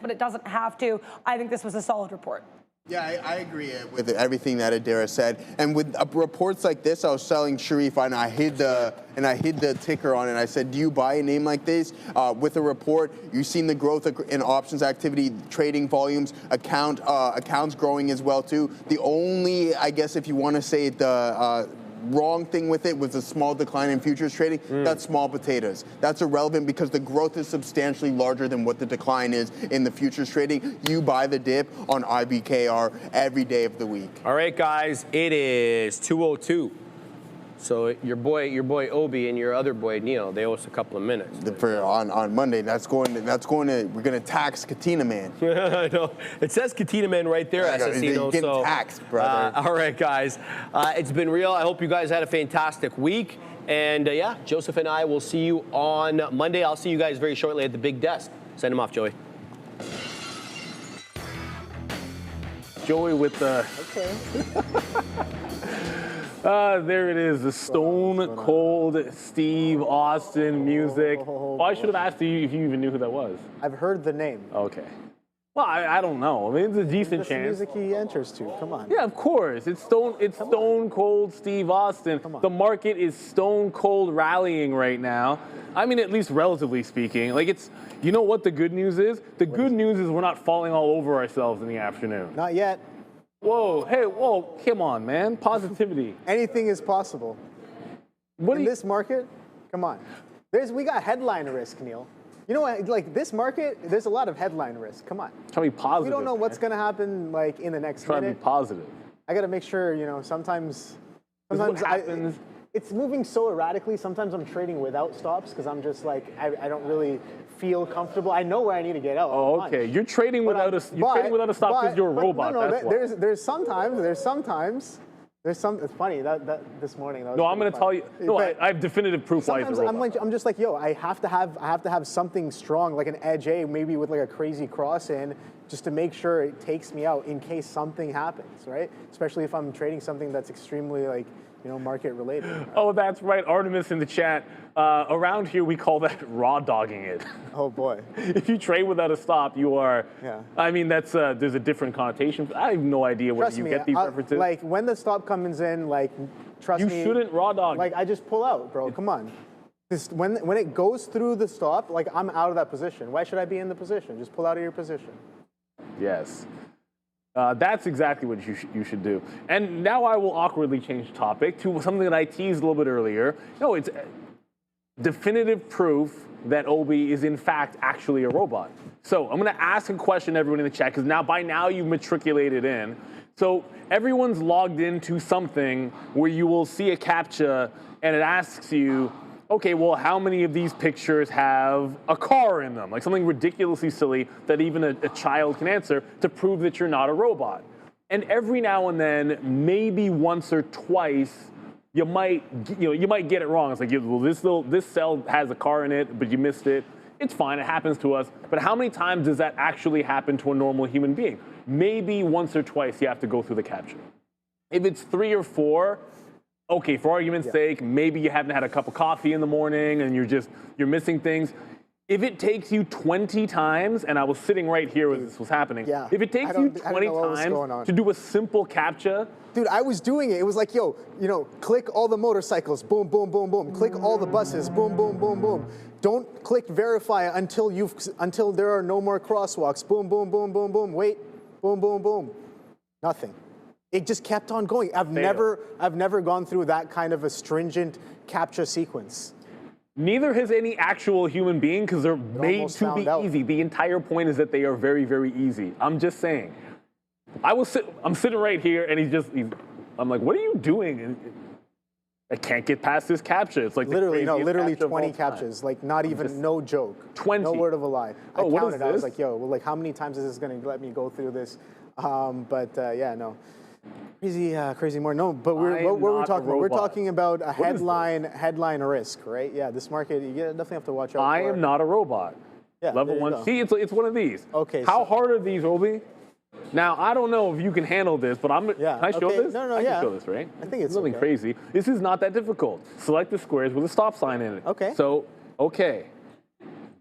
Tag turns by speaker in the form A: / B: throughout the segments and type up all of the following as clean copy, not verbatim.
A: but it doesn't have to. I think this was a solid report.
B: Yeah, I agree with everything that Adara said. And with reports like this, I was telling Sharif, and I hid the ticker on it. I said, do you buy a name like this? With a report, you've seen the growth in options activity, trading volumes, accounts growing as well too. The only, I guess, if you want to say the wrong thing with it was a small decline in futures trading. That's small potatoes. That's irrelevant because the growth is substantially larger than what the decline is in the futures trading. You buy the dip on IBKR every day of the week.
C: All right, guys, it is 2:02. So your boy Obi and your other boy Neil, they owe us a couple of minutes.
B: On Monday, we're gonna tax Katina Man.
C: I know. It says Katina Man right there, Assassino.
B: Getting taxed, brother.
C: All right, guys, it's been real. I hope you guys had a fantastic week. And yeah, Joseph and I will see you on Monday. I'll see you guys very shortly at the big desk. Send him off, Joey.
D: Joey with the.
E: Okay.
D: There it is, the stone cold Steve Austin music. Oh, I should have asked you if you even knew who that was.
E: I've heard the name.
D: Okay. Well, I don't know. I mean, it's a decent chance.
E: The music he enters to. Come on.
D: Yeah, of course. It's stone cold Steve Austin. The market is stone cold rallying right now. I mean, at least relatively speaking. Like you know what the good news is? The good news is we're not falling all over ourselves in the afternoon.
E: Not yet.
D: Whoa, hey, whoa, come on, man. Positivity.
E: Anything is possible. In this market, come on. We got headline risk, Neil. You know what, like this market, there's a lot of headline risk. Come on.
D: Try to be positive.
E: We don't know what's gonna happen like in the next
D: minute.
E: Try
D: to be positive.
E: I gotta make sure, you know, sometimes it's moving so erratically. Sometimes I'm trading without stops because I'm just like, I don't really feel comfortable. I know where I need to get out.
D: Oh, okay. You're trading without a stop because you're a robot.
E: No, there's sometimes. It's funny that this morning. That was
D: I'm going to tell you. No, I have definitive proof why he's a robot.
E: I'm just like, yo, I have to have something strong, like an edge A, maybe with like a crazy cross in, just to make sure it takes me out in case something happens, right? Especially if I'm trading something that's extremely like, you know, market related.
D: Oh, that's right. Artemis in the chat. Around here, we call that raw dogging it.
E: Oh boy.
D: If you trade without a stop, you are.
E: Yeah.
D: I mean, there's a different connotation. I have no idea where you get these references.
E: Like when the stop comes in, like trust me.
D: You shouldn't raw dog.
E: Like I just pull out, bro. Come on. When it goes through the stop, like I'm out of that position. Why should I be in the position? Just pull out of your position.
D: Yes. That's exactly what you should do. And now I will awkwardly change topic to something that I teased a little bit earlier. No, it's definitive proof that Obi is in fact actually a robot. So I'm going to ask a question to everyone in the chat because by now you've matriculated in. So everyone's logged into something where you will see a CAPTCHA and it asks you, okay, well, how many of these pictures have a car in them? Like something ridiculously silly that even a child can answer to prove that you're not a robot. And every now and then, maybe once or twice, you might get it wrong. It's like, well, this cell has a car in it, but you missed it. It's fine, it happens to us. But how many times does that actually happen to a normal human being? Maybe once or twice you have to go through the CAPTCHA. If it's 3 or 4, okay, for argument's sake, maybe you haven't had a cup of coffee in the morning and you're missing things. If it takes you 20 times, and I was sitting right here when this was happening, if it takes you 20 times to do a simple CAPTCHA.
E: Dude, I was doing it. It was like, yo, click all the motorcycles, boom, boom, boom, boom. Click all the buses, boom, boom, boom, boom. Don't click verify until there are no more crosswalks, boom, boom, boom, boom, boom. Wait, boom, boom, boom. Nothing. It just kept on going. I've never gone through that kind of a stringent CAPTCHA sequence.
D: Neither has any actual human being because they're made to be easy. The entire point is that they are very, very easy. I'm just saying. I'm sitting right here and I'm like, what are you doing? And I can't get past this CAPTCHA. It's like
E: literally 20 CAPTCHAs. Like not even, no joke.
D: 20.
E: No word of a lie.
D: Oh,
E: I counted.
D: I
E: was like, yo, well, like how many times is this going to let me go through this? Yeah, no. Crazy more. No, but what were we talking about? We're talking about a headline risk, right? Yeah, this market, you definitely have to watch out for.
D: I am not a robot.
E: Yeah,
D: Level 1. See, it's one of these.
E: Okay.
D: How hard are these, Obi? Now, I don't know if you can handle this, but can I show this?
E: No,
D: I can show this, right?
E: I think it's
D: nothing crazy. This is not that difficult. Select the squares with a stop sign in it.
E: Okay.
D: So, okay.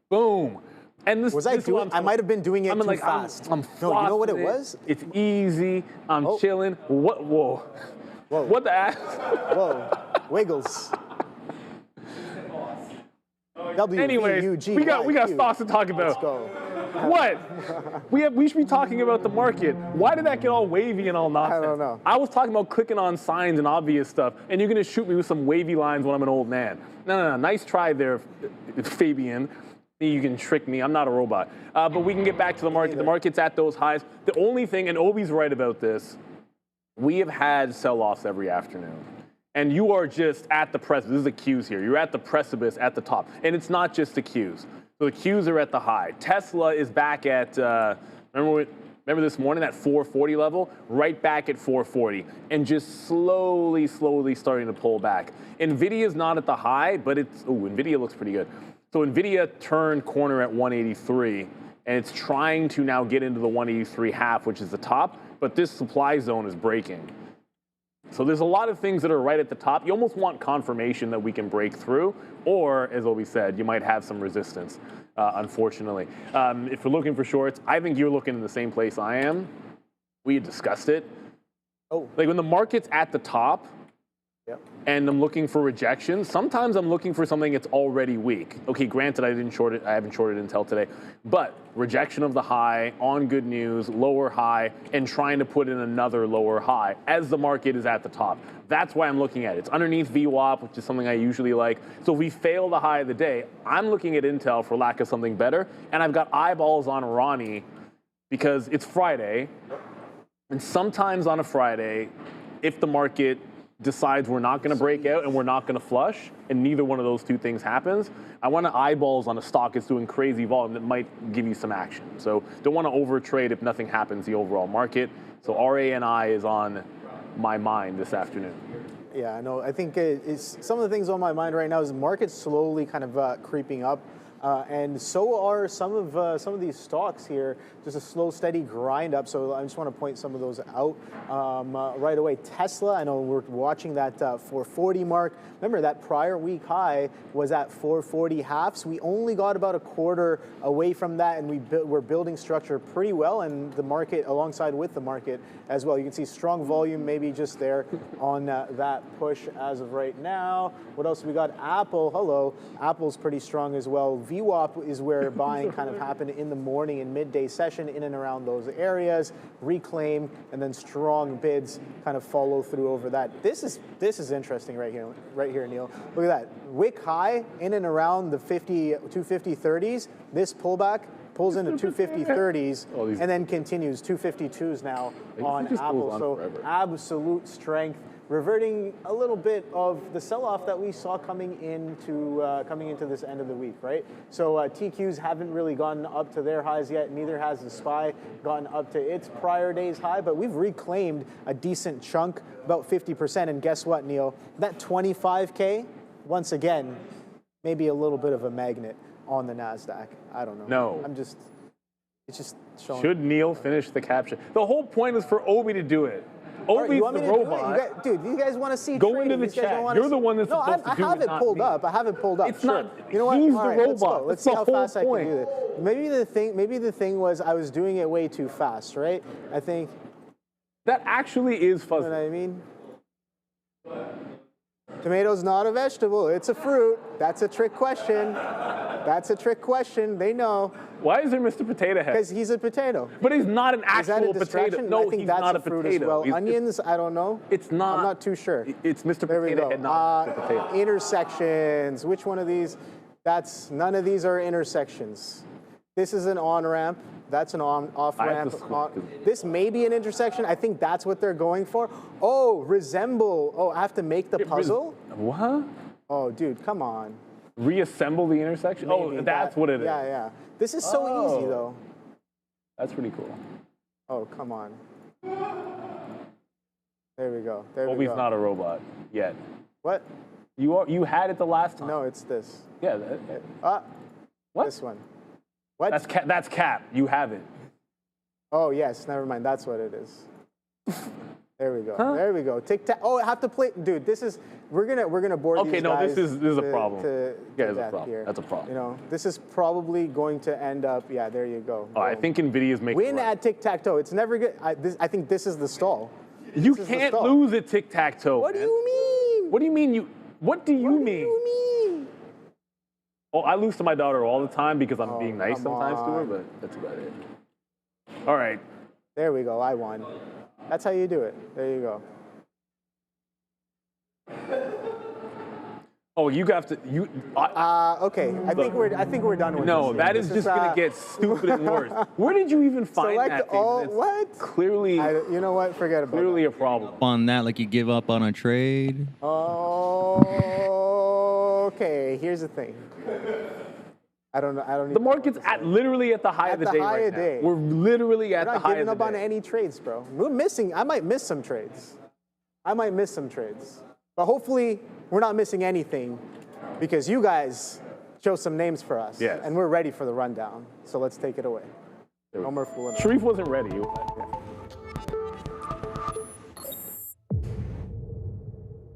D: Boom. And this,
E: Was I
D: this is what
E: doing? I might have been doing it
D: I'm
E: too
D: like,
E: fast.
D: I'm
E: No, you know what it
D: flossing
E: was?
D: It's easy. I'm
E: Oh.
D: chilling. What? Whoa.
E: Whoa.
D: What the ass?
E: Whoa. Wiggles.
D: Anyways, we got stocks to talk about.
E: Let's go.
D: What? We should be talking about the market. Why did that get all wavy and all nonsense?
E: I don't know.
D: I was talking about clicking on signs and obvious stuff, and you're gonna shoot me with some wavy lines when I'm an old man. No. Nice try there, Fabian. You can trick me. I'm not a robot. But we can get back to the market. The market's at those highs. The only thing, and Obi's right about this, we have had sell-offs every afternoon. And you are just at the precipice. This is the Qs here. You're at the precipice at the top. And it's not just the Qs. So the Qs are at the high. Tesla is back at, remember this morning, that 440 level? Right back at 440. And just slowly starting to pull back. Nvidia is not at the high, but Nvidia looks pretty good. So Nvidia turned corner at 183, and it's trying to now get into the 183 half, which is the top, but this supply zone is breaking. So there's a lot of things that are right at the top. You almost want confirmation that we can break through, or, as Obi said, you might have some resistance, unfortunately. If we're looking for shorts, I think you're looking in the same place I am. We had discussed it.
E: Oh.
D: Like when the market's at the top,
E: Yep.
D: and I'm looking for rejection, sometimes I'm looking for something that's already weak. Okay, granted, I haven't shorted Intel today, but rejection of the high, on good news, lower high, and trying to put in another lower high as the market is at the top. That's why I'm looking at it. It's underneath VWAP, which is something I usually like. So if we fail the high of the day, I'm looking at Intel for lack of something better, and I've got eyeballs on RANI because it's Friday, and sometimes on a Friday, if the market decides we're not going to break out and we're not going to flush, and neither one of those two things happens, I want to eyeballs on a stock that's doing crazy volume that might give you some action. So don't want to overtrade if nothing happens the overall market. So RANI is on my mind this afternoon.
E: Yeah, I know. I think it's some of the things on my mind right now is the market's slowly kind of creeping up. And so are some of these stocks here, just a slow, steady grind up. So I just want to point some of those out right away. Tesla, I know we're watching that 440 mark. Remember, that prior week high was at 440 halves. We only got about a quarter away from that, and we're building structure pretty well, and the market, alongside with the market as well. You can see strong volume maybe just there on that push as of right now. What else we got? Apple, hello. Apple's pretty strong as well. VWAP is where buying kind of happened in the morning and midday session in and around those areas. Reclaim, and then strong bids kind of follow through over that. This is interesting right here, Neil. Look at that. Wick high in and around the 250-30s. This pullback pulls into 250-30s and then continues 252s now on Apple. So forever. Absolute strength. Reverting a little bit of the sell-off that we saw coming into this end of the week, right? So TQs haven't really gotten up to their highs yet. Neither has the SPY gotten up to its prior day's high, but we've reclaimed a decent chunk, about 50%. And guess what, Neil? That 25K, once again, maybe a little bit of a magnet on the Nasdaq. I don't know.
D: No.
E: It's just showing.
D: Should Neil finish the caption? The whole point is for Obi to do it. Obi's the robot.
E: Dude, you guys want to see
D: Go
E: trading.
D: into the chat. You're the one that's supposed to do it,
E: I have it pulled up. I have it pulled up.
D: It's
E: sure.
D: not.
E: You know what?
D: He's
E: All
D: the
E: right,
D: robot.
E: Let's
D: That's
E: see how
D: the whole
E: fast I
D: point.
E: can do this. Maybe the thing was I was doing it way too fast, right? I think.
D: That actually is fuzzy.
E: You know what I mean? Tomato's not a vegetable. It's a fruit. That's a trick question. That's a trick question. They know.
D: Why is there Mr. Potato Head?
E: Because he's a potato.
D: But he's not an
E: Is that
D: actual
E: a distraction?
D: potato. No,
E: I think
D: he's
E: that's
D: not
E: a
D: a
E: fruit
D: potato.
E: as well. Onions, I don't know.
D: It's not.
E: I'm not too sure.
D: It's Mr.
E: There we
D: Potato
E: go.
D: Head, not Mr. Potato.
E: Intersections. Which one of these? None of these are intersections. This is an on-ramp. That's an off ramp. This may be an intersection. I think that's what they're going for. Oh, resemble. Oh, I have to make the puzzle?
D: What?
E: Oh, dude, come on.
D: Reassemble the intersection?
E: Maybe
D: Oh, that's what it is.
E: Yeah. This is so easy, though.
D: That's pretty cool.
E: Oh, come on. There we go.
D: Obi's not a robot yet.
E: What?
D: You had it the last time.
E: No, it's this.
D: Yeah. What?
E: This one. What?
D: That's Cap. You have it.
E: Oh, yes. Never mind. That's what it is. There we go. Huh? There we go. Tic tac. Oh, I have to play, dude. This is we're gonna board these guys.
D: Okay, no, this is a problem. Yeah, it's a problem.
E: Here.
D: That's a problem.
E: You know, this is probably going to end up. Yeah, there you go.
D: Oh, I think Nvidia's making
E: win at tic tac toe. It's never good. I think this is the stall.
D: You can't lose at tic tac toe.
E: What do you mean?
D: What do you mean you? What do you mean? Oh, I lose to my daughter all the time because I'm being nice sometimes to her, but that's about it. All right.
E: There we go. I won. That's how you do it. There you go.
D: Oh, you have to.
E: Okay. I think we're done with this.
D: No, that is just gonna get stupid and worse. Where did you even find that thing?
E: All, what?
D: Clearly.
E: You know what? Forget about it.
D: Clearly a problem.
F: On that, like you give up on a trade.
E: Oh, okay. Here's the thing. I don't know.
D: The market's literally at the high of the day right now. We're literally at the high of the day.
E: We're not giving up on any trades, bro. We're missing. I might miss some trades. But hopefully, we're not missing anything because you guys chose some names for us.
D: Yes.
E: And we're ready for the rundown. So let's take it away. No more fooling.
D: Sharif wasn't ready.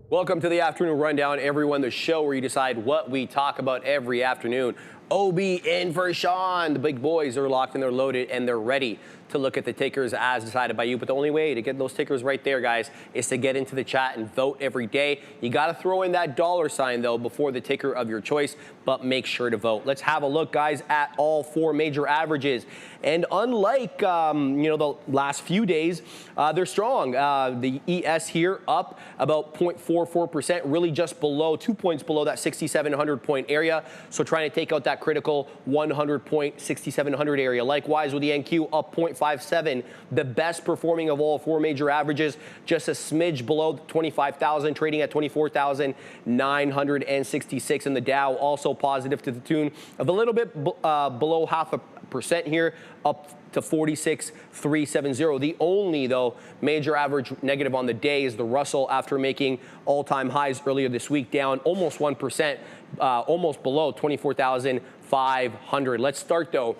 C: Welcome to the afternoon rundown, everyone. The show where you decide what we talk about every afternoon. OB in for Sean. The big boys are locked and they're loaded and they're ready to look at the tickers as decided by you. But the only way to get those tickers right there, guys, is to get into the chat and vote every day. You got to throw in that $sign, though, before the ticker of your choice, but make sure to vote. Let's have a look, guys, at all four major averages. And unlike, the last few days, they're strong. The ES here up about 0.44%, really just below, 2 points below that 6,700 point area. So trying to take out that critical 100 point 6,700 area. Likewise with the NQ up 0.57, the best performing of all four major averages, just a smidge below 25,000, trading at 24,966. And the Dow also positive to the tune of a little bit below 0.5% here, up to 46,370. The only, though, major average negative on the day is the Russell after making all-time highs earlier this week, down almost 1%, almost below 24,500. Let's start, though,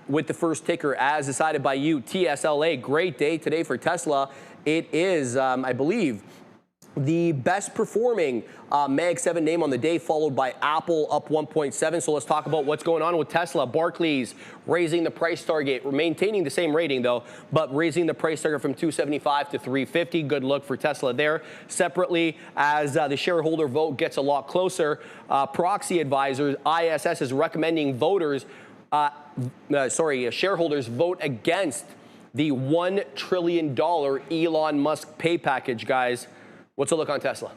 C: with the first ticker as decided by you, TSLA. Great day today for Tesla. It is, I believe, the best performing Mag 7 name on the day, followed by Apple up 1.7. So let's talk about what's going on with Tesla. Barclays raising the price target, maintaining the same rating though, but raising the price target from 275 to 350. Good look for Tesla there. Separately, as the shareholder vote gets a lot closer, proxy advisors, ISS is recommending shareholders vote against the $1 trillion Elon Musk pay package, guys. What's the look on Tesla?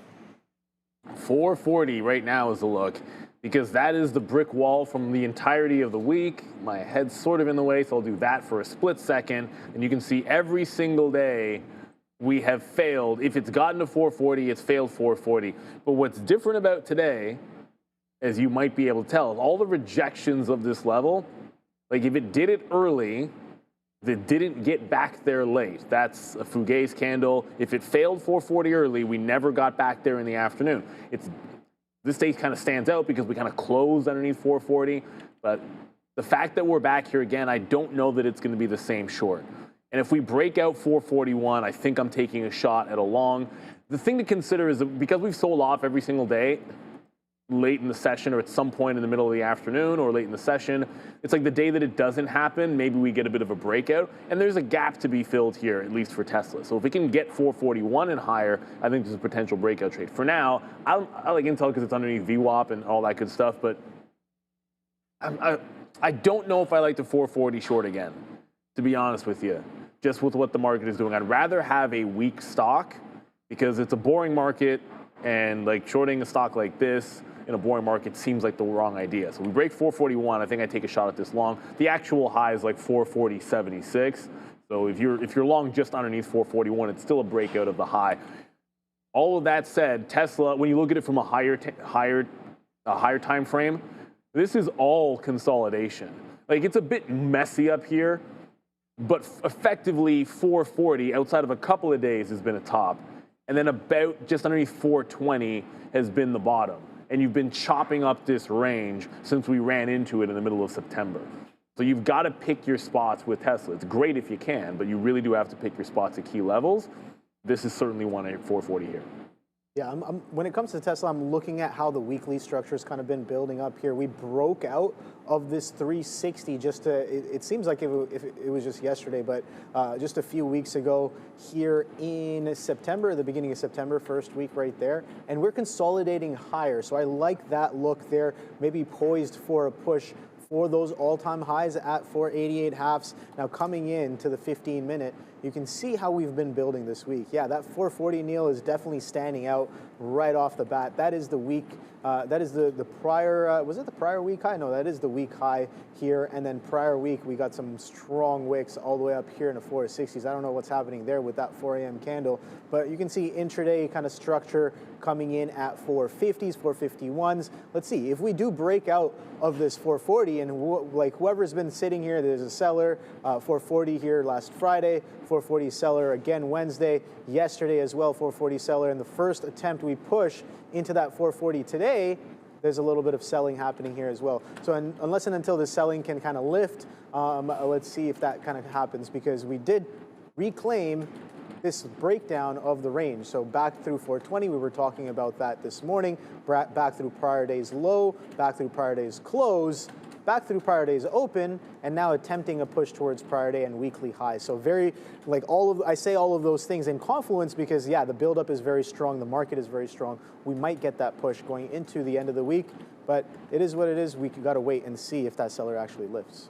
D: 440 right now is the look, because that is the brick wall from the entirety of the week. My head's sort of in the way, so I'll do that for a split second. And you can see every single day we have failed. If it's gotten to 440, it's failed 440. But what's different about today, as you might be able to tell, all the rejections of this level, like if it did it early, that didn't get back there late. That's a Fugazi candle. If it failed 440 early, we never got back there in the afternoon. This day kind of stands out because we kind of closed underneath 440, but the fact that we're back here again, I don't know that it's going to be the same short. And if we break out 441, I think I'm taking a shot at a long. The thing to consider is that because we've sold off every single day, late in the session or at some point in the middle of the afternoon or late in the session, it's like the day that it doesn't happen, maybe we get a bit of a breakout, and there's a gap to be filled here, at least for Tesla. So if we can get 441 and higher, I think there's a potential breakout trade. For now, I like Intel because it's underneath VWAP and all that good stuff, but I don't know if I like the 440 short again, to be honest with you, just with what the market is doing. I'd rather have a weak stock because it's a boring market, and like shorting a stock like this in a boring market seems like the wrong idea. So we break 441, I think I take a shot at this long. The actual high is like 440.76. So if you're long just underneath 441, it's still a breakout of the high. All of that said, Tesla, when you look at it from a higher time frame, this is all consolidation. Like it's a bit messy up here, but effectively 440 outside of a couple of days has been a top. And then about just underneath 420 has been the bottom. And you've been chopping up this range since we ran into it in the middle of September. So you've got to pick your spots with Tesla. It's great if you can, but you really do have to pick your spots at key levels. this is certainly one at 440 here.
E: Yeah, when it comes to Tesla, I'm looking at how the weekly structure's kind of been building up here. We broke out of this 360 just to, it seems like if it was just yesterday, but just a few weeks ago here in September, the beginning of September, first week right there. And we're consolidating higher. So I like that look there, maybe poised for a push for those all-time highs at 488 halves. Now coming in to the 15-minute, you can see how we've been building this week. Yeah, that 440 Neil is definitely standing out right off the bat. That is the week, that is the prior, was it the prior week high? No, that is the week high here. And then prior week, we got some strong wicks all the way up here in the 460s. I don't know what's happening there with that 4 a.m. candle, but you can see intraday kind of structure coming in at 450s, 451s. Let's see, if we do break out of this 440 and like whoever's been sitting here, there's a seller, 440 here last Friday, 440 seller again Wednesday, yesterday as well, 440 seller. And the first attempt we push into that 440 today, there's a little bit of selling happening here as well. So unless and until the selling can kind of lift, let's see if that kind of happens, because we did reclaim this breakdown of the range. So back through 420, we were talking about that this morning, back through prior day's low, back through prior day's close, back through prior day's open, and now attempting a push towards prior day and weekly highs. So very, like I say all of those things in confluence because yeah, the buildup is very strong, the market is very strong. We might get that push going into the end of the week, but it is what it is. We gotta wait and see if that seller actually lifts.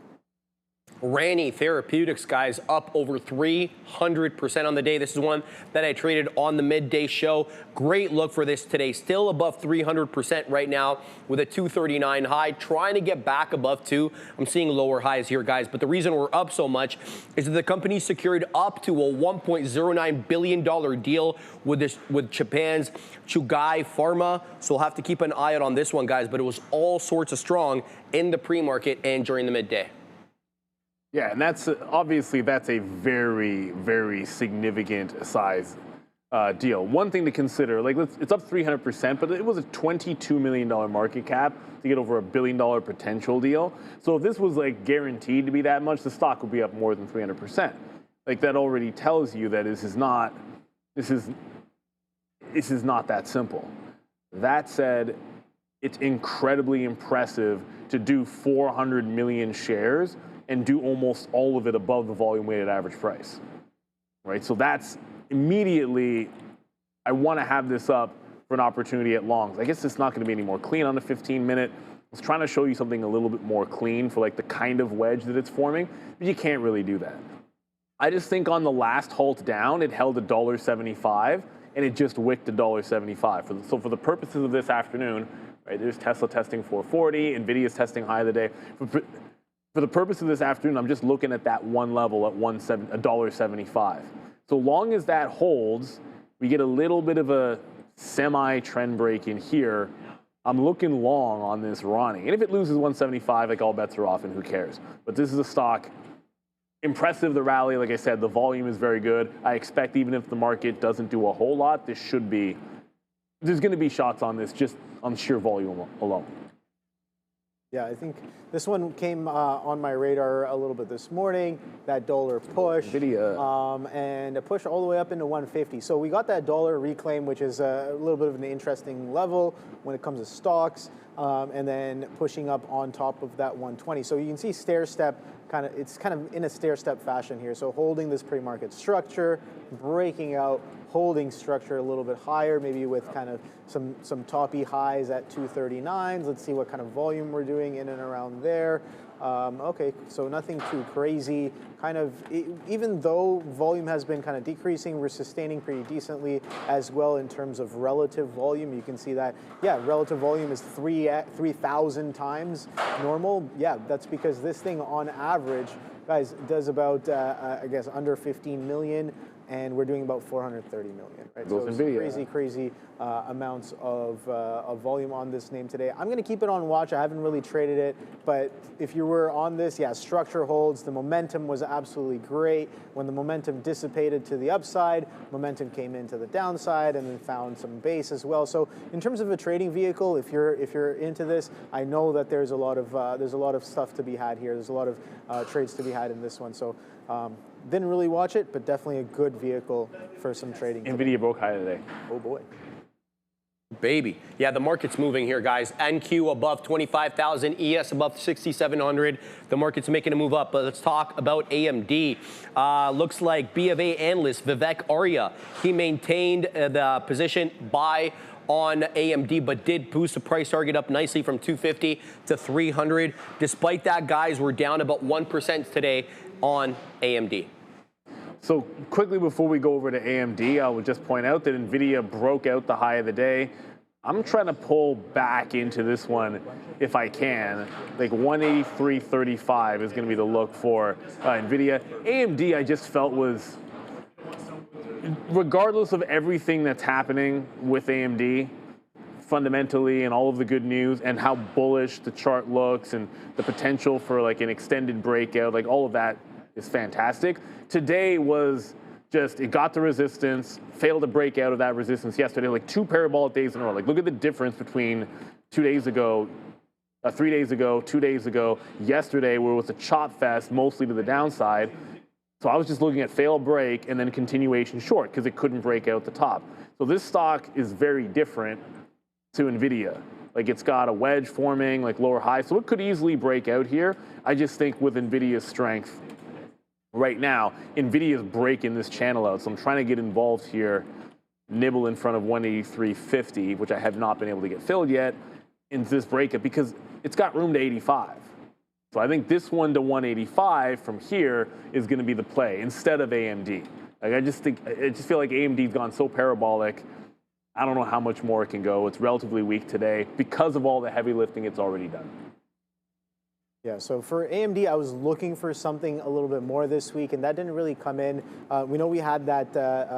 C: RANI Therapeutics, guys, up over 300% on the day. This is one that I traded on the midday show. Great look for this today. Still above 300% right now with a 239 high. Trying to get back above 2. I'm seeing lower highs here, guys. But the reason we're up so much is that the company secured up to a $1.09 billion deal with Japan's Chugai Pharma. So we'll have to keep an eye out on this one, guys. But it was all sorts of strong in the pre-market and during the midday.
D: Yeah, and that's obviously that's a very, very significant size deal. One thing to consider, like it's up 300%, but it was a $22 million market cap to get over $1 billion potential deal. So if this was like guaranteed to be that much, the stock would be up more than 300%. Like that already tells you that this is not that simple. That said, it's incredibly impressive to do 400 million shares and do almost all of it above the volume weighted average price, right? So that's immediately, I want to have this up for an opportunity at longs. I guess it's not going to be any more clean on the 15-minute. I was trying to show you something a little bit more clean for like the kind of wedge that it's forming, but you can't really do that. I just think on the last halt down, it held $1.75 and it just wicked $1.75. So for the purposes of this afternoon, right, there's Tesla testing 440, Nvidia's testing high of the day. For the purpose of this afternoon, I'm just looking at that one level at $1.75. So long as that holds, we get a little bit of a semi-trend break in here. I'm looking long on this RANI. And if it loses 175, like all bets are off and who cares? But this is a stock. Impressive, the rally. Like I said, the volume is very good. I expect even if the market doesn't do a whole lot, there's going to be shots on this just on sheer volume alone.
E: Yeah, I think this one came on my radar a little bit this morning, that dollar push.
D: Nvidia.
E: And a push all the way up into 150. So we got that dollar reclaim, which is a little bit of an interesting level when it comes to stocks, and then pushing up on top of that 120. So you can see stair step, it's kind of in a stair step fashion here. So holding this pre-market structure, breaking out, holding structure a little bit higher, maybe with kind of some toppy highs at 239s. Let's see what kind of volume we're doing in and around there. Okay, so nothing too crazy. Even though volume has been kind of decreasing, we're sustaining pretty decently as well in terms of relative volume. You can see that, yeah, relative volume is 3,000 times normal. Yeah, that's because this thing on average, guys, does about, I guess, under 15 million. And we're doing about 430 million, right? So it's crazy amounts of volume on this name today. I'm going to keep it on watch. I haven't really traded it, but if you were on this, yeah, structure holds. The momentum was absolutely great. When the momentum dissipated to the upside, momentum came into the downside and then found some base as well. So in terms of a trading vehicle, if you're into this, I know that there's a lot of stuff to be had here. There's a lot of trades to be had in this one. So Didn't really watch it, but definitely a good vehicle for some trading.
D: Nvidia broke high today.
E: Oh boy.
C: Baby. Yeah, the market's moving here, guys. NQ above 25,000, ES above 6,700. The market's making a move up, but let's talk about AMD. Looks like B of A analyst Vivek Arya, he maintained the position buy on AMD, but did boost the price target up nicely from 250 to 300. Despite that, guys, we're down about 1% today on AMD.
D: So quickly before we go over to AMD, I would just point out that Nvidia broke out the high of the day. I'm trying to pull back into this one if I can. Like 183.35 is going to be the look for Nvidia. AMD I just felt was, regardless of everything that's happening with AMD, fundamentally and all of the good news and how bullish the chart looks and the potential for like an extended breakout, like all of that is fantastic. Today was just, it got the resistance, failed to break out of that resistance yesterday, like 2 parabolic days in a row. Like look at the difference between 2 days ago, 3 days ago, 2 days ago, yesterday, where it was a chop fest, mostly to the downside. So I was just looking at fail break and then continuation short because it couldn't break out the top. So this stock is very different to Nvidia. Like it's got a wedge forming, like lower high, so it could easily break out here. I just think with Nvidia's strength right now, Nvidia's breaking this channel out, so I'm trying to get involved here, nibble in front of 183.50, which I have not been able to get filled yet, into this breakup because it's got room to 85. So I think this one to 185 from here is going to be the play instead of AMD. Like I just feel like AMD's gone so parabolic. I don't know how much more it can go. It's relatively weak today because of all the heavy lifting it's already done.
E: Yeah, so for AMD, I was looking for something a little bit more this week, and that didn't really come in. We know we had that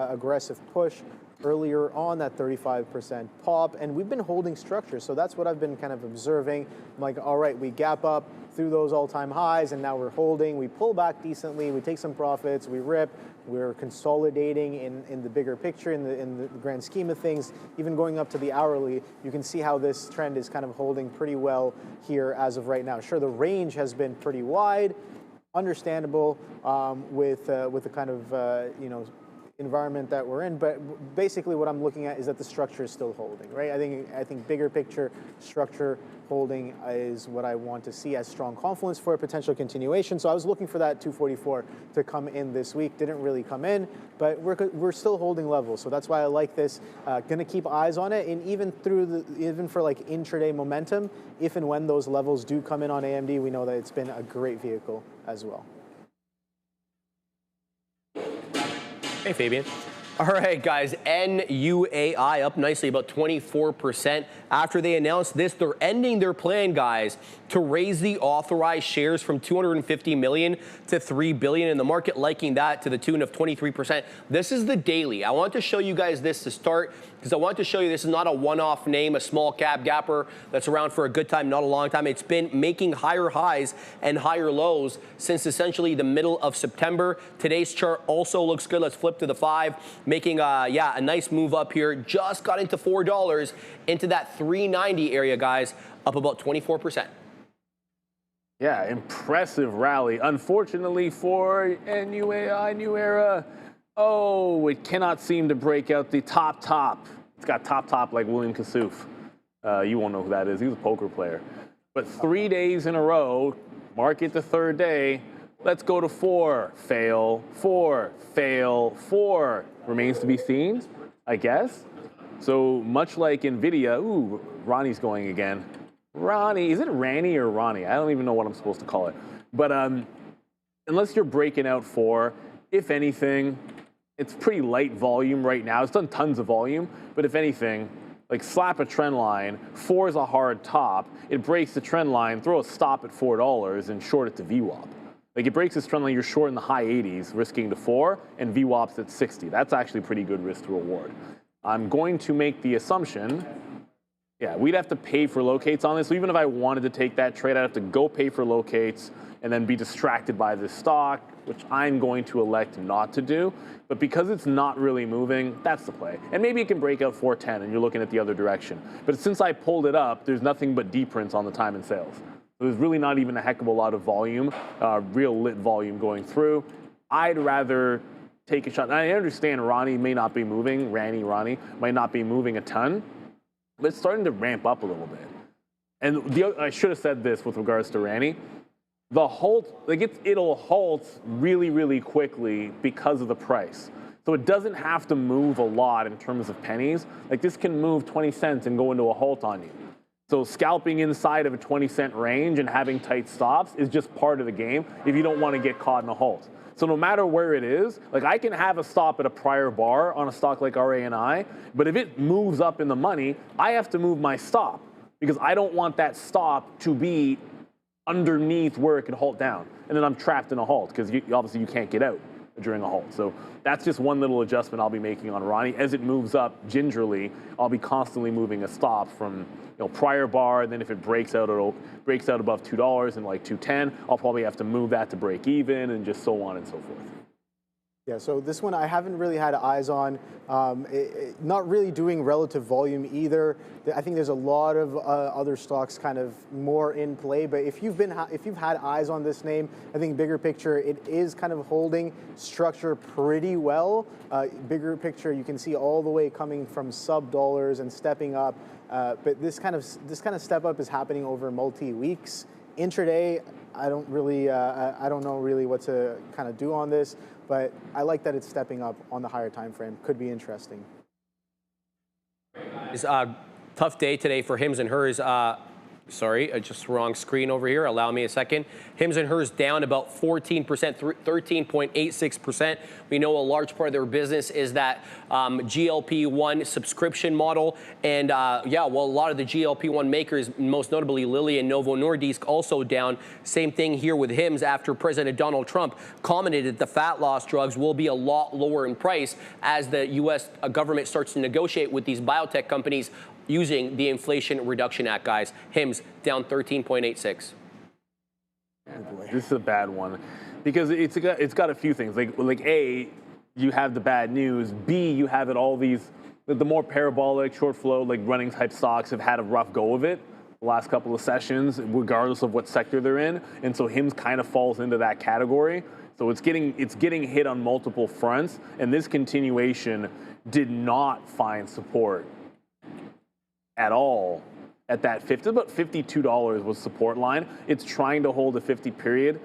E: aggressive push earlier on, that 35% pop, and we've been holding structure. So that's what I've been kind of observing. I'm like, all right, we gap up through those all-time highs, and now we're holding. We pull back decently. We take some profits. We rip. We're consolidating in the bigger picture, in the grand scheme of things. Even going up to the hourly, you can see how this trend is kind of holding pretty well here as of right now. Sure, the range has been pretty wide, understandable with the kind of environment that we're in, but basically what I'm looking at is that the structure is still holding, right? I think bigger picture structure holding is what I want to see as strong confluence for a potential continuation. So I was looking for that 244 to come in this week. Didn't really come in, but we're still holding levels. So that's why I like this. Going to keep eyes on it, and even for like intraday momentum, if and when those levels do come in on AMD, we know that it's been a great vehicle as well.
C: Hey, Fabian. All right, guys, NUAI up nicely, about 24%. After they announced this, they're ending their plan, guys, to raise the authorized shares from 250 million to 3 billion, and the market liking that to the tune of 23%. This is the daily. I want to show you guys this to start because I want to show you this is not a one-off name, a small cap gapper that's around for a good time, not a long time. It's been making higher highs and higher lows since essentially the middle of September. Today's chart also looks good. Let's flip to the 5. Making a nice move up here. Just got into $4 into that 390 area, guys, up about 24%.
D: Yeah, impressive rally. Unfortunately for NUAI, New Era, oh, it cannot seem to break out the top. It's got top like William Kassouf. You won't know who that is. He was a poker player. But 3 days in a row, market the third day. Let's go to 4, fail, 4, fail, 4. Remains to be seen, I guess. So much like Nvidia, ooh, Ronnie's going again. Ronnie, is it Rani or Ronnie? I don't even know what I'm supposed to call it. But unless you're breaking out 4, if anything, it's pretty light volume right now. It's done tons of volume, but if anything, like slap a trend line, 4 is a hard top. It breaks the trend line, throw a stop at $4 and short it to VWAP. Like it breaks this trend line, you're short in the high 80s, risking to 4, and VWAP's at 60. That's actually pretty good risk to reward. I'm going to make the assumption, yeah, we'd have to pay for locates on this. So even if I wanted to take that trade, I'd have to go pay for locates and then be distracted by this stock, which I'm going to elect not to do. But because it's not really moving, that's the play. And maybe it can break out 410 and you're looking at the other direction. But since I pulled it up, there's nothing but D prints on the time and sales. There's really not even a heck of a lot of volume, real lit volume going through. I'd rather take a shot. And I understand RANI may not be moving, RANI might not be moving a ton, but it's starting to ramp up a little bit. And I should have said this with regards to RANI. The halt, like it'll halt really, really quickly because of the price. So it doesn't have to move a lot in terms of pennies. Like this can move 20 cents and go into a halt on you. So scalping inside of a 20-cent range and having tight stops is just part of the game if you don't want to get caught in a halt. So no matter where it is, like I can have a stop at a prior bar on a stock like RANI, but if it moves up in the money, I have to move my stop because I don't want that stop to be underneath where it could halt down. And then I'm trapped in a halt because obviously you can't get out during a halt. So that's just one little adjustment I'll be making on RANI. As it moves up gingerly, I'll be constantly moving a stop from prior bar, and then if it breaks out above $2 and like 210, I'll probably have to move that to break even and just so on and so forth.
E: Yeah, so this one I haven't really had eyes on. Not really doing relative volume either. I think there's a lot of other stocks kind of more in play. But if you've had eyes on this name, I think bigger picture, it is kind of holding structure pretty well. Bigger picture, you can see all the way coming from sub dollars and stepping up. But this kind of step up is happening over multi-weeks. Intraday, I don't know really what to kind of do on this, but I like that it's stepping up on the higher time frame. Could be interesting.
C: It's a tough day today for HIMS and hers. Sorry, just wrong screen over here. Allow me a second. HIMS and hers down about 14%, 13.86%. We know a large part of their business is that GLP-1 subscription model. And yeah, well, a lot of the GLP-1 makers, most notably Lilly and Novo Nordisk, also down. Same thing here with HIMS after President Donald Trump commented that the fat loss drugs will be a lot lower in price as the U.S. government starts to negotiate with these biotech companies using the Inflation Reduction Act, guys. HIMS down 13.86.
D: This is a bad one because it's got a few things. Like A, you have the bad news. B, you have all these, the more parabolic, short flow, like running type stocks have had a rough go of it the last couple of sessions, regardless of what sector they're in. And so HIMS kind of falls into that category. So it's getting hit on multiple fronts. And this continuation did not find support at all at that 50, about $52 was support line. It's trying to hold a 50 period.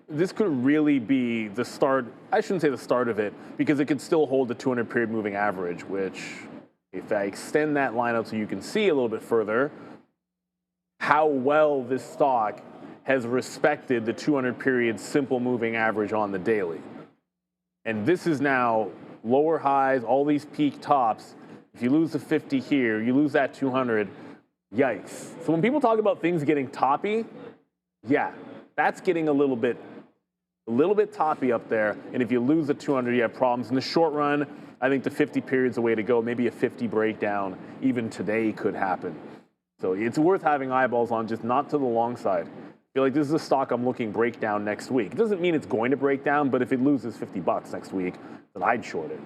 D: This could really be the start, I shouldn't say the start of it, because it could still hold the 200 period moving average, which if I extend that line out so you can see a little bit further, how well this stock has respected the 200 period simple moving average on the daily. And this is now lower highs, all these peak tops. If you lose the 50 here, you lose that 200, yikes. So when people talk about things getting toppy, yeah, that's getting a little bit toppy up there. And if you lose the 200, you have problems. In the short run, I think the 50 period's the way to go. Maybe a 50 breakdown even today could happen. So it's worth having eyeballs on, just not to the long side. I feel like this is a stock I'm looking breakdown next week. It doesn't mean it's going to break down, but if it loses 50 bucks next week, then I'd short it.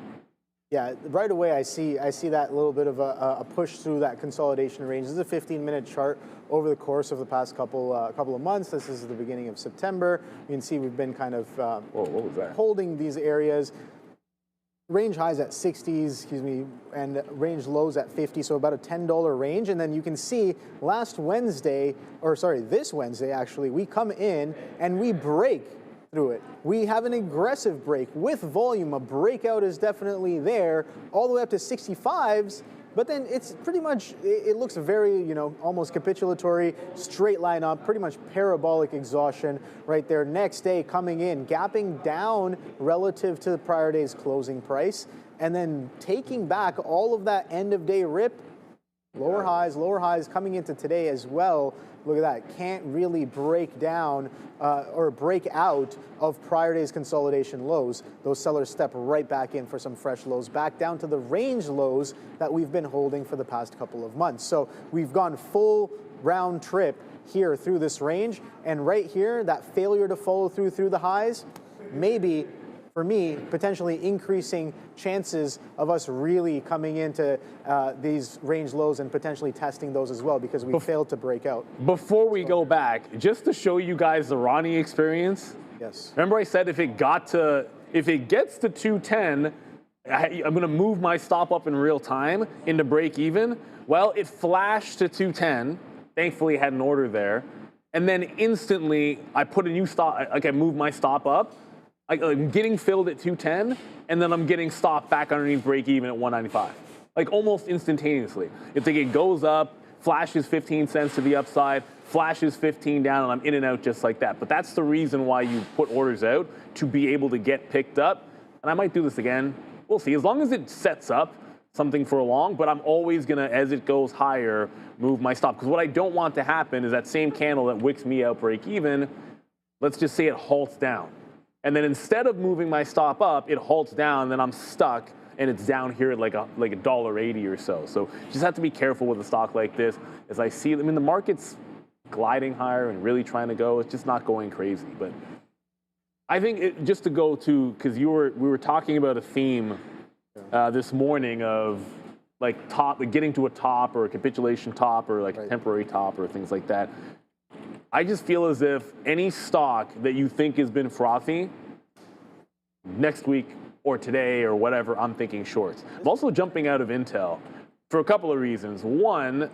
E: Yeah, right away I see that little bit of a push through that consolidation range. This is a 15-minute chart over the course of the past couple of months. This is the beginning of September. You can see we've been kind of
D: what was that?
E: Holding these areas. Range highs at 60s, and range lows at 50, so about a $10 range. And then you can see this Wednesday actually, we come in and we break through it. We have an aggressive break with volume. A breakout is definitely there, all the way up to 65s, but then it's pretty much, it looks very, almost capitulatory, straight line up, pretty much parabolic exhaustion right there. Next day coming in, gapping down relative to the prior day's closing price, and then taking back all of that end of day rip, lower highs coming into today as well. Look at that, can't really break down or break out of prior day's consolidation lows. Those sellers step right back in for some fresh lows, back down to the range lows that we've been holding for the past couple of months. So we've gone full round trip here through this range, and right here, that failure to follow through the highs, maybe, for me, potentially increasing chances of us really coming into these range lows and potentially testing those as well, because we failed to break out.
D: Before we go back, just to show you guys the RANI experience.
E: Yes.
D: Remember I said if it got to If it gets to 210, I'm going to move my stop up in real time into break even. Well, it flashed to 210. Thankfully, I had an order there. And then instantly, I put a new stop, like I moved my stop up. I'm getting filled at 210, and then I'm getting stopped back underneath break even at 195. Like almost instantaneously. It's like it goes up, flashes 15 cents to the upside, flashes 15 down, and I'm in and out just like that. But that's the reason why you put orders out, to be able to get picked up. And I might do this again. We'll see. As long as it sets up something for a long, but I'm always going to, as it goes higher, move my stop. Because what I don't want to happen is that same candle that wicks me out break even, let's just say it halts down. And then instead of moving my stop up, it halts down, and then I'm stuck, and it's down here at like $1.80 or so. So you just have to be careful with a stock like this. As I see, I mean, the market's gliding higher and really trying to go. It's just not going crazy. But I think just to go to, because we were talking about a theme this morning of like getting to a top or a capitulation top or like a temporary top or things like that. I just feel as if any stock that you think has been frothy next week or today or whatever, I'm thinking shorts. I'm also jumping out of Intel for a couple of reasons. One,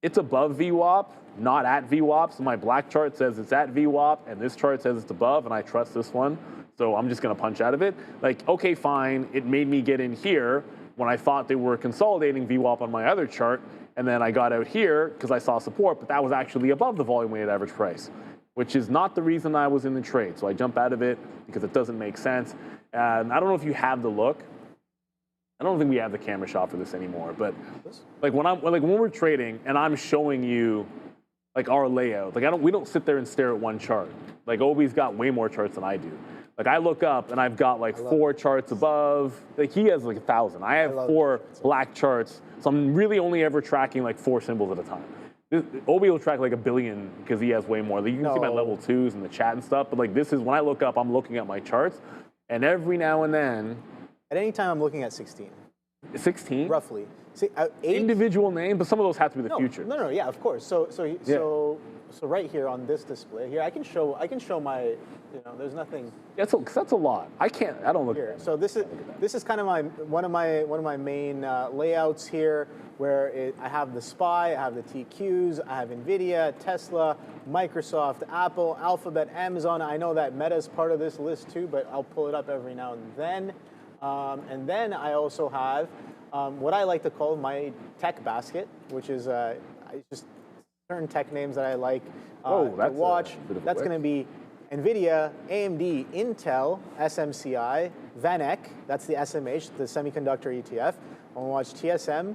D: it's above VWAP, not at VWAP. So my black chart says it's at VWAP, and this chart says it's above, and I trust this one. So I'm just going to punch out of it. Like, okay, fine. It made me get in here when I thought they were consolidating VWAP on my other chart. And then I got out here because I saw support, but that was actually above the volume weighted average price, which is not the reason I was in the trade. So I jump out of it because it doesn't make sense. And I don't know if you have the look. I don't think we have the camera shot for this anymore, but like when we're trading and I'm showing you like our layout, like we don't sit there and stare at one chart. Like Obi's got way more charts than I do. Like I look up and I've got like 4 charts above. Like he has like 1,000. I have 4 black charts. So I'm really only ever tracking like 4 symbols at a time. Obi will track like 1 billion because he has way more. Like you can see my level 2s in the chat and stuff. But like this is when I look up, I'm looking at my charts, and every now and then.
E: At any time, I'm looking at 16.
D: 16?
E: Roughly. See, 8
D: individual name, but some of those have to be the future.
E: No, yeah, of course. So right here on this display here, I can show my, there's nothing.
D: Yeah, that's a lot. I don't look
E: here. So this is kind of one of my main layouts here, where I have the SPY, I have the TQs, I have Nvidia, Tesla, Microsoft, Apple, Alphabet, Amazon. I know that Meta is part of this list too, but I'll pull it up every now and then. And then I also have what I like to call my tech basket, which is just certain tech names that I like to watch. That's going to be Nvidia, AMD, Intel, SMCI, VanEck, that's the SMH, the semiconductor ETF. I'll watch TSM,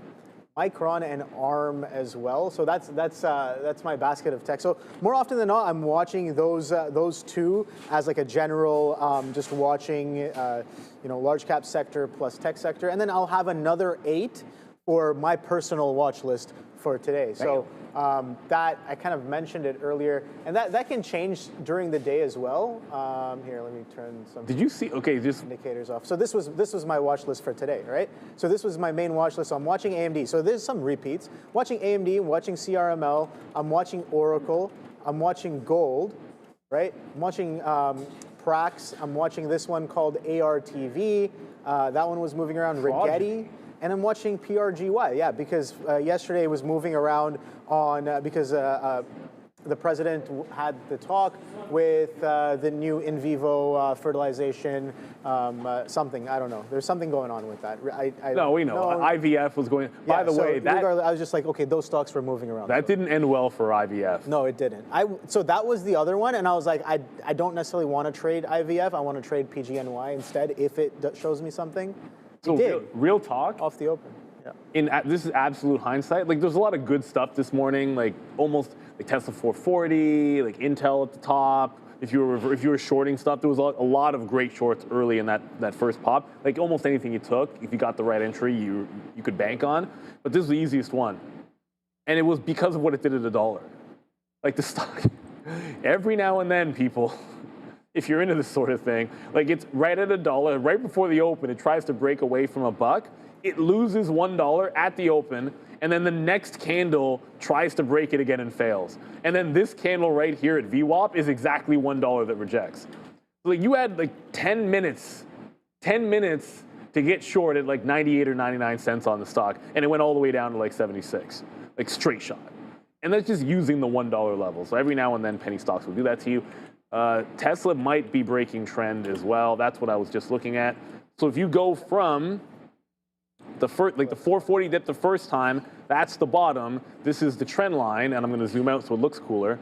E: Micron, and ARM as well. So that's my basket of tech. So more often than not, I'm watching those two as like a general, just watching large cap sector plus tech sector, and then I'll have another 8 for my personal watch list for today. So that I kind of mentioned it earlier, and that can change during the day as well. Here, let me turn some.
D: Did you see? Okay, just
E: indicators off. So this was my watch list for today, right? So this was my main watch list. So I'm watching AMD. So there's some repeats. Watching AMD, watching CRML. I'm watching Oracle. I'm watching Gold, right? I'm watching Prax. I'm watching this one called ARTV. That one was moving around. Rigetti. And I'm watching PRGY, yeah, because yesterday it was moving around on, because the president had the talk with the new in vivo fertilization, something, I don't know. There's something going on with that.
D: No, we know. IVF was going, by the way, that.
E: I was just like, okay, those stocks were moving around.
D: That didn't end well for IVF.
E: No, it didn't. So that was the other one, and I was like, I don't necessarily want to trade IVF. I want to trade PGNY instead if it shows me something.
D: So real talk
E: off the open. Yeah.
D: This is absolute hindsight. Like there's a lot of good stuff this morning, like almost like Tesla 440, like Intel at the top. If you were shorting stuff, there was a lot of great shorts early in that first pop. Like almost anything you took, if you got the right entry, you could bank on. But this is the easiest one, and it was because of what it did at $1. Like the stock, every now and then, people. If you're into this sort of thing, like it's right at $1, right before the open, it tries to break away from $1. It loses $1 at the open, and then the next candle tries to break it again and fails. And then this candle right here at VWAP is exactly $1 that rejects. So like you had like 10 minutes to get short at like 98 or 99 cents on the stock, and it went all the way down to like 76, like straight shot. And that's just using the $1 level. So every now and then penny stocks will do that to you. Tesla might be breaking trend as well. That's what I was just looking at. So if you go from the first, like the 440 dip the first time, that's the bottom. This is the trend line, and I'm going to zoom out so it looks cooler.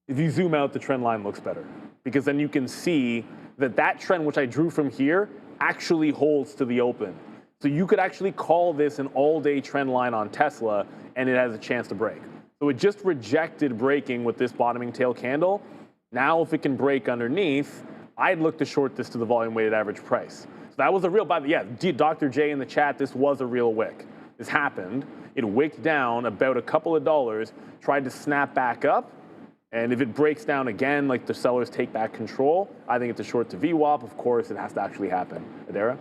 D: If you zoom out, the trend line looks better because then you can see that that trend, which I drew from here, actually holds to the open. So you could actually call this an all-day trend line on Tesla, and it has a chance to break. So it just rejected breaking with this bottoming tail candle. Now, if it can break underneath, I'd look to short this to the volume weighted average price. So that was a real, yeah, Dr. J in the chat, this was a real wick. This happened. It wicked down about a couple of dollars, tried to snap back up, and if it breaks down again, like the sellers take back control, I think it's a short to VWAP. Of course, it has to actually happen. Adara?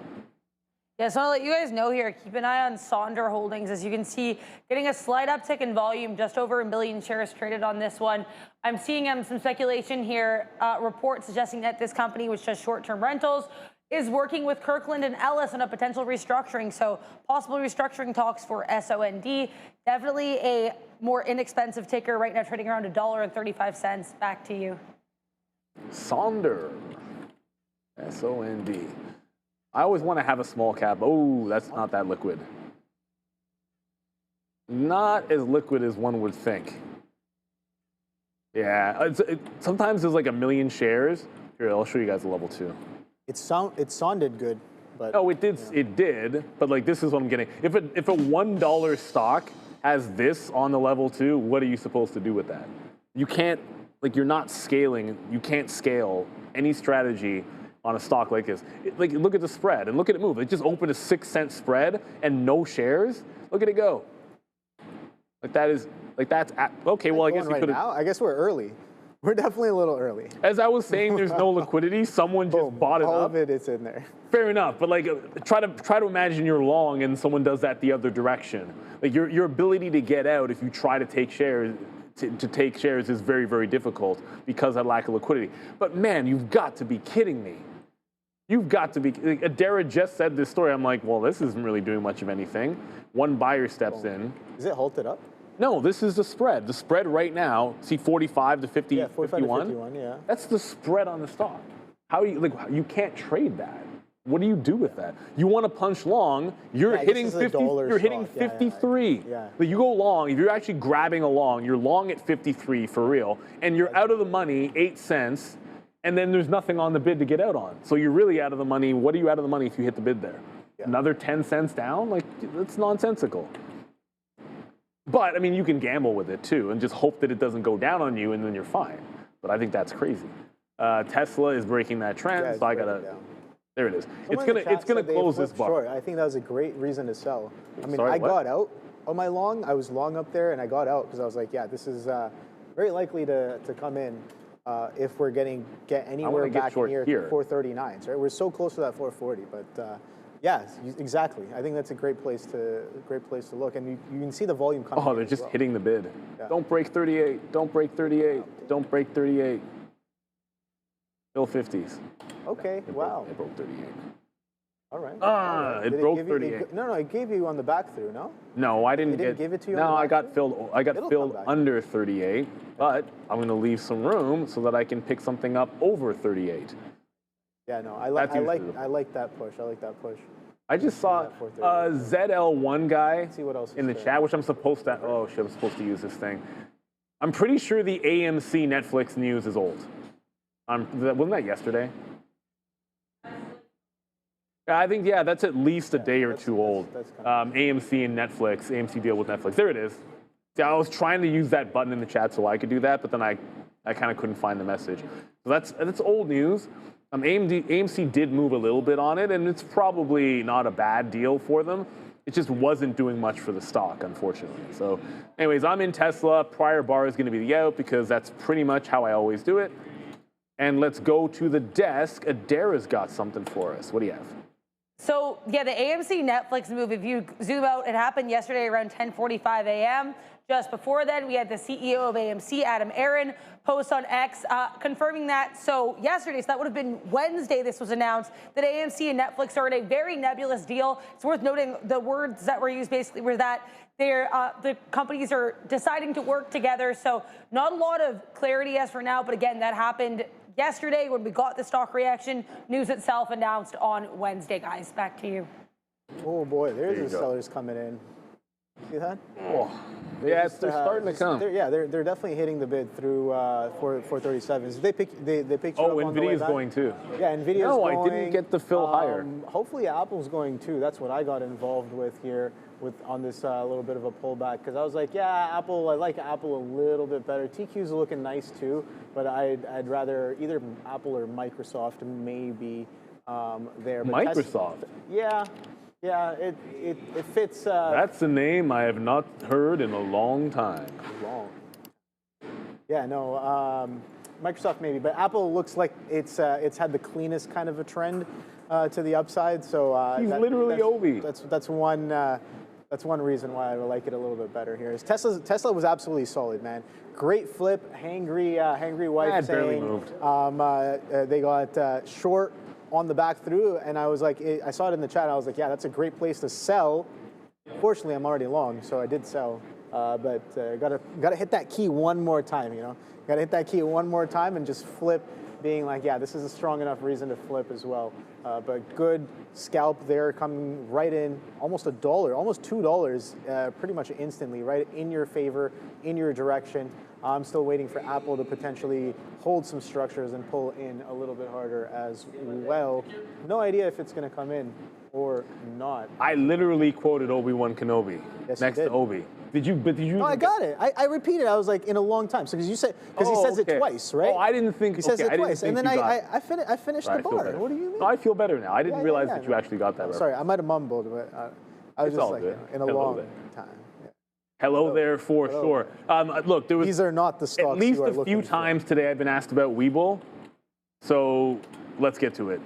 A: Yeah, so I'll let you guys know here, keep an eye on Sonder Holdings. As you can see, getting a slight uptick in volume, just over 1 million shares traded on this one. I'm seeing some speculation here, reports suggesting that this company, which does short-term rentals, is working with Kirkland and Ellis on a potential restructuring. So possible restructuring talks for SOND. Definitely a more inexpensive ticker right now, trading around $1.35. Back to you.
D: Sonder, SOND. I always want to have a small cap. Oh, that's not that liquid. Not as liquid as one would think. Yeah, sometimes there's like 1 million shares. Here, I'll show you guys a level 2.
E: It sounded good, but
D: oh, it did. Yeah. It did. But like, this is what I'm getting. If a $1 stock has this on the level 2, what are you supposed to do with that? You can't. Like, you're not scaling. You can't scale any strategy on a stock like this. Like, look at the spread and look at it move. It just opened a 6-cent spread and no shares. Look at it go. Like that is, like that's, okay, well, I guess you could have.
E: I guess we're early. We're definitely a little early.
D: As I was saying, there's no liquidity. Someone just bought it up.
E: All of it is in there.
D: Fair enough, but like, try to imagine you're long and someone does that the other direction. Like your ability to get out if you try to take shares, to take shares is very, very difficult because of lack of liquidity. But man, you've got to be kidding me. You've got to be. Like, Adara just said this story. I'm like, well, this isn't really doing much of anything. One buyer steps in.
E: Is it halted up?
D: No, this is the spread. The spread right now, see 45 to 50,
E: yeah, 45
D: 51?
E: To 51, yeah.
D: That's the spread on the stock. How do you, like, you can't trade that. What do you do with that? You want to punch long, you're hitting 50, you're hitting 53.
E: Yeah.
D: But you go long, if you're actually grabbing a long, you're long at 53 for real, and you're out of the money 8 cents, and then there's nothing on the bid to get out on. So you're really out of the money. What are you out of the money if you hit the bid there? Yeah. Another 10 cents down? Like, that's nonsensical. But, I mean, you can gamble with it, too, and just hope that it doesn't go down on you, and then you're fine. But I think that's crazy. Tesla is breaking that trend, so I got to... There it is. It's gonna close this bar.
E: Short. I think that was a great reason to sell. I mean,
D: Sorry,
E: I got out on my long. I was long up there, and I got out because I was like, yeah, this is very likely to come in if we're get anywhere back near 439s. Right? We're so close to that 440, but yeah, exactly. I think that's a great place to look, and you can see the volume coming.
D: Oh, they're just hitting the bid. Yeah. Don't break 38. Don't break 38. Don't break 38. Still 50s.
E: Okay, wow.
D: It broke 38.
E: All right.
D: It broke 38.
E: No, it gave you on the back through, no?
D: No, I didn't
E: give it to you.
D: No, I got filled under 38, but I'm going to leave some room so that I can pick something up over 38.
E: Yeah, no, I like that push. I like that push.
D: I just saw ZL1 guy
E: see what else
D: in the chat, which I'm supposed to. Oh shit, I'm supposed to use this thing. I'm pretty sure the AMC Netflix news is old. Wasn't that yesterday? Yeah, I think, that's at least a day or two old. AMC and Netflix, AMC deal with Netflix. There it is. Yeah, I was trying to use that button in the chat so I could do that, but then I kind of couldn't find the message. So that's old news. AMC did move a little bit on it, and it's probably not a bad deal for them. It just wasn't doing much for the stock, unfortunately. So anyways, I'm in Tesla. Prior bar is going to be the out because that's pretty much how I always do it. And let's go to the desk. Adara's got something for us. What do you have?
A: So yeah, the AMC Netflix move, if you zoom out, it happened yesterday around 10:45 a.m. Just before then, we had the CEO of AMC, Adam Aron, post on X confirming that. So yesterday, so that would have been Wednesday, this was announced that AMC and Netflix are in a very nebulous deal. It's worth noting the words that were used basically were that the companies are deciding to work together. So not a lot of clarity as for now, but again, that happened yesterday when we got the stock reaction. News itself announced on Wednesday, guys. Back to you.
E: Oh boy, there's the sellers coming in. See that?
D: Oh. Yeah, they're starting to come.
E: They're definitely hitting the bid through 437s. They picked you up on the way
D: Nvidia's
E: back.
D: going too.
E: Yeah, Nvidia's
D: going.
E: No,
D: I didn't get the fill higher.
E: Hopefully Apple's going too. That's what I got involved with here on this little bit of a pullback, because I was like, yeah, Apple. I like Apple a little bit better. TQ's looking nice too, but I'd rather either Apple or Microsoft maybe there. But
D: Microsoft.
E: Yeah, it fits.
D: That's a name I have not heard in a long time.
E: Long. Yeah, no, Microsoft maybe, but Apple looks like it's had the cleanest kind of a trend to the upside. So
D: he's literally Obi.
E: That's one reason why I like it a little bit better here. Is Tesla was absolutely solid, man. Great flip, hangry wife saying they got short on the back through, and I was like, I saw it in the chat. I was like, yeah, that's a great place to sell. Fortunately, I'm already long, so I did sell. But gotta hit that key one more time, you know. Gotta hit that key one more time and just flip, being like, yeah, this is a strong enough reason to flip as well. But good scalp there, coming right in, almost $1, almost $2, pretty much instantly, right in your favor, in your direction. I'm still waiting for Apple to potentially hold some structures and pull in a little bit harder as well. No idea if it's going to come in or not.
D: I literally quoted Obi-Wan Kenobi next to Obi. Did you?
E: No, I got it. I repeated. I was like in a long time. So because he says it twice, right?
D: Oh, I didn't think
E: he says it twice, and then I finished the bar. What do you mean?
D: No, I feel better now. I didn't realize that you actually got that.
E: Sorry, I might have mumbled, but I was just like in a long time.
D: Hello there, for sure. Look, there was
E: these are not the stocks.
D: At least a few times today I've been asked about Webull, so let's get to it.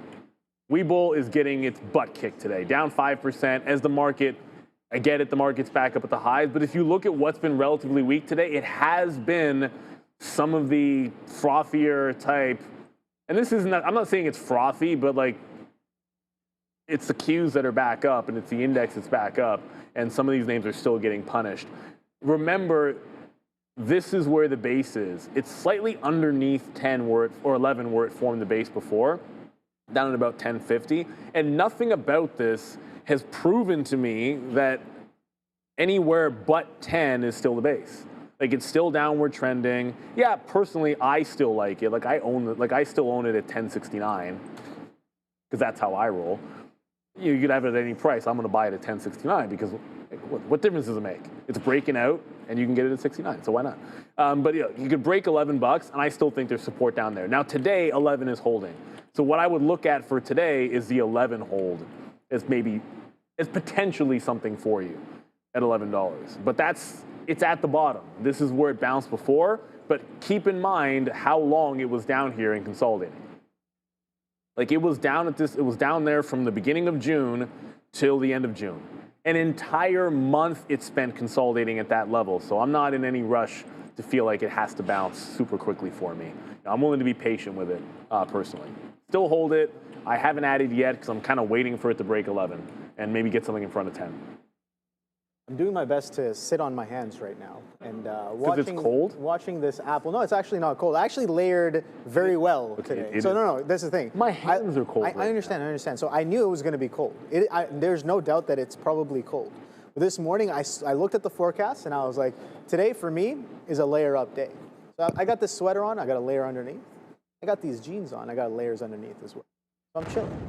D: Webull is getting its butt kicked today, down 5% as the market. I get it, the market's back up at the highs, but if you look at what's been relatively weak today, it has been some of the frothier type, and this isn't, I'm not saying it's frothy, but like it's the Qs that are back up and it's the index that's back up, and some of these names are still getting punished. Remember, this is where the base is. It's slightly underneath 10 or 11 where it formed the base before, down at about 1050, and nothing about this has proven to me that anywhere but 10 is still the base. Like, it's still downward trending. Yeah, personally, I still like it. Like, I still own it at 1069 because that's how I roll. You could have it at any price. I'm going to buy it at 1069 because what difference does it make? It's breaking out, and you can get it at 69, so why not? But you could break 11 bucks, and I still think there's support down there. Now, today, 11 is holding. So what I would look at for today is the 11 hold as potentially something for you at $11. But it's at the bottom. This is where it bounced before, but keep in mind how long it was down here and consolidating. Like, it was down there from the beginning of June till the end of June. An entire month it spent consolidating at that level. So I'm not in any rush to feel like it has to bounce super quickly for me. I'm willing to be patient with it, personally. Still hold it. I haven't added yet because I'm kind of waiting for it to break 11 and maybe get something in front of 10.
E: I'm doing my best to sit on my hands right now and watching this Apple. No, it's actually not cold. I actually layered very well today. So no, that's the thing.
D: My hands are cold.
E: I understand. So I knew it was going to be cold. There's no doubt that it's probably cold. But this morning, I looked at the forecast and I was like, today for me is a layer up day. So I got this sweater on. I got a layer underneath. I got these jeans on. I got layers underneath as well. So I'm chilling.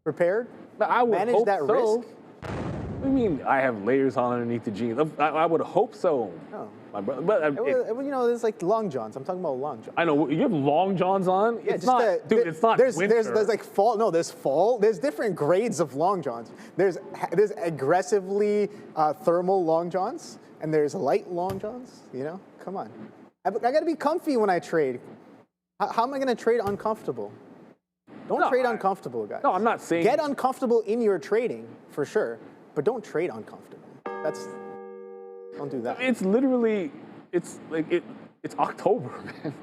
E: Prepared.
D: I would
E: manage that risk.
D: What do you mean I have layers on underneath the jeans? I would hope so.
E: No.
D: My brother, but
E: there's like long johns. I'm talking about long johns.
D: I know. You have long johns on?
E: Yeah,
D: it's not, dude, it's not winter.
E: There's like fall. No, there's fall. There's different grades of long johns. There's aggressively thermal long johns, and there's light long johns. You know, come on. I got to be comfy when I trade. How am I going to trade uncomfortable? Don't trade uncomfortable, guys.
D: No, I'm not saying.
E: Get uncomfortable in your trading, for sure, but don't trade uncomfortable. Don't do that.
D: It's literally, it's October, man.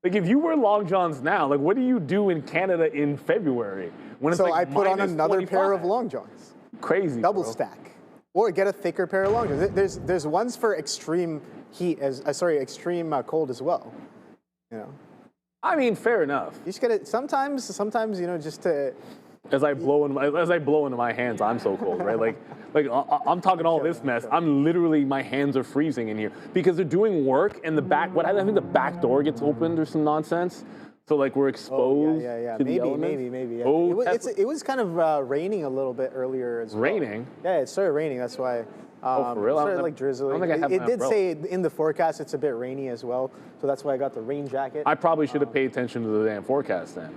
D: Like, if you wear long johns now, like, what do you do in Canada in February? When it's
E: So
D: like
E: I put on
D: minus
E: another
D: 25?
E: pair of long johns.
D: Crazy,
E: Double
D: bro.
E: stack. Or get a thicker pair of long johns. There's ones for extreme heat, extreme cold as well. You know.
D: I mean, fair enough.
E: You just get it. Sometimes, you know, just to.
D: As I blow into my hands, I'm so cold, right? Like I'm talking all this mess. I'm literally, my hands are freezing in here because they're doing work, and the back. I think the back door gets opened or some nonsense. So like we're exposed.
E: Yeah.
D: To the elements.
E: Maybe. Yeah.
D: Oh,
E: it was kind of raining a little bit earlier as well.
D: Raining?
E: Yeah, it started raining. That's why.
D: Oh, for real?
E: It started like drizzling.
D: I don't think I have
E: It
D: my
E: did
D: umbrella.
E: say in the forecast it's a bit rainy as well, so that's why I got the rain jacket.
D: I probably should have paid attention to the damn forecast then.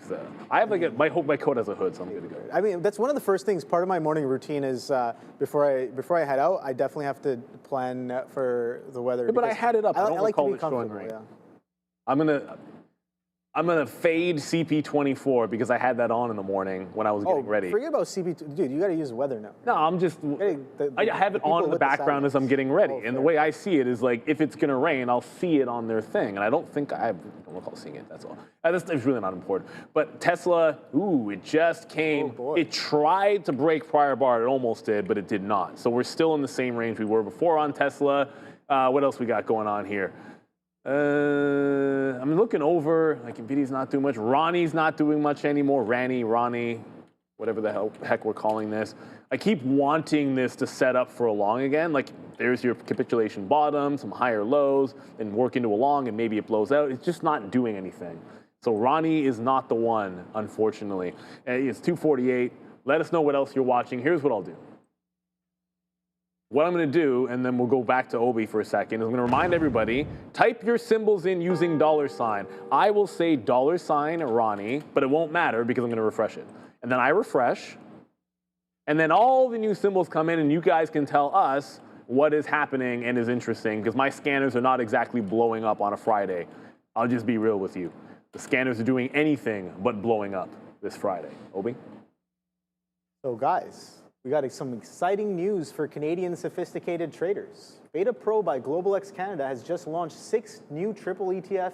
D: So, I have like my coat has a hood, so I'm good to go.
E: I mean, that's one of the first things. Part of my morning routine is before I head out, I definitely have to plan for the weather.
D: Yeah, but I had it up. I don't
E: like to
D: recall
E: be
D: it showing
E: comfortable.
D: rain.
E: Yeah.
D: I'm gonna fade CP24 because I had that on in the morning when I was getting ready.
E: Forget about CP2. Dude, you got to use weather now.
D: No, I'm just. I have it on in the background as I'm getting ready, and the way I see it is like if it's gonna rain, I'll see it on their thing, and I don't recall seeing it. That's all. It's really not important. But Tesla, it just came. It tried to break prior bar. It almost did, but it did not. So we're still in the same range we were before on Tesla. What else we got going on here? I'm looking over, like Nvidia's not doing much. RANI's not doing much anymore. RANI, whatever the heck we're calling this. I keep wanting this to set up for a long again. Like there's your capitulation bottom, some higher lows, and work into a long, and maybe it blows out. It's just not doing anything. So RANI is not the one, unfortunately. It's 248. Let us know what else you're watching. Here's what I'll do. What I'm going to do, and then we'll go back to Obi for a second, is I'm going to remind everybody, type your symbols in using $. I will say $ RANI, but it won't matter because I'm going to refresh it. And then I refresh, and then all the new symbols come in, and you guys can tell us what is happening and is interesting, because my scanners are not exactly blowing up on a Friday. I'll just be real with you. The scanners are doing anything but blowing up this Friday. Obi?
E: So guys, we got some exciting news for Canadian sophisticated traders. Beta Pro by Global X Canada has just launched 6 new triple ETF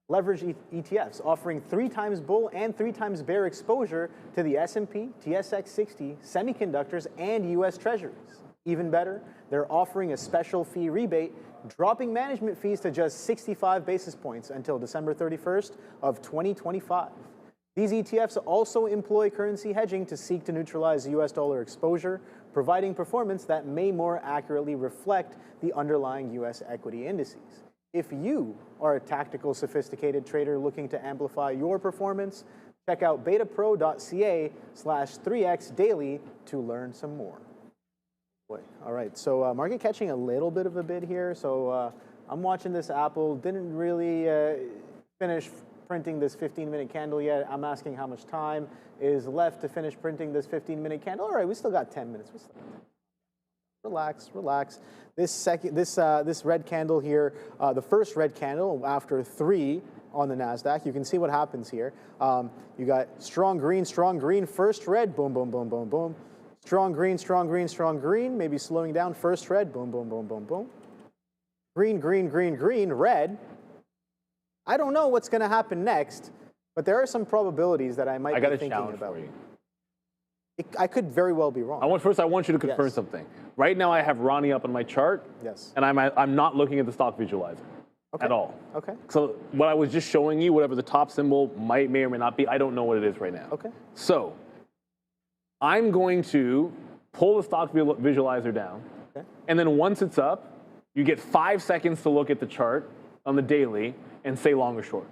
E: leverage ETFs, offering 3 times bull and 3 times bear exposure to the S&P, TSX 60, semiconductors, and U.S. Treasuries. Even better, they're offering a special fee rebate, dropping management fees to just 65 basis points until December 31st of 2025. These ETFs also employ currency hedging to seek to neutralize U.S. dollar exposure, providing performance that may more accurately reflect the underlying U.S. equity indices. If you are a tactical, sophisticated trader looking to amplify your performance, check out betapro.ca/3x daily to learn some more. All right, so market catching a little bit of a bid here. So I'm watching this Apple. Didn't really finish printing this 15-minute candle yet. I'm asking how much time is left to finish printing this 15-minute candle. All right, we still got 10 minutes. Relax. This red candle here, the first red candle after 3 on the Nasdaq. You can see what happens here. You got strong green, first red, boom, boom, boom, boom, boom. Strong green, maybe slowing down, first red, boom, boom, boom, boom, boom. Green, red. I don't know what's going to happen next, but there are some probabilities that I might be thinking about. I got a challenge for you. I could very well be wrong.
D: I want you to confirm something. Right now I have RANI up on my chart.
E: Yes.
D: And I'm not looking at the stock visualizer at all.
E: Okay.
D: So what I was just showing you, whatever the top symbol may or may not be, I don't know what it is right now.
E: Okay.
D: So I'm going to pull the stock visualizer down. Okay. And then once it's up, you get 5 seconds to look at the chart on the daily and say long or short.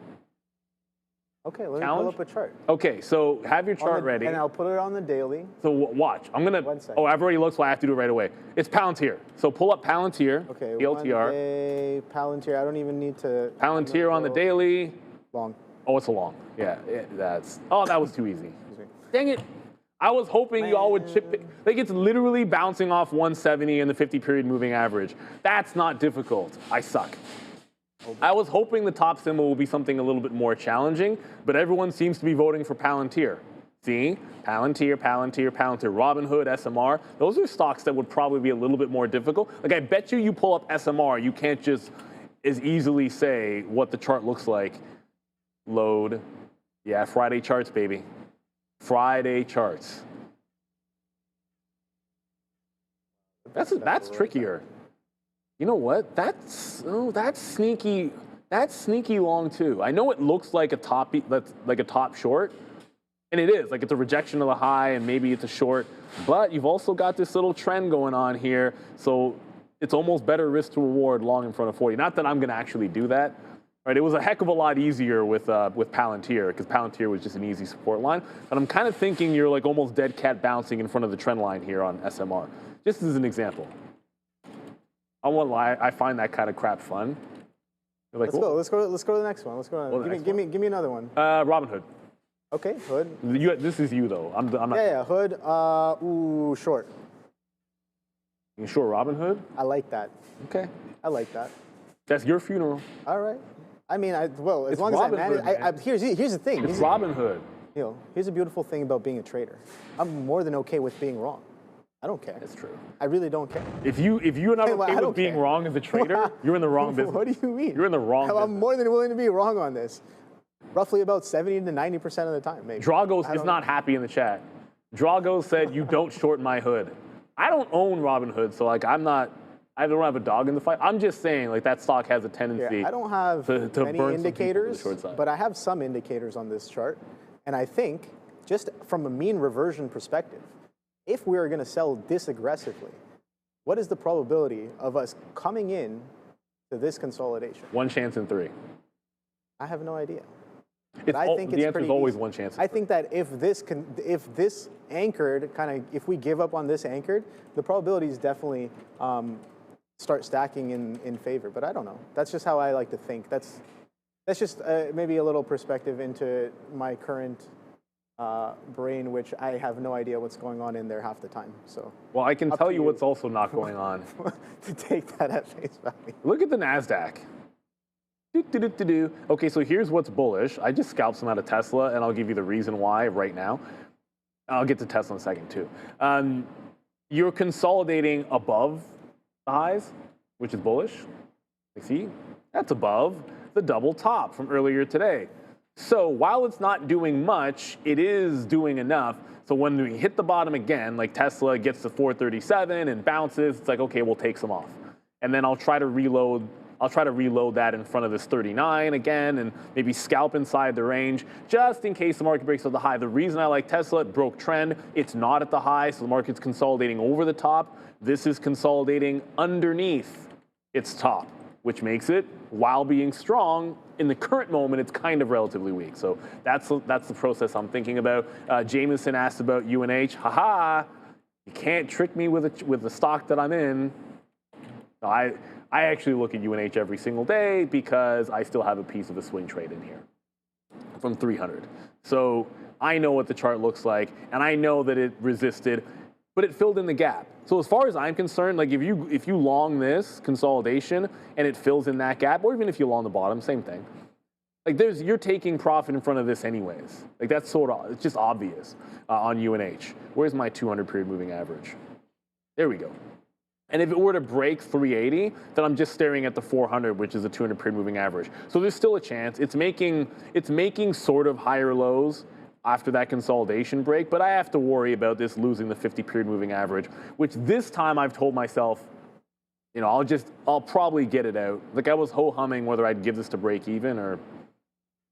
E: Okay, let me pull up a chart.
D: Okay, so have your chart ready.
E: And I'll put it on the daily.
D: So watch. I'm going to... I've already looked, so I have to do it right away. It's Palantir. So pull up Palantir,
E: okay,
D: PLTR.
E: Day, Palantir, I don't even need to...
D: Palantir on the daily.
E: Long.
D: Oh, it's a long. Yeah, that was too easy. Dang it. I was hoping you all would chip it. Like, it's literally bouncing off 170 in the 50-period moving average. That's not difficult. I suck. I was hoping the top symbol will be something a little bit more challenging, but everyone seems to be voting for Palantir. See? Palantir, Palantir, Palantir, Robinhood, SMR. Those are stocks that would probably be a little bit more difficult. Like, I bet you pull up SMR, you can't just as easily say what the chart looks like. Load. Yeah, Friday charts, baby. Friday charts. That's trickier. You know what? That's sneaky. That's sneaky long too. I know it looks like a top short, and it is. Like, it's a rejection of the high, and maybe it's a short. But you've also got this little trend going on here, so it's almost better risk to reward long in front of 40. Not that I'm going to actually do that. Right? It was a heck of a lot easier with Palantir, because Palantir was just an easy support line. But I'm kind of thinking you're like almost dead cat bouncing in front of the trend line here on SMR. Just as an example. I won't lie, I find that kind of crap fun. Like,
E: let's go to the next one. Give me another one.
D: Robinhood.
E: Okay, Hood.
D: This is you though. I'm not.
E: Yeah, Hood. Ooh, short.
D: You short Robinhood?
E: I like that.
D: Okay.
E: I like that.
D: That's your funeral.
E: All right. I mean, as long as I manage. Here's the thing.
D: It's Robinhood.
E: Here's a beautiful thing about being a trader. I'm more than okay with being wrong. I don't care.
D: That's true.
E: I really don't care.
D: If you're not okay with being wrong as a trader, you're in the wrong business.
E: What do you mean?
D: You're in the wrong business.
E: I'm more than willing to be wrong on this. Roughly about 70 to 90% of the time, maybe.
D: Dragos is not happy in the chat. Drago said, "You don't short my hood." I don't own Robinhood, so like I don't have a dog in the fight. I'm just saying, like, that stock has a tendency.
E: Yeah, I don't have
D: to
E: many
D: burn
E: indicators, but I have some indicators on this chart, and I think just from a mean reversion perspective, if we are going to sell this aggressively, what is the probability of us coming in to this consolidation?
D: 1 chance in 3.
E: I have no idea.
D: The answer is always 1 chance.
E: I think that if this anchored, if we give up on this anchored, the probabilities definitely start stacking in favor. But I don't know. That's just how I like to think. That's just maybe a little perspective into my current brain, which I have no idea what's going on in there half the time. So,
D: well, I can tell you what's also not going on.
E: To take that at face value.
D: Look at the Nasdaq. Okay, so here's what's bullish. I just scalped some out of Tesla, and I'll give you the reason why right now. I'll get to Tesla in a second too. You're consolidating above the highs, which is bullish. You see, that's above the double top from earlier today. So while it's not doing much, it is doing enough. So when we hit the bottom again, like Tesla gets to 437 and bounces, it's like, okay, we'll take some off. And then I'll try to reload that in front of this 39 again and maybe scalp inside the range just in case the market breaks at the high. The reason I like Tesla, it broke trend. It's not at the high, so the market's consolidating over the top. This is consolidating underneath its top, which makes it, while being strong, in the current moment, it's kind of relatively weak. So that's the process I'm thinking about. Jameson asked about UNH. Haha, you can't trick me with the stock that I'm in. I actually look at UNH every single day because I still have a piece of a swing trade in here from 300. So I know what the chart looks like, and I know that it resisted, but it filled in the gap. So as far as I'm concerned, like if you long this consolidation and it fills in that gap, or even if you long the bottom, same thing. Like you're taking profit in front of this anyways. Like that's it's just obvious on UNH. Where's my 200 period moving average? There we go. And if it were to break 380, then I'm just staring at the 400, which is the 200 period moving average. So there's still a chance. It's making sort of higher lows after that consolidation break, but I have to worry about this losing the 50 period moving average, which this time I've told myself, I'll probably get it out. Like I was ho-humming whether I'd give this to break even or,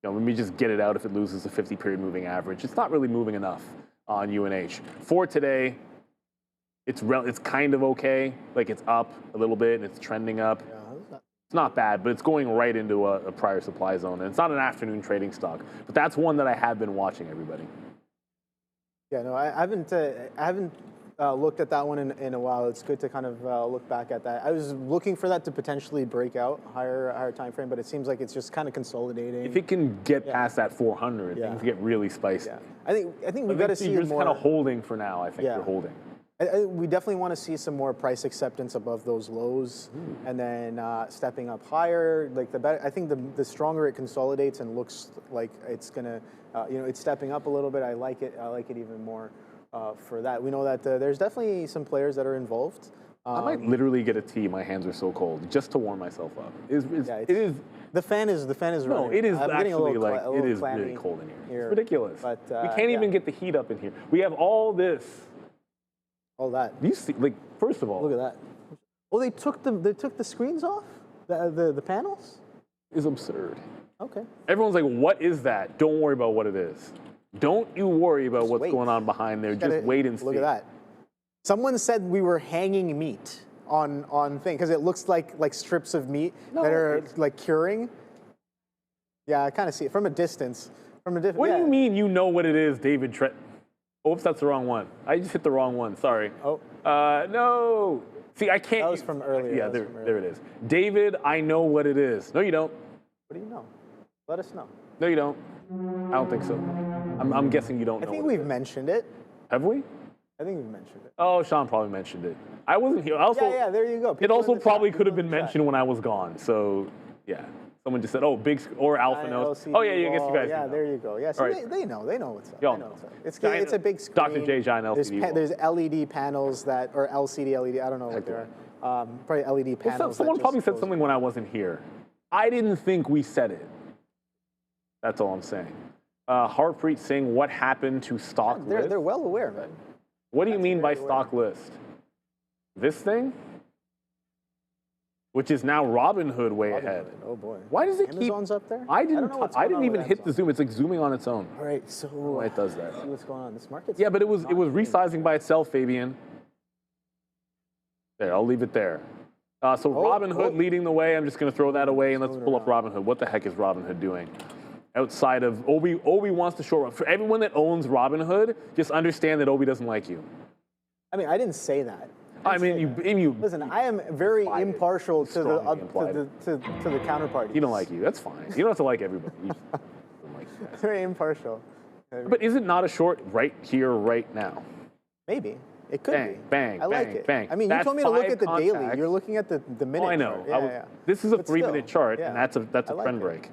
D: let me just get it out if it loses the 50 period moving average. It's not really moving enough on UNH. For today, it's kind of okay. Like it's up a little bit and it's trending up. Yeah, it's not bad, but it's going right into a prior supply zone. And it's not an afternoon trading stock, but that's one that I have been watching, everybody.
E: Yeah, no, I haven't looked at that one in a while. It's good to kind of look back at that. I was looking for that to potentially break out higher time frame, but it seems like it's just kind of consolidating.
D: If it can get past that 400, things get really spicy.
E: Yeah. I think we've got to see
D: you're just
E: more.
D: kind of holding for now. I think you're holding.
E: We definitely want to see some more price acceptance above those lows, and then stepping up higher. Like the better, I think the stronger it consolidates and looks like it's gonna, it's stepping up a little bit. I like it. I like it even more for that. We know that there's definitely some players that are involved.
D: I might literally get a tea. My hands are so cold, just to warm myself up. It is.
E: The fan is running.
D: No, it is
E: I'm
D: actually
E: like
D: it is really cold in here. It's ridiculous. But we can't even get the heat up in here. We have all this.
E: All that.
D: You see, like, first of all,
E: look at that. Oh, they took the screens off, the panels.
D: Is absurd.
E: Okay.
D: Everyone's like, what is that? Don't worry about what it is. Don't you worry about what's going on behind there. Just wait and see.
E: Look at that. Someone said we were hanging meat on thing because it looks like strips of meat that are like curing. Yeah, I kind of see it from a distance. What do
D: you mean you know what it is, David Oops, that's the wrong one. I just hit the wrong one. Sorry.
E: Oh.
D: No. See, I can't.
E: That was from earlier.
D: Yeah, there it is. David, I know what it is. No, you don't.
E: What do you know? Let us know.
D: No, you don't. I don't think so. I'm guessing you don't know.
E: I think we've mentioned it.
D: Have we?
E: I think we've mentioned it.
D: Oh, Sean probably mentioned it. I wasn't here.
E: Yeah, there you go.
D: It also probably could have been mentioned when I was gone. So, yeah. Someone just said, "Oh, or Alpha knows." Oh, yeah, I guess you guys.
E: Yeah, there you go. Yeah, so
D: right.
E: they know what's up.
D: Y'all
E: know
D: know.
E: what's up. It's a big screen.
D: Dr. J. Giant LCD.
E: There's LED panels or LCD LED. I don't know what they are. Probably LED panels.
D: Someone probably said something when I wasn't here. I didn't think we said it. That's all I'm saying. Harpreet Singh, what happened to stock list?
E: They're well aware of it.
D: What do you mean by stock list? This thing? Which is now Robinhood way ahead.
E: Oh boy.
D: Why does it
E: Amazon's up there?
D: I didn't even hit the zoom. It's like zooming on its own.
E: All right, so
D: why it does that.
E: See what's going on. This market's
D: but it was resizing by itself, Fabian. There, I'll leave it there. So Robinhood leading the way. I'm just going to throw that away and let's pull up Robinhood. What the heck is Robinhood doing? Outside of Obi wants to short run. For everyone that owns Robinhood, just understand that Obi doesn't like you.
E: I mean, I didn't say that.
D: I mean, you
E: listen. I am very impartial to the counterparty.
D: He don't like you. That's fine. You don't have to like everybody. You don't like
E: very impartial.
D: But is it not a short right here, right now?
E: Maybe it could be.
D: Bang,
E: I like
D: bang,
E: it.
D: bang.
E: I mean, you told me to look at the daily. You're looking at the minute.
D: Oh, I know.
E: Chart.
D: This is a 3-minute chart, and that's a trend break.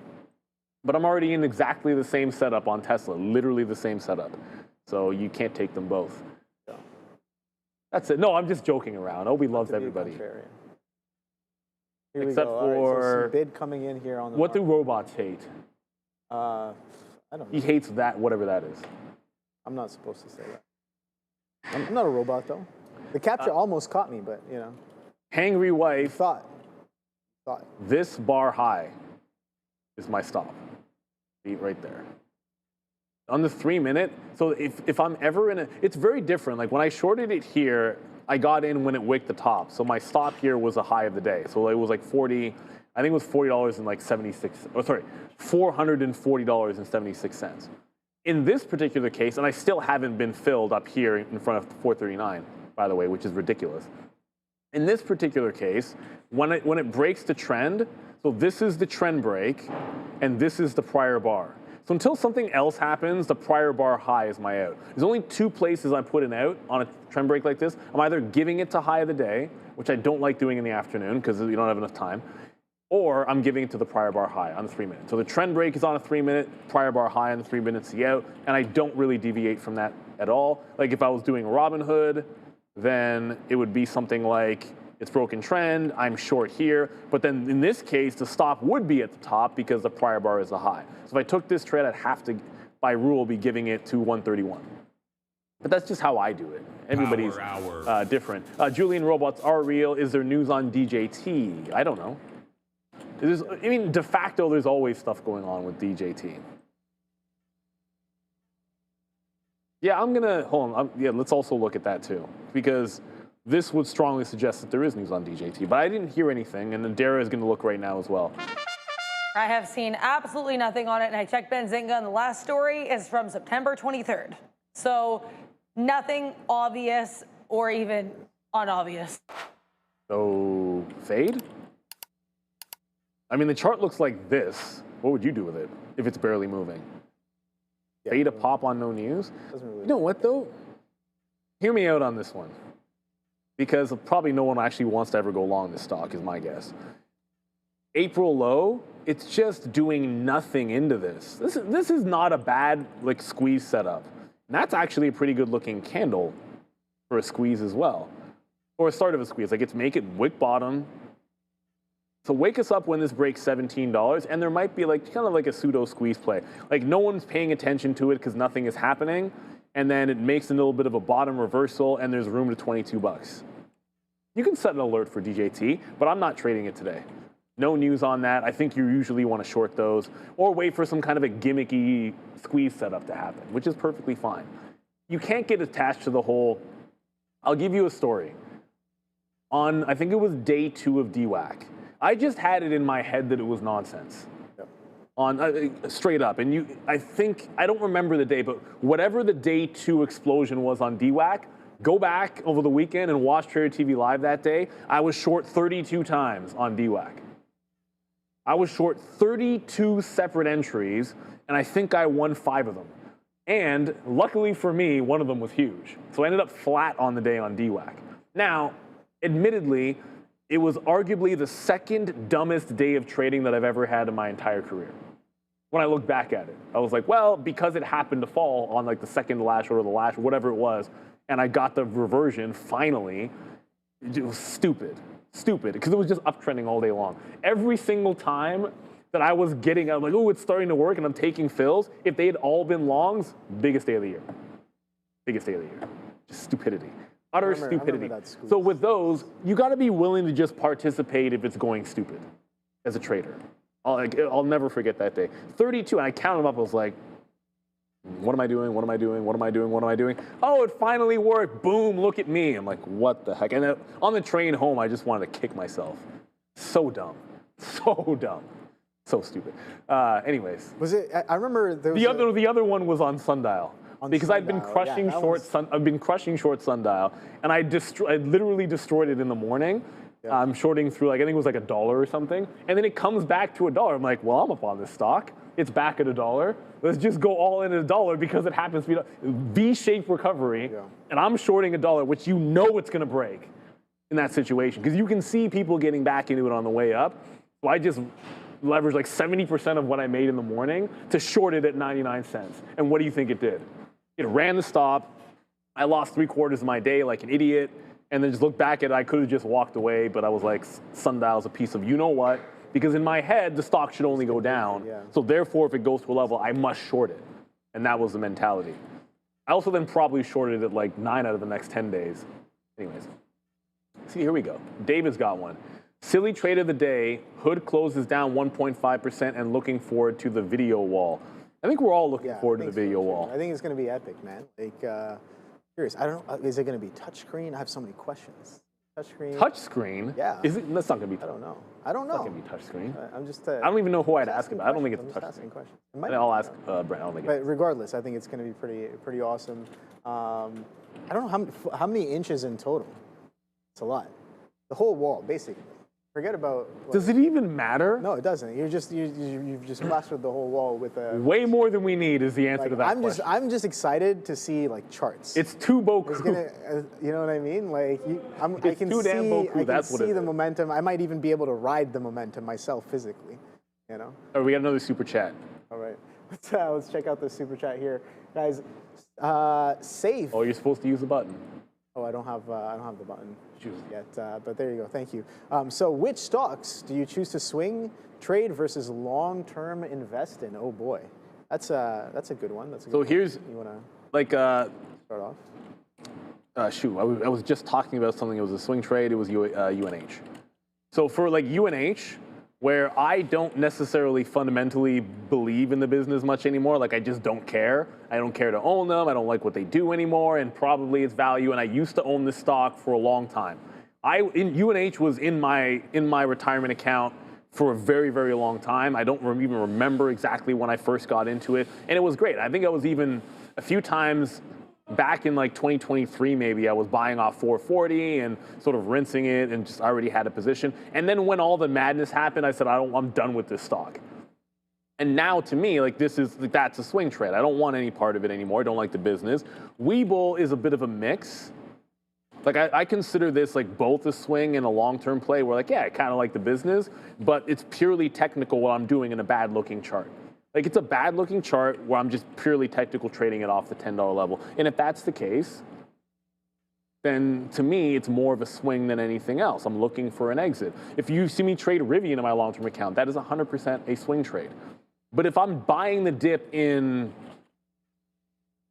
D: But I'm already in exactly the same setup on Tesla. Literally the same setup. So you can't take them both. That's it. No, I'm just joking around. Obi loves everybody. Except for
E: so some bid coming in here on the
D: what do robots hate?
E: I don't know.
D: He hates that, whatever that is.
E: I'm not supposed to say that. I'm not a robot though. The capture almost caught me, but you know.
D: Hangry wife.
E: Thought.
D: This bar high is my stop. Beat right there. On the 3-minute, so if I'm ever in it's very different. Like when I shorted it here, I got in when it wicked the top. So my stop here was a high of the day. So it was like 40, I think it was $40 and like 76, oh sorry, $440.76. In this particular case, and I still haven't been filled up here in front of 439, by the way, which is ridiculous. In this particular case, when it breaks the trend, so this is the trend break, and this is the prior bar. So until something else happens, the prior bar high is my out. There's only 2 places I'm putting out on a trend break like this. I'm either giving it to high of the day, which I don't like doing in the afternoon because you don't have enough time, or I'm giving it to the prior bar high on the 3-minute. So the trend break is on a 3-minute, prior bar high on the 3-minute, the out, and I don't really deviate from that at all. Like if I was doing Robinhood, then it would be something like, it's broken trend, I'm short here, but then in this case, the stop would be at the top because the prior bar is the high. So if I took this trade, I'd have to, by rule, be giving it to 131. But that's just how I do it. Everybody's different. Julian Robots are real. Is there news on DJT? I don't know. I mean, de facto, there's always stuff going on with DJT. Yeah, I'm gonna, hold on, let's also look at that too, because this would strongly suggest that there is news on DJT, but I didn't hear anything, and then Dara is going to look right now as well.
A: I have seen absolutely nothing on it, and I checked Benzinga, and the last story is from September 23rd. So nothing obvious or even unobvious.
D: So fade? I mean, the chart looks like this. What would you do with it if it's barely moving? Fade a pop on no news?
E: Doesn't really
D: You know what, though? Hear me out on this one. because probably no one actually wants to ever go long this stock, is my guess. April low, it's just doing nothing into this. This is not a bad like squeeze setup. And that's actually a pretty good looking candle for a squeeze as well. Or a start of a squeeze. Like it's making wick bottom. So wake us up when this breaks $17, and there might be like kind of like a pseudo squeeze play. Like no one's paying attention to it because nothing is happening, and then it makes a little bit of a bottom reversal, and there's room to 22 bucks. You can set an alert for DJT, but I'm not trading it today. No news on that. I think you usually want to short those or wait for some kind of a gimmicky squeeze setup to happen, which is perfectly fine. You can't get attached to the whole. I'll give you a story. On, I think it was day 2 of DWAC, I just had it in my head that it was nonsense. Yep. On straight up. And I don't remember the day, but whatever the day 2 explosion was on DWAC, go back over the weekend and watch Chair TV live that day. I was short 32 times on DWAC. I was short 32 separate entries, and I think I won 5 of them. And luckily for me, one of them was huge. So I ended up flat on the day on DWAC. Now, admittedly, it was arguably the second dumbest day of trading that I've ever had in my entire career. When I look back at it, I was like, well, because it happened to fall on like the second last or the last, whatever it was, and I got the reversion finally, it was stupid. Stupid, because it was just uptrending all day long. Every single time that I was getting, I'm like, oh, it's starting to work, and I'm taking fills. If they had all been longs, biggest day of the year. Biggest day of the year. Just stupidity. Utter stupidity. So with those, you got to be willing to just participate if it's going stupid as a trader. I'll never forget that day. 32, and I counted them up. I was like, what am I doing? What am I doing? What am I doing? What am I doing? Oh, it finally worked. Boom, look at me. I'm like, what the heck? And then on the train home, I just wanted to kick myself. So dumb. So dumb. So stupid. Anyways.
E: Was it? I remember there was
D: the other one was on Sundial. Because I'd been crushing I've been crushing short Sundial, and I literally destroyed it in the morning. Yeah. I'm shorting through like I think it was like $1 or something, and then it comes back to $1. I'm like, well, I'm up on this stock. It's back at $1. Let's just go all in at $1 because it happens to be V-shaped recovery, and I'm shorting $1, which you know it's going to break in that situation because you can see people getting back into it on the way up. So I just leveraged like 70% of what I made in the morning to short it at 99 cents. And what do you think it did? It ran the stop. I lost 3/4 of my day like an idiot, and then just looked back at it. I could have just walked away, but I was like, Sundial's a piece of you know what? Because in my head, the stock should only go down. Yeah. So therefore, if it goes to a level, I must short it. And that was the mentality. I also then probably shorted it like 9 out of the next 10 days. Anyways, see, here we go. David's got one. Silly trade of the day. Hood closes down 1.5% and looking forward to the video wall. I think we're all looking forward to the video wall.
E: I think it's going to be epic, man. Like, curious. I don't know. Is it going to be touchscreen? I have so many questions. Touchscreen.
D: Touchscreen?
E: Yeah.
D: Is it? That's not going to be.
E: I don't know. I don't know.
D: It's not going to be touchscreen.
E: I'm just.
D: I don't even know who I'd ask about. I don't think it's touchscreen.
E: Asking questions.
D: I'll ask Brent. I don't think.
E: But regardless, I think it's going to be pretty awesome. I don't know how many inches in total. It's a lot. The whole wall, basically. Forget about.
D: Does it even matter?
E: No, it doesn't. You've just plastered the whole wall with a.
D: Way more than we need is the answer to that question.
E: I'm just excited to see like charts.
D: It's too boku.
E: It's gonna, you know what I mean? Like I can see the momentum. I might even be able to ride the momentum myself physically. You know.
D: Oh, we got another super chat.
E: All right, let's check out the super chat here, guys. Save.
D: Oh, you're supposed to use the button.
E: Oh, I don't have the button yet, but there you go. Thank you. So, which stocks do you choose to swing trade versus long-term invest in? Oh boy, that's a good one. That's a good one.
D: Here's
E: you wanna
D: like
E: start off.
D: Shoot, I was just talking about something. It was a swing trade. It was UNH. So for like UNH, where I don't necessarily fundamentally believe in the business much anymore. Like I just don't care. I don't care to own them. I don't like what they do anymore, and probably its value. And I used to own this stock for a long time. UNH was in my retirement account for a very, very long time. I don't even remember exactly when I first got into it, and it was great. I think I was even a few times back in like 2023, maybe I was buying off 440 and sort of rinsing it and just already had a position. And then when all the madness happened, I said, I'm done with this stock. And now to me, like that's a swing trade. I don't want any part of it anymore. I don't like the business. Webull is a bit of a mix. Like I consider this like both a swing and a long-term play where like, yeah, I kind of like the business, but it's purely technical what I'm doing in a bad looking chart. Like it's a bad looking chart where I'm just purely technical trading it off the $10 level. And if that's the case, then to me, it's more of a swing than anything else. I'm looking for an exit. If you see me trade Rivian in my long-term account, that is 100% a swing trade. But if I'm buying the dip in,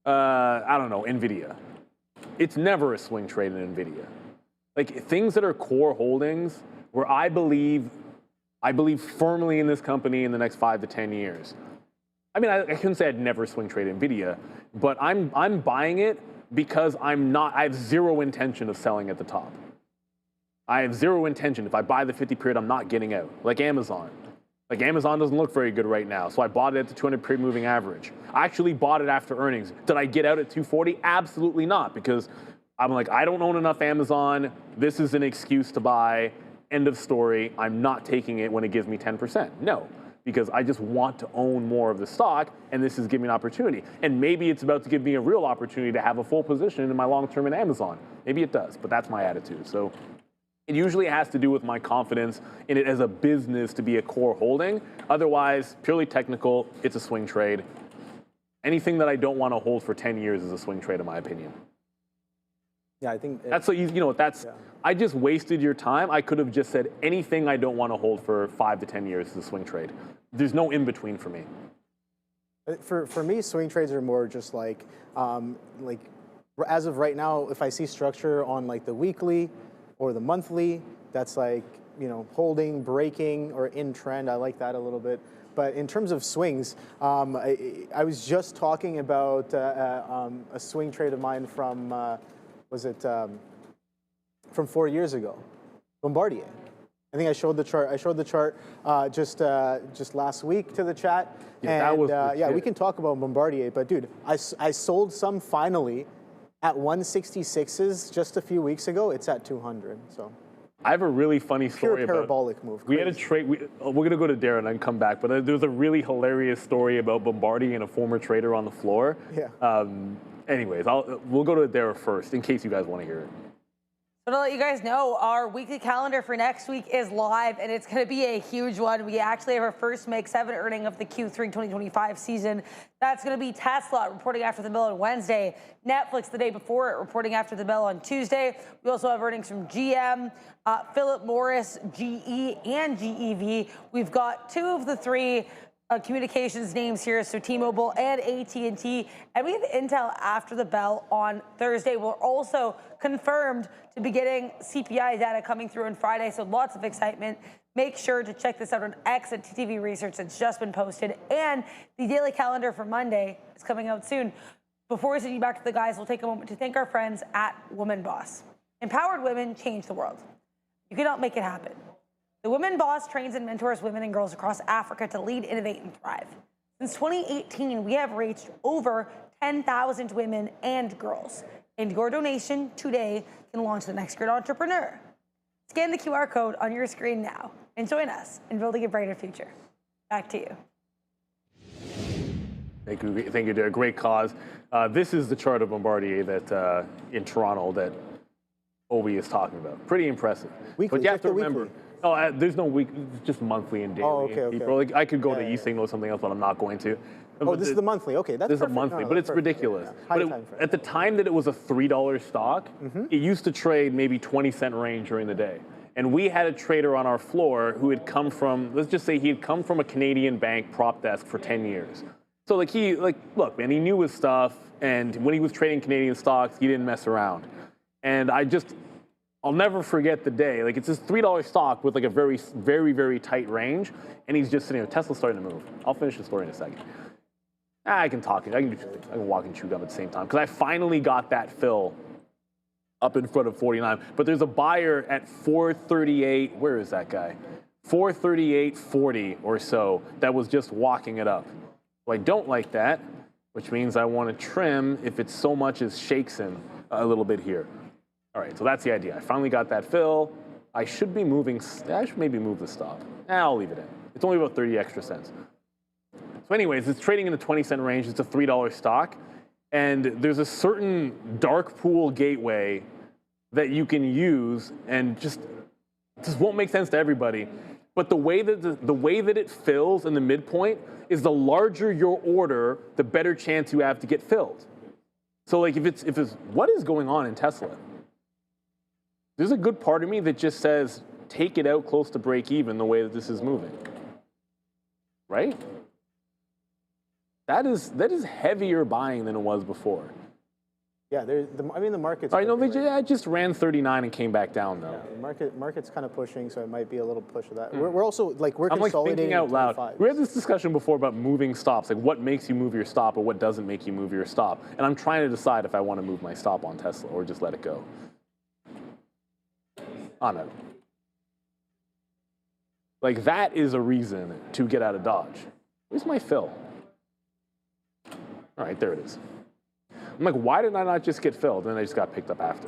D: I don't know, Nvidia, it's never a swing trade in Nvidia. Like things that are core holdings where I believe firmly in this company in the next 5 to 10 years. I mean, I couldn't say I'd never swing trade Nvidia, but I'm buying it because I have zero intention of selling at the top. I have zero intention. If I buy the 50 period, I'm not getting out. Like Amazon. Like Amazon doesn't look very good right now, so I bought it at the 200 period moving average. I actually bought it after earnings. Did I get out at 240? Absolutely not, because I'm like, I don't own enough Amazon. This is an excuse to buy. End of story. I'm not taking it when it gives me 10%. No, because I just want to own more of the stock, and this is giving me an opportunity. And maybe it's about to give me a real opportunity to have a full position in my long term in Amazon. Maybe it does, but that's my attitude. So it usually has to do with my confidence in it as a business to be a core holding. Otherwise, purely technical, it's a swing trade. Anything that I don't want to hold for 10 years is a swing trade, in my opinion.
E: Yeah, I think
D: that's what that's. I just wasted your time. I could have just said anything I don't want to hold for 5 to 10 years is a swing trade. There's no in between for me.
E: For me, swing trades are more just like as of right now, if I see structure on like the weekly or the monthly, that's like, you know, holding, breaking, or in trend. I like that a little bit. But in terms of swings, I was just talking about a swing trade of mine from, from 4 years ago, Bombardier. I think I showed the chart. I showed the chart just last week to the chat.
D: Yeah,
E: and,
D: that was
E: yeah, we can talk about Bombardier. But dude, I sold some finally at 166s just a few weeks ago. It's at 200. So
D: I have a really funny story
E: pure parabolic move.
D: We had a trade. We're gonna go to Darren and come back. But there's a really hilarious story about Bombardier and a former trader on the floor.
E: Yeah.
D: Anyways, we'll go to Darren first in case you guys want to hear it.
A: So to let you guys know, our weekly calendar for next week is live, and it's going to be a huge one. We actually have our first Make 7 earning of the Q3 2025 season. That's going to be Tesla reporting after the bell on Wednesday, Netflix the day before it reporting after the bell on Tuesday. We also have earnings from GM, Philip Morris, GE, and GEV. We've got 2 of the 3 communications names here, so T-Mobile and AT&T, and we have Intel after the bell on Thursday. We're also confirmed to be getting CPI data coming through on Friday, so lots of excitement. Make sure to check this out on X at TTV Research. It's just been posted, and the daily calendar for Monday is coming out soon. Before we send you back to the guys, we'll take a moment to thank our friends at Woman Boss. Empowered women change the world. You cannot make it happen. The Women Boss trains and mentors women and girls across Africa to lead, innovate, and thrive. Since 2018, we have reached over 10,000 women and girls. And your donation today can launch the next great entrepreneur. Scan the QR code on your screen now and join us in building a brighter future. Back to you.
D: Thank you, Derek. Great cause. This is the chart of Bombardier that in Toronto that Obi is talking about. Pretty impressive.
E: Weekly,
D: but you have to remember.
E: Weekly.
D: Oh, there's no week. It's just monthly and daily.
E: Oh, okay, okay.
D: Like I could go to eSignal or something else, but I'm not going to.
E: Oh, this is the monthly. Okay, that's
D: this
E: perfect.
D: is a monthly,
E: No,
D: but it's
E: perfect.
D: ridiculous.
E: Yeah.
D: But
E: Time frame.
D: at the time that it was a $3 stock, it used to trade maybe 20-cent range during the day. And we had a trader on our floor who had come from, let's just say he had come from a Canadian bank prop desk for 10 years. So look, man, he knew his stuff, and when he was trading Canadian stocks, he didn't mess around. And I'll never forget the day. Like, it's this $3 stock with like a very, very, very tight range, and he's just sitting there. Tesla's starting to move. I'll finish the story in a second. I can talk. I can walk and chew gum at the same time because I finally got that fill up in front of 49. But there's a buyer at 438. Where is that guy? 438.40 or so that was just walking it up. So I don't like that, which means I want to trim if it so much as shakes him a little bit here. All right, so that's the idea. I finally got that fill. I should be moving. I should maybe move the stop. I'll leave it in. It's only about 30 extra cents. So anyways, it's trading in the 20-cent range. It's a $3 stock. And there's a certain dark pool gateway that you can use, and just won't make sense to everybody. But the way that it fills in the midpoint is the larger your order, the better chance you have to get filled. So like if it's what is going on in Tesla? There's a good part of me that just says take it out close to break even the way that this is moving. Right? That is heavier buying than it was before.
E: Yeah, I mean the market's.
D: I know they just ran 39 and came back down though.
E: Yeah, the market's kind of pushing, so it might be a little push of that. We're also we're
D: I'm
E: consolidating.
D: Thinking out loud.
E: 25s.
D: We had this discussion before about moving stops, like what makes you move your stop or what doesn't make you move your stop. And I'm trying to decide if I want to move my stop on Tesla or just let it go. On it. Like that is a reason to get out of Dodge. Where's my fill? All right, there it is. I'm like, why did I not just get filled? And then I just got picked up after.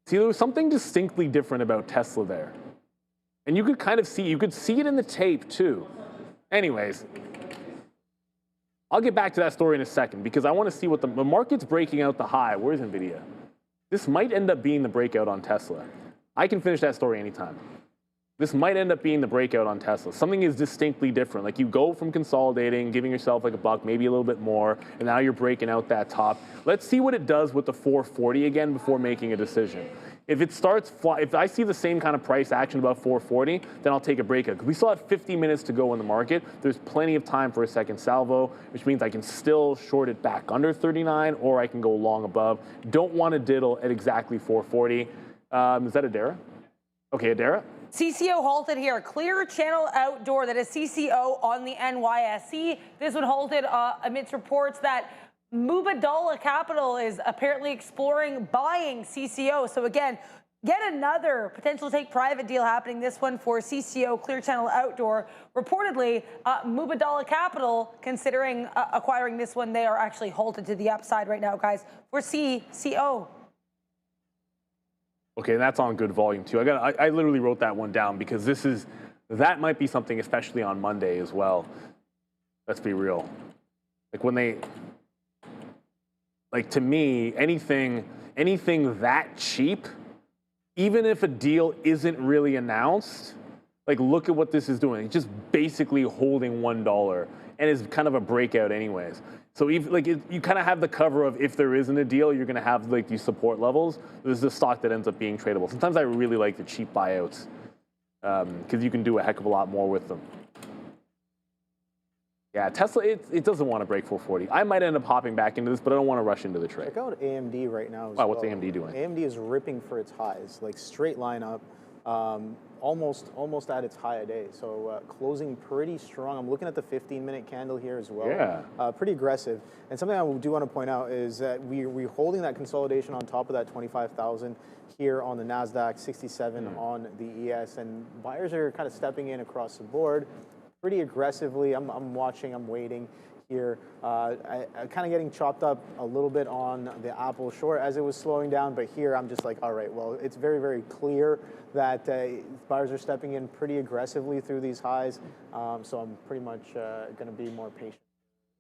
D: See, there was something distinctly different about Tesla there. And you could kind of see, you could see it in the tape too. Anyways, I'll get back to that story in a second because I want to see what the market's breaking out the high. Where's Nvidia? This might end up being the breakout on Tesla. I can finish that story anytime. This might end up being the breakout on Tesla. Something is distinctly different. Like you go from consolidating, giving yourself like a buck, maybe a little bit more, and now you're breaking out that top. Let's see what it does with the 440 again before making a decision. If it starts, if I see the same kind of price action above 440, then I'll take a breakout. We still have 50 minutes to go in the market. There's plenty of time for a second salvo, which means I can still short it back under 39, or I can go long above. Don't want to diddle at exactly 440. Is that Adara? Okay, Adara.
A: CCO halted here. Clear Channel Outdoor, that is CCO on the NYSE. This one halted amidst reports that Mubadala Capital is apparently exploring buying CCO. So again, yet another potential take private deal happening. This one for CCO, Clear Channel Outdoor. Reportedly, Mubadala Capital considering acquiring this one. They are actually halted to the upside right now, guys, for CCO.
D: Okay, that's on good volume too. I literally wrote that one down because that might be something, especially on Monday as well. Let's be real. Like when they, like to me, anything that cheap, even if a deal isn't really announced, like look at what this is doing. It's just basically holding $1 and is kind of a breakout anyways. So you kind of have the cover of if there isn't a deal, you're going to have like these support levels. This is a stock that ends up being tradable. Sometimes I really like the cheap buyouts because you can do a heck of a lot more with them. Yeah, Tesla, it doesn't want to break 440. I might end up hopping back into this, but I don't want to rush into the trade.
E: Check out AMD right now.
D: Wow, what's AMD doing?
E: AMD is ripping for its highs, like straight line up. Almost at its high a day. So closing pretty strong. I'm looking at the 15-minute candle here as well.
D: Yeah.
E: Pretty aggressive. And something I do want to point out is that we're holding that consolidation on top of that 25,000 here on the Nasdaq, 67 on the ES, and buyers are kind of stepping in across the board pretty aggressively. I'm watching, I'm waiting here. I kind of getting chopped up a little bit on the Apple short as it was slowing down, but here I'm just like, all right, well, it's very, very clear that buyers are stepping in pretty aggressively through these highs, so I'm pretty much going to be more patient.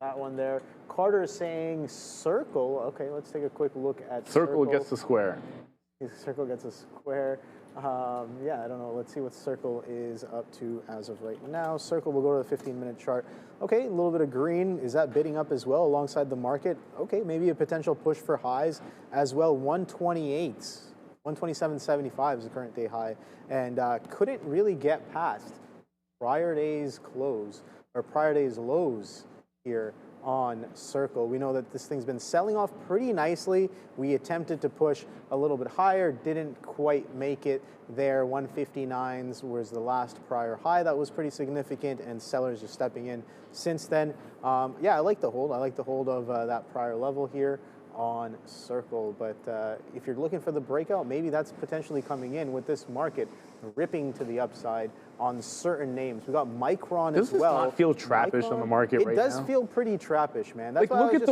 E: That one there. Carter is saying Circle. Okay, let's take a quick look at
D: Circle gets the square.
E: Circle gets a square. Yeah, I don't know. Let's see what Circle is up to as of right now. Circle, we'll go to the 15-minute chart. Okay, a little bit of green. Is that bidding up as well alongside the market? Okay, maybe a potential push for highs as well. 128, 127.75 is the current day high, and couldn't really get past prior day's close or prior day's lows here on Circle. We know that this thing's been selling off pretty nicely. We attempted to push a little bit higher, didn't quite make it there. 159s was the last prior high. That was pretty significant, and sellers are stepping in since then. Yeah, I like the hold. I like the hold of that prior level here on Circle, but if you're looking for the breakout, maybe that's potentially coming in with this market ripping to the upside on certain names. We got Micron as well.
D: Does this not feel trappish on the market right now?
E: It does feel pretty trappish, man. That's why
D: look at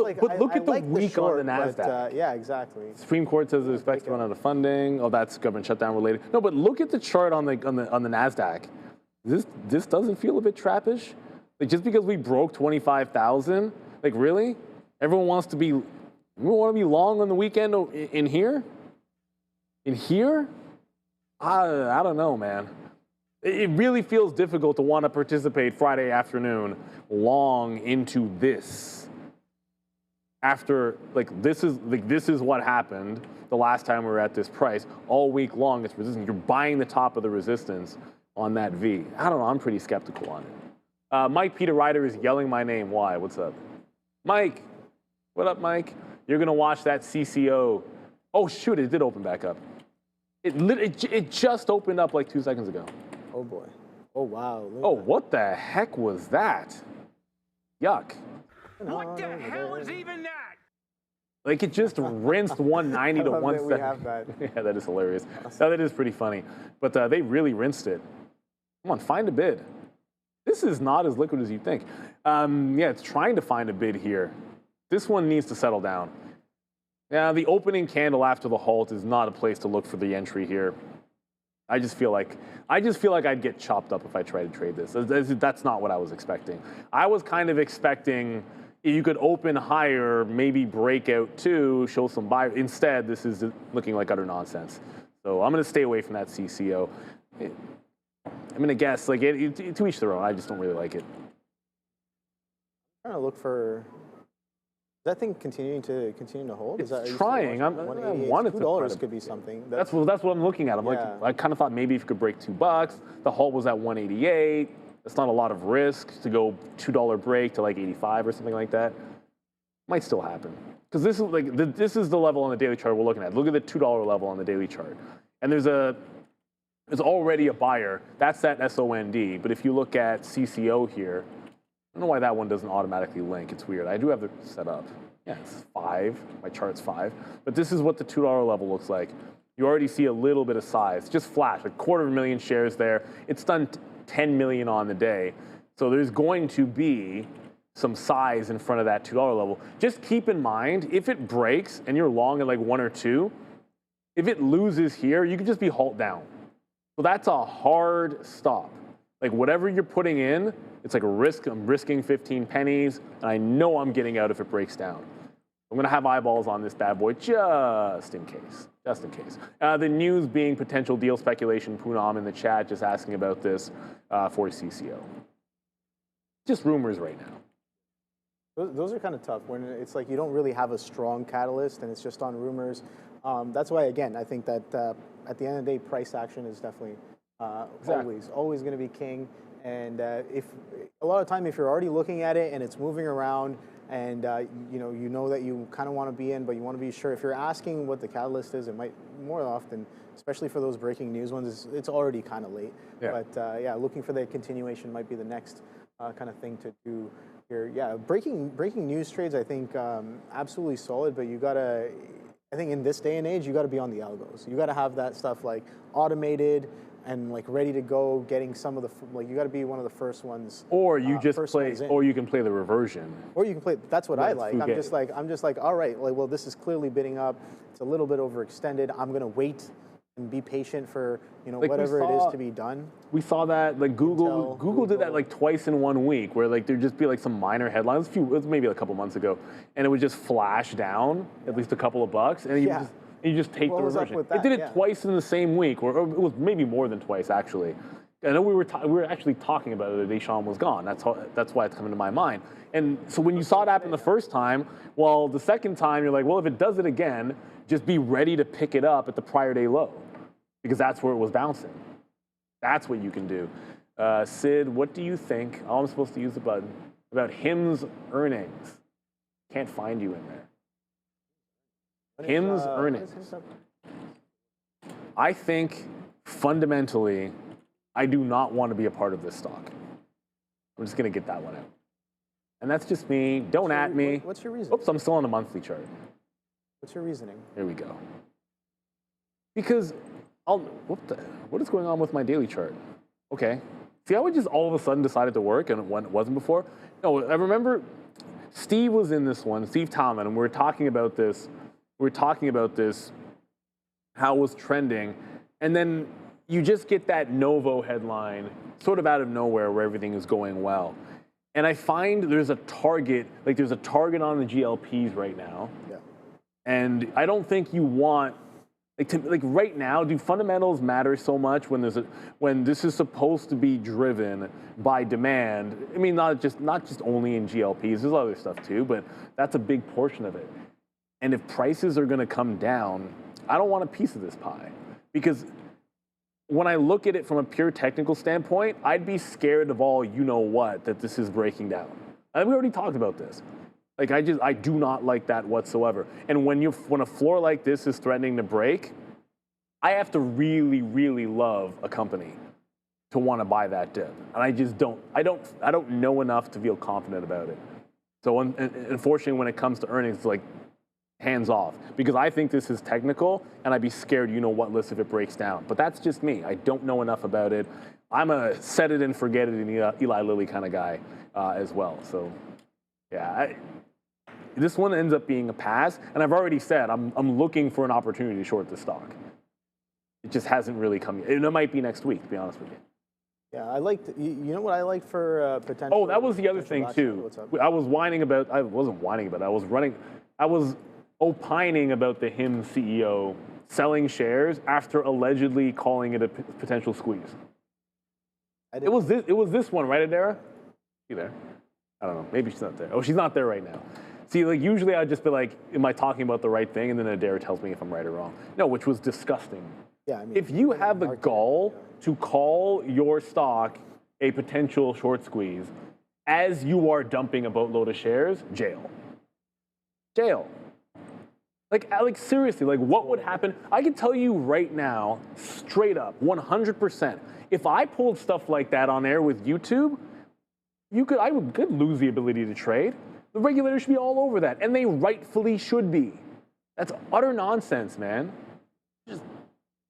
D: the week
E: short,
D: on the Nasdaq.
E: But, yeah, exactly.
D: Supreme Court says it expects to run out of funding. Oh, that's government shutdown related. No, but look at the chart on the Nasdaq. This doesn't feel a bit trappish. Like just because we broke 25,000, like really, everyone wants to be long on the weekend in here. In here, I don't know, man. It really feels difficult to want to participate Friday afternoon long into this. After, this is what happened the last time we were at this price. All week long, it's resistance. You're buying the top of the resistance on that V. I don't know, I'm pretty skeptical on it. Mike Peter Ryder is yelling my name. Why? What's up? Mike, what up, Mike? You're gonna watch that CCO. Oh shoot, it did open back up. It just opened up like 2 seconds ago.
E: Oh boy. Oh wow.
D: Oh, what the heck was that? Yuck.
G: What the hell is even that?
D: Like it just rinsed 190 to 170.
E: We have that.
D: Yeah, that is hilarious. No, that is pretty funny. But they really rinsed it. Come on, find a bid. This is not as liquid as you think. Yeah, it's trying to find a bid here. This one needs to settle down. Now, the opening candle after the halt is not a place to look for the entry here. I just feel like I'd get chopped up if I tried to trade this. That's not what I was expecting. I was kind of expecting you could open higher, maybe break out too, show some buy. Instead, this is looking like utter nonsense. So I'm going to stay away from that CCO. I'm going to guess, like, to each their own. I just don't really like it.
E: I'm trying to look for. Is that thing continuing to hold?
D: It's trying. I wanted to.
E: $2 could be something.
D: That's what I'm looking at. I'm like, I kind of thought maybe if it could break $2. The halt was at 188. It's not a lot of risk to go $2 break to like 85 or something like that. Might still happen because this is this is the level on the daily chart we're looking at. Look at the $2 level on the daily chart, and there's already a buyer. That's that SOND. But if you look at CCO here, I don't know why that one doesn't automatically link. It's weird. I do have it set up. Yeah, it's 5. My chart's 5. But this is what the $2 level looks like. You already see a little bit of size. Just flash, a 250,000 shares there. It's done 10 million on the day. So there's going to be some size in front of that $2 level. Just keep in mind, if it breaks and you're long at like 1 or 2, if it loses here, you could just be halt down. So that's a hard stop. Like whatever you're putting in, it's like a risk. I'm risking 15 pennies, and I know I'm getting out if it breaks down. I'm gonna have eyeballs on this bad boy just in case. Just in case. The news being potential deal speculation. Poonam in the chat just asking about this for CCO. Just rumors right now.
E: Those are kind of tough when it's like you don't really have a strong catalyst and it's just on rumors. That's why, again, I think that at the end of the day, price action is definitely always going to be king. And if a lot of time, if you're already looking at it and it's moving around, and you know that you kind of want to be in, but you want to be sure. If you're asking what the catalyst is, it might more often, especially for those breaking news ones, it's already kind of late. Yeah. But yeah, looking for the continuation might be the next kind of thing to do here. Yeah, breaking news trades, I think absolutely solid, but you gotta. I think in this day and age, you got to be on the algos. You got to have that stuff like automated and like ready to go. Getting some of the you got to be one of the first ones.
D: Or you just play, or you can play the reversion.
E: Or you can play. That's what I like. I'm just like, all right. Like, well, this is clearly bidding up. It's a little bit overextended. I'm gonna wait and be patient for like whatever it is to be done.
D: We saw that like Google did that like twice in 1 week, where like there'd just be like some minor headlines. It was maybe a couple months ago, and it would just flash down at least a couple of bucks, and you just take the reversion. It did it twice in the same week, or it was maybe more than twice actually. I know we were actually talking about it the day Sean was gone. That's why it's coming to my mind. And so when you saw it happen the first time, well, the second time you're like, well, if it does it again, just be ready to pick it up at the prior day low, because that's where it was bouncing. That's what you can do. Sid, what do you think? Oh, I'm supposed to use the button. About HIMS earnings. Can't find you in there. HIMS earnings. I think fundamentally, I do not want to be a part of this stock. I'm just going to get that one out. And that's just me. Don't at me.
E: What's your reason?
D: Oops, I'm still on the monthly chart.
E: What's your reasoning?
D: Here we go. Because what is going on with my daily chart? Okay. See how it just all of a sudden decided to work and it wasn't before? No, I remember Steve was in this one, Steve Talman, and we were talking about this. How it was trending. And then you just get that Novo headline sort of out of nowhere where everything is going well. And I find there's a target on the GLPs right now. Yeah. And I don't think you want Like right now, do fundamentals matter so much when when this is supposed to be driven by demand? I mean, not just only in GLPs. There's other stuff too, but that's a big portion of it. And if prices are going to come down, I don't want a piece of this pie, because when I look at it from a pure technical standpoint, I'd be scared of all you know what that this is breaking down. And we already talked about this. Like I do not like that whatsoever. And when a floor like this is threatening to break, I have to really, really love a company to want to buy that dip. And I just don't. I don't know enough to feel confident about it. So unfortunately, when it comes to earnings, it's like hands off, because I think this is technical, and I'd be scared you know what list if it breaks down. But that's just me. I don't know enough about it. I'm a set it and forget it and Eli Lilly kind of guy as well. So yeah. This one ends up being a pass, and I've already said I'm looking for an opportunity to short this stock. It just hasn't really come yet. It might be next week, to be honest with you.
E: Yeah, I liked. You know what I liked for potential.
D: Oh, that was the other thing too. I was whining about. I wasn't whining about it. I was opining about the HIMS CEO selling shares after allegedly calling it a potential squeeze. It was this one, right, Adara? You there? I don't know. Maybe she's not there. Oh, she's not there right now. See, like usually I'd just be like, am I talking about the right thing? And then Adair tells me if I'm right or wrong. No, which was disgusting.
E: Yeah, I mean,
D: if you have the gall to call your stock a potential short squeeze as you are dumping a boatload of shares, jail. Jail. Like seriously, like what would happen? I can tell you right now, straight up, 100%. If I pulled stuff like that on air with YouTube, I would lose the ability to trade. The regulators should be all over that, and they rightfully should be. That's utter nonsense, man. Just,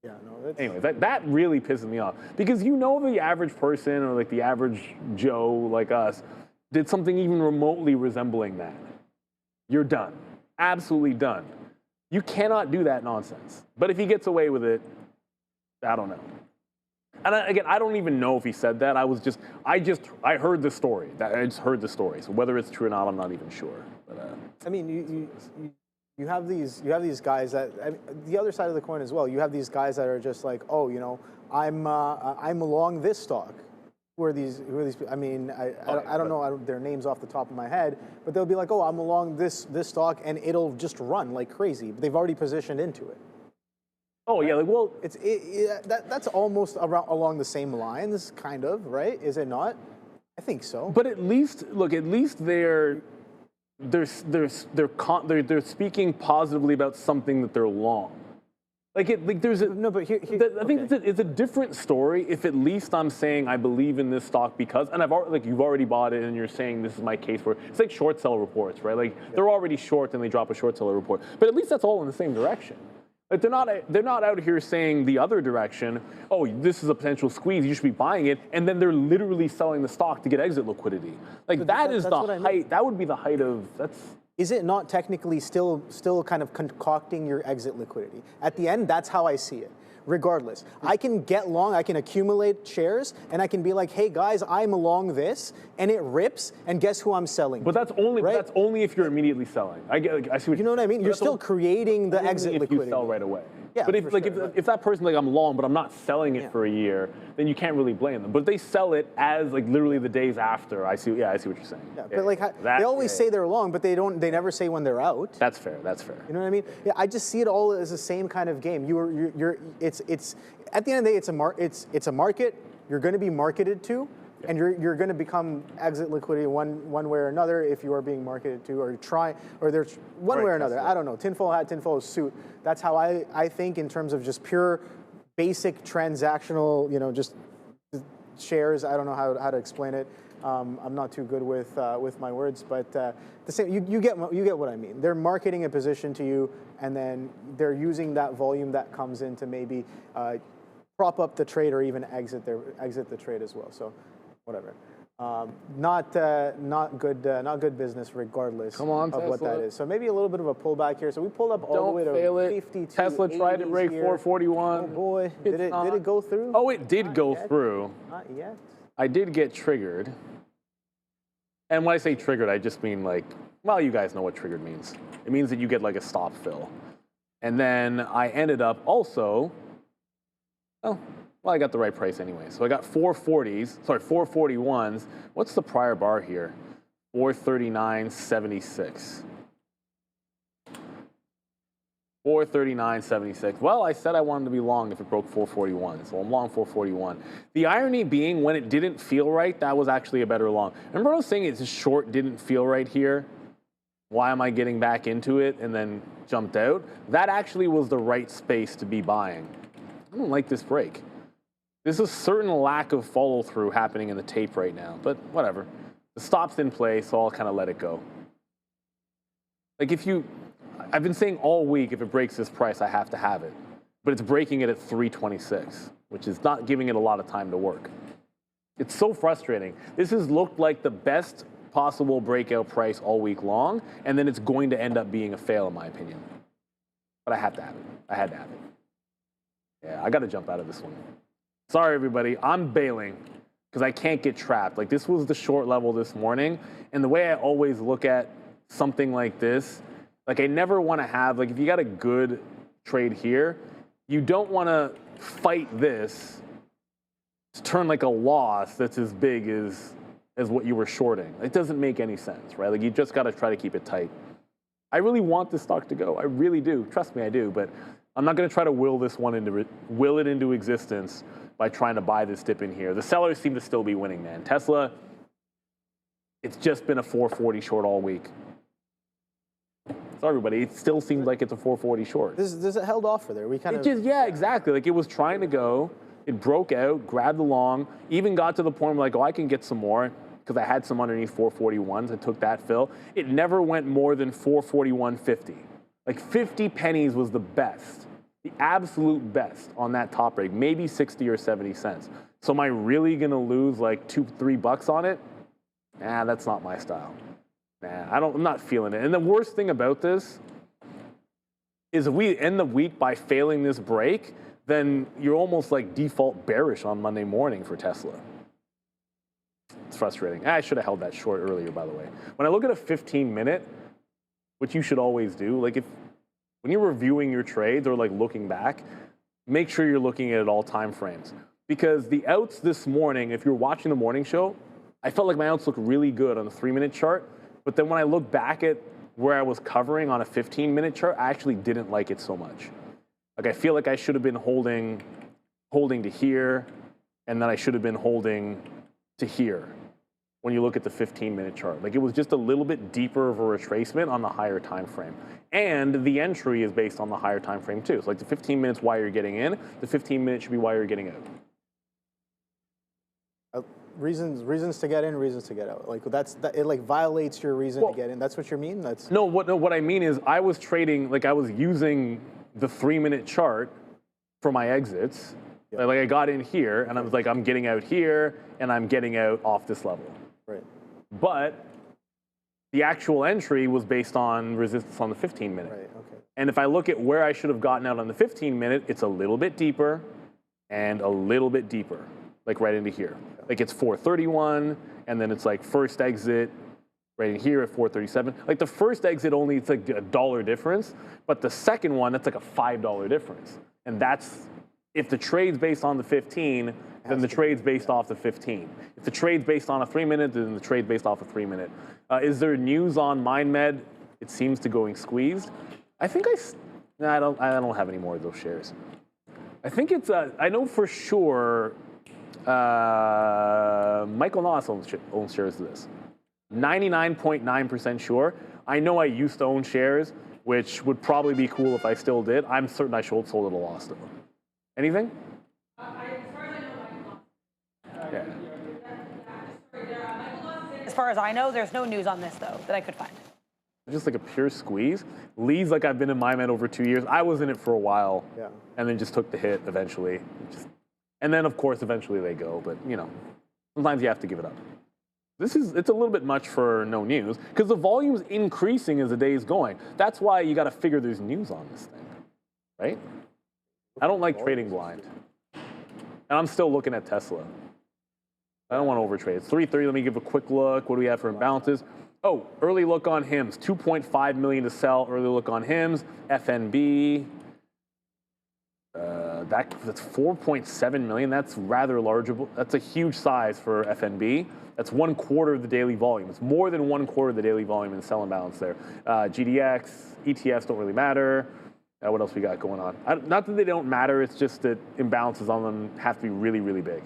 E: yeah, no.
D: Anyways, that really pisses me off, because you know the average person or like the average Joe like us did something even remotely resembling that. You're done, absolutely done. You cannot do that nonsense. But if he gets away with it, I don't know. And again, I don't even know if he said that. I heard the story. I just heard the story. So whether it's true or not, I'm not even sure. But,
E: I mean, you have these guys that, I mean, the other side of the coin as well. You have these guys that are just like, oh, you know, I'm along this stock. Who are these? I mean, I don't know their names off the top of my head, but they'll be like, oh, I'm along this stock, and it'll just run like crazy. But they've already positioned into it.
D: Oh yeah, like well,
E: that's almost along the same lines, kind of, right? Is it not? I think so.
D: But at least they're speaking positively about something that they're long. There's a
E: no, but here
D: I think it's a different story if at least I'm saying I believe in this stock because, and you've already bought it and you're saying this is my case for it. It's like short seller reports, right? Like they're already short and they drop a short seller report, but at least that's all in the same direction. Like they're not out here saying the other direction, oh, this is a potential squeeze, you should be buying it, and then they're literally selling the stock to get exit liquidity. Like that's the height. I mean. That would be the height of that's.
E: Is it not technically still kind of concocting your exit liquidity? At the end, that's how I see it. Regardless, I can get long, I can accumulate shares, and I can be like, hey guys, I'm along this, and it rips, and guess who I'm selling?
D: But that's only right? That's only if you're immediately selling. I see what
E: you know what I mean. You're still creating the exit liquidity.
D: If you sell right away.
E: Yeah,
D: but if that person's like, I'm long, but I'm not selling it for a year, then you can't really blame them. But if they sell it as like literally the days after, I see what you're saying.
E: Yeah, but like they always say they're long, but they never say when they're out.
D: That's fair. That's fair.
E: You know what I mean? Yeah, I just see it all as the same kind of game. It's at the end of the day, it's a market. You're going to be marketed to. And you're going to become exit liquidity one way or another if you are being marketed to or there's one way or another. I don't know. Tinfoil hat, tinfoil suit. That's how I think in terms of just pure basic transactional, you know, just shares. I don't know how to explain it. I'm not too good with my words, but the same. You get what I mean. They're marketing a position to you, and then they're using that volume that comes in to maybe prop up the trade or even exit the trade as well. So. Whatever, not good business regardless of what that is. So maybe a little bit of a pullback here. So we pulled up all the way to 52.
D: Tesla tried to break 441.
E: Oh boy, did it go through?
D: Oh, it did go through.
E: Not yet.
D: I did get triggered. And when I say triggered, I just mean like, well, you guys know what triggered means. It means that you get like a stop fill. And then I ended up also, oh, well, I got the right price anyway. So I got 441s. What's the prior bar here? 439.76. 439.76. Well, I said I wanted to be long if it broke 441, so I'm long 441. The irony being, when it didn't feel right, that was actually a better long. Remember I was saying it's short didn't feel right here? Why am I getting back into it and then jumped out? That actually was the right space to be buying. I don't like this break. There's a certain lack of follow through happening in the tape right now, but whatever. The stop's in place, so I'll kind of let it go. Like I've been saying all week, if it breaks this price, I have to have it. But it's breaking it at 326, which is not giving it a lot of time to work. It's so frustrating. This has looked like the best possible breakout price all week long, and then it's going to end up being a fail in my opinion. But I have to have it. I had to have it. Yeah, I got to jump out of this one. Sorry, everybody. I'm bailing because I can't get trapped. Like, this was the short level this morning, and the way I always look at something like this, like, I never want to have, like, if you got a good trade here, you don't want to fight this to turn like a loss that's as big as what you were shorting. It doesn't make any sense, right? Like, you just got to try to keep it tight. I really want this stock to go. I really do. Trust me, I do. But I'm not going to try to will it into existence by trying to buy this dip in here. The sellers seem to still be winning, man. Tesla, it's just been a 440 short all week. Sorry, everybody. It still seems like it's a 440 short.
E: This is held off for there. We kind of
D: yeah, exactly. Like, it was trying to go. It broke out, grabbed the long, even got to the point where, like, oh, I can get some more because I had some underneath 441s. I took that fill. It never went more than 441.50. Like, 50 pennies was the best, the absolute best on that top break, maybe 60 or 70 cents. So am I really going to lose like $2-3 on it? Nah, that's not my style. Nah, I'm not feeling it. And the worst thing about this is if we end the week by failing this break, then you're almost like default bearish on Monday morning for Tesla. It's frustrating. I should have held that short earlier, by the way. When I look at a 15-minute, which you should always do, like when you're reviewing your trades or like looking back, make sure you're looking at all time frames. Because the outs this morning, if you're watching the morning show, I felt like my outs looked really good on the 3-minute chart. But then when I look back at where I was covering on a 15-minute chart, I actually didn't like it so much. Like, I feel like I should have been holding to here, and then I should have been holding to here when you look at the 15-minute chart. Like, it was just a little bit deeper of a retracement on the higher time frame. And the entry is based on the higher time frame too. So like the 15 minutes why you're getting in, the 15 minutes should be why you're getting out.
E: Reasons to get in, reasons to get out. Like it like violates your reason to get in. That's what you mean? That's
D: no, what I mean is I was trading, like I was using the 3-minute chart for my exits. Yeah. Like I got in here and I was like, I'm getting out here and I'm getting out off this level.
E: Right.
D: But the actual entry was based on resistance on the 15-minute.
E: Right, okay.
D: And if I look at where I should have gotten out on the 15-minute, it's a little bit deeper and a little bit deeper, like right into here. Like it's 431, and then it's like first exit right in here at 437. Like the first exit only, it's like $1 difference, but the second one, that's like a $5 difference. And that's, if the trade's based on the 15, then the trade's based off the 15. If the trade's based on a 3-minute, then the trade's based off a 3-minute. Is there news on MindMed? It seems to going squeezed. I think I don't have any more of those shares. I think it's, I know for sure, Michael Noss owns shares of this. 99.9% sure. I know I used to own shares, which would probably be cool if I still did. I'm certain I sold at a loss though. Anything? Yeah.
A: As far as I know, there's no news on this though that I could find.
D: Just like a pure squeeze. Lee's like I've been in MindMed over 2 years. I was in it for a while, and then just took the hit eventually. And then of course eventually they go, but you know, sometimes you have to give it up. It's a little bit much for no news because the volume's increasing as the day is going. That's why you got to figure there's news on this thing, right? I don't like trading blind, and I'm still looking at Tesla. I don't want to overtrade. It's 3:30. Let me give a quick look. What do we have for imbalances? Oh, early look on HIMS, 2.5 million to sell. Early look on HIMS, FNB. That's 4.7 million. That's rather large. That's a huge size for FNB. That's 1/4 of the daily volume. It's more than 1/4 of the daily volume in sell and balance there. GDX, ETFs don't really matter. What else we got going on? Not that they don't matter. It's just that imbalances on them have to be really, really big.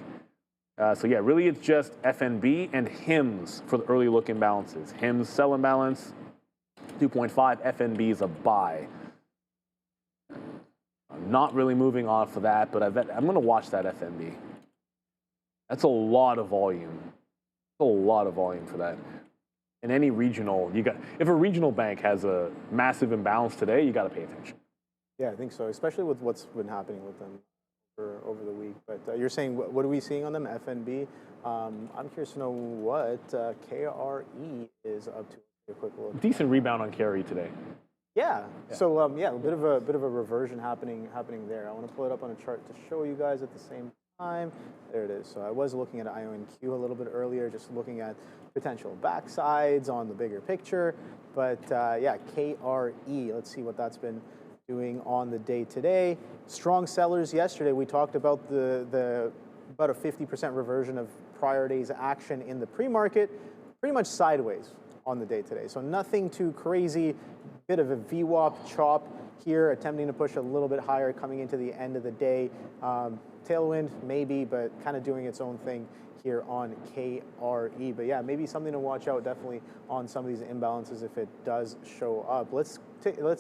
D: So yeah, really it's just FNB and HIMS for the early look imbalances. HIMS sell imbalance, 2.5. FNB is a buy. I'm not really moving off of that, but I'm going to watch that FNB. That's a lot of volume. That's a lot of volume for that. In any regional, if a regional bank has a massive imbalance today, you got to pay attention.
E: Yeah, I think so, especially with what's been happening with them over the week. But you're saying, what are we seeing on them? FNB. I'm curious to know what KRE is up to. A quick look.
D: Decent rebound on KRE today.
E: Yeah. So yeah, a bit of a reversion happening there. I want to pull it up on a chart to show you guys at the same time. There it is. So I was looking at IONQ a little bit earlier, just looking at potential backsides on the bigger picture. But yeah, KRE. Let's see what that's been doing on the day today. Strong sellers yesterday. We talked about about a 50% reversion of prior day's action in the pre-market, pretty much sideways on the day today. So nothing too crazy. Bit of a VWAP chop here, attempting to push a little bit higher coming into the end of the day. Tailwind maybe, but kind of doing its own thing here on KRE. But yeah, maybe something to watch out definitely on some of these imbalances if it does show up. Let's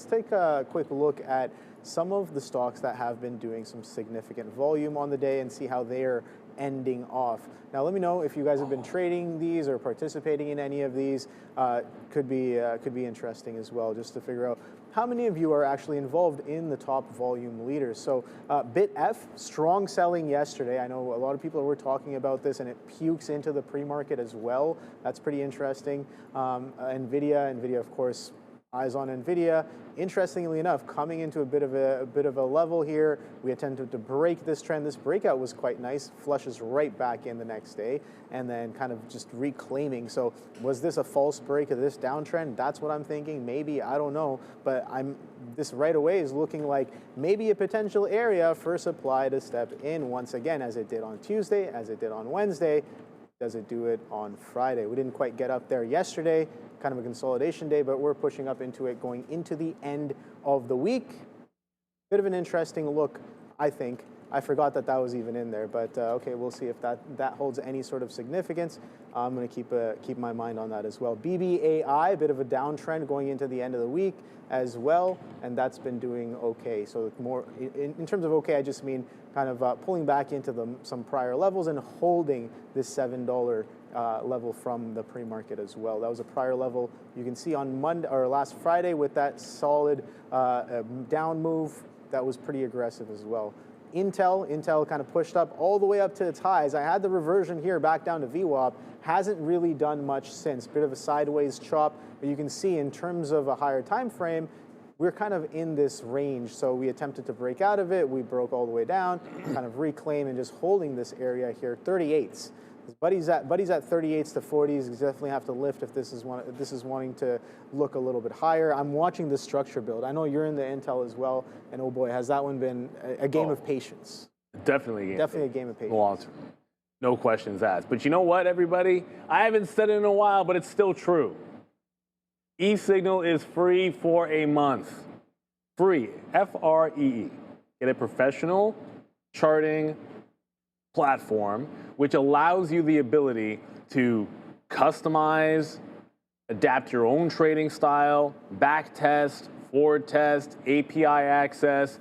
E: take a quick look at some of the stocks that have been doing some significant volume on the day and see how they're ending off. Now let me know if you guys have been trading these or participating in any of these. Could be interesting as well, just to figure out how many of you are actually involved in the top volume leaders. So BitF, strong selling yesterday. I know a lot of people were talking about this and it pukes into the pre-market as well. That's pretty interesting. Nvidia of course, eyes on Nvidia. Interestingly enough, coming into a bit of a level here, we attempted to break this trend. This breakout was quite nice, flushes right back in the next day, and then kind of just reclaiming. So was this a false break of this downtrend? That's what I'm thinking. Maybe, I don't know, but this right away is looking like maybe a potential area for supply to step in once again, as it did on Tuesday, as it did on Wednesday. Does it do it on Friday? We didn't quite get up there yesterday, kind of a consolidation day, but we're pushing up into it going into the end of the week. Bit of an interesting look, I think. I forgot that was even in there, but okay, we'll see if that holds any sort of significance. I'm going to keep my mind on that as well. BBAI, a bit of a downtrend going into the end of the week as well, and that's been doing okay. So more in terms of okay, I just mean kind of pulling back into some prior levels and holding this $7 level from the pre-market as well. That was a prior level you can see on Monday or last Friday with that solid down move. That was pretty aggressive as well. Intel kind of pushed up all the way up to its highs. I had the reversion here back down to VWAP. Hasn't really done much since. Bit of a sideways chop, but you can see in terms of a higher time frame, we're kind of in this range. So we attempted to break out of it. We broke all the way down, kind of reclaim and just holding this area here, 38s. Buddy's at 38s to 40s. You definitely have to lift if this is wanting to look a little bit higher. I'm watching the structure build. I know you're in the Intel as well, and oh boy, has that one been a game of patience.
D: Definitely
E: a game of patience.
D: Long term. No questions asked. But you know what, everybody? I haven't said it in a while, but it's still true. eSignal is free for a month. Free, F-R-E-E. Get a professional charting platform which allows you the ability to customize, adapt your own trading style, back test, forward test, API access,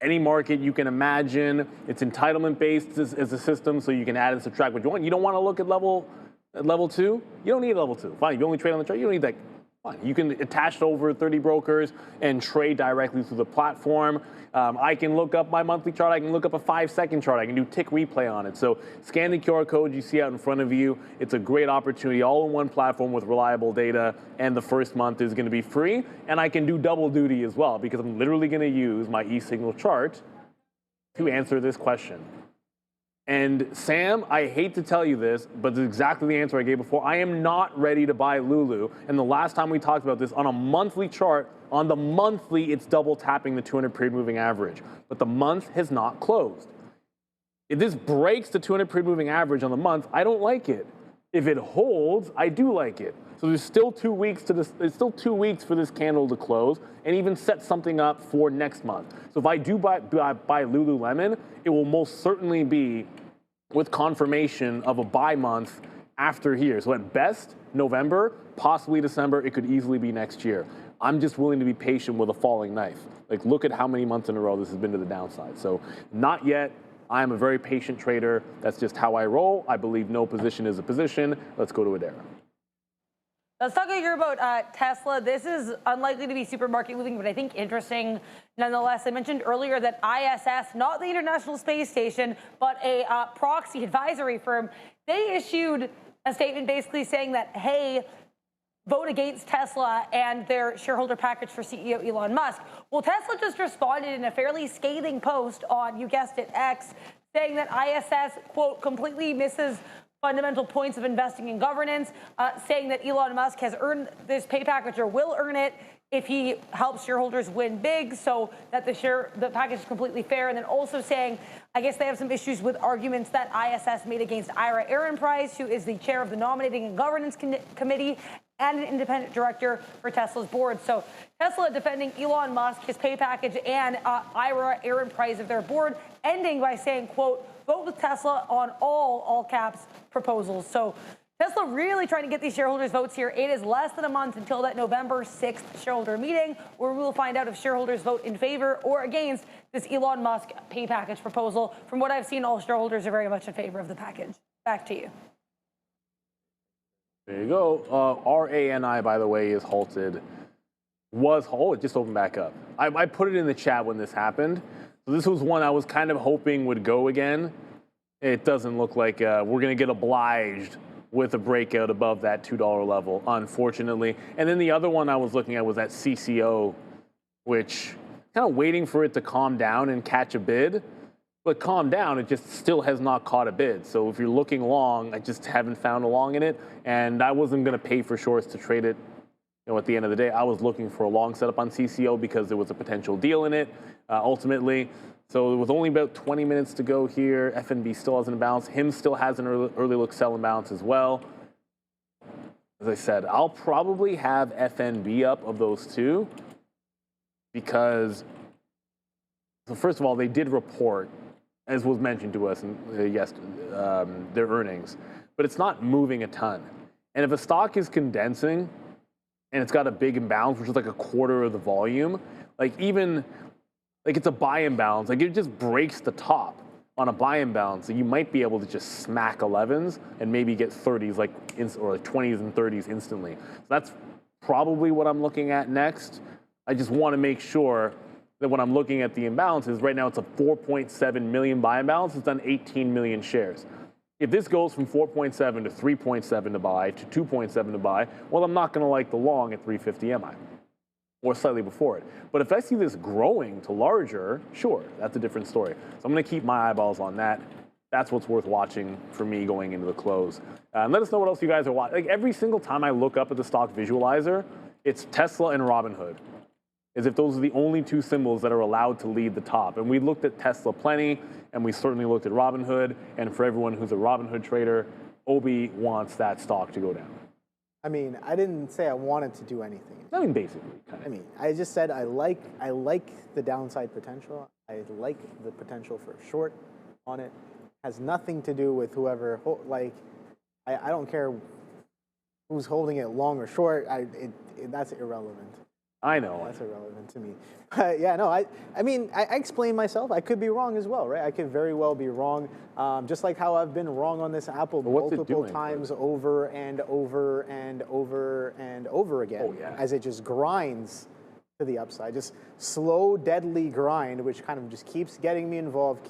D: any market you can imagine. It's entitlement based as a system, so you can add and subtract what you want. You don't want to look at level 2? You don't need level 2. Fine, you only trade on the chart, you don't need that. Fine. You can attach to over 30 brokers and trade directly through the platform. I can look up my monthly chart. I can look up a 5-second chart. I can do tick replay on it. So scan the QR code you see out in front of you. It's a great opportunity, all in one platform with reliable data. And the first month is going to be free. And I can do double duty as well because I'm literally going to use my eSignal chart to answer this question. And Sam, I hate to tell you this, but it's exactly the answer I gave before. I am not ready to buy Lulu. And the last time we talked about this, on a monthly chart, on the monthly, it's double tapping the 200 period moving average. But the month has not closed. If this breaks the 200 period moving average on the month, I don't like it. If it holds, I do like it. So there's still 2 weeks to this. There's still 2 weeks for this candle to close, and even set something up for next month. So if I do buy Lululemon, it will most certainly be with confirmation of a buy month after here. So at best, November, possibly December. It could easily be next year. I'm just willing to be patient with a falling knife. Like, look at how many months in a row this has been to the downside. So not yet. I am a very patient trader. That's just how I roll. I believe no position is a position. Let's go to Adara.
A: Let's talk here about Tesla. This is unlikely to be super market moving, but I think interesting nonetheless. I mentioned earlier that ISS, not the International Space Station, but a proxy advisory firm, they issued a statement basically saying that, hey, vote against Tesla and their shareholder package for CEO Elon Musk. Well, Tesla just responded in a fairly scathing post on, you guessed it, X, saying that ISS, quote, completely misses fundamental points of investing in governance, saying that Elon Musk has earned this pay package or will earn it if he helps shareholders win big, so that the package is completely fair. And then also saying, I guess they have some issues with arguments that ISS made against Ira Ehrenpreis, who is the chair of the Nominating and Governance Committee and an independent director for Tesla's board. So Tesla defending Elon Musk, his pay package, and Ira Ehrenpreis of their board, ending by saying, quote, vote with Tesla on all caps proposals. So Tesla really trying to get these shareholders' votes here. It is less than a month until that November 6th shareholder meeting, where we will find out if shareholders vote in favor or against this Elon Musk pay package proposal. From what I've seen, all shareholders are very much in favor of the package. Back to you.
D: There you go. RANI, by the way, is halted. It just opened back up. I put it in the chat when this happened. So this was one I was kind of hoping would go again. It doesn't look like we're going to get obliged with a breakout above that $2 level, unfortunately. And then the other one I was looking at was that CCO, which kind of waiting for it to calm down and catch a bid. But calm down, it just still has not caught a bid. So if you're looking long, I just haven't found a long in it. And I wasn't going to pay for shorts to trade it. At the end of the day, I was looking for a long setup on CCO because there was a potential deal in it, ultimately. So with only about 20 minutes to go here, FNB still has an imbalance. HIMS still has an early look sell imbalance as well. As I said, I'll probably have FNB up of those two because, so first of all, they did report, as was mentioned to us their earnings, but it's not moving a ton. And if a stock is condensing and it's got a big imbalance, which is like a quarter of the volume, it's a buy imbalance. Like, it just breaks the top on a buy imbalance. So you might be able to just smack 11s and maybe get 30s, or 20s and 30s instantly. So that's probably what I'm looking at next. I just want to make sure that when I'm looking at the imbalances, right now it's a 4.7 million buy imbalance. It's done 18 million shares. If this goes from 4.7 to 3.7 to buy to 2.7 to buy, well, I'm not going to like the long at 350 MI or slightly before it. But if I see this growing to larger, sure, that's a different story. So I'm going to keep my eyeballs on that. That's what's worth watching for me going into the close. And let us know what else you guys are watching. Like, every single time I look up at the stock visualizer, it's Tesla and Robinhood, as if those are the only two symbols that are allowed to lead the top. And we looked at Tesla plenty, and we certainly looked at Robinhood. And for everyone who's a Robinhood trader, Obi wants that stock to go down.
E: I mean, I didn't say I wanted to do anything.
D: I mean, basically, kind of.
E: I mean, I just said I like the downside potential. I like the potential for a short on it. Has nothing to do with whoever. I don't care who's holding it long or short. That's irrelevant.
D: I know.
E: That's irrelevant to me. Yeah, no, I mean, I explained myself. I could be wrong as well, right? I could very well be wrong. Just like how I've been wrong on this Apple multiple times over and over and over and over again.
D: Oh, yeah.
E: As it just grinds to the upside. Just slow, deadly grind, which kind of just keeps getting me involved,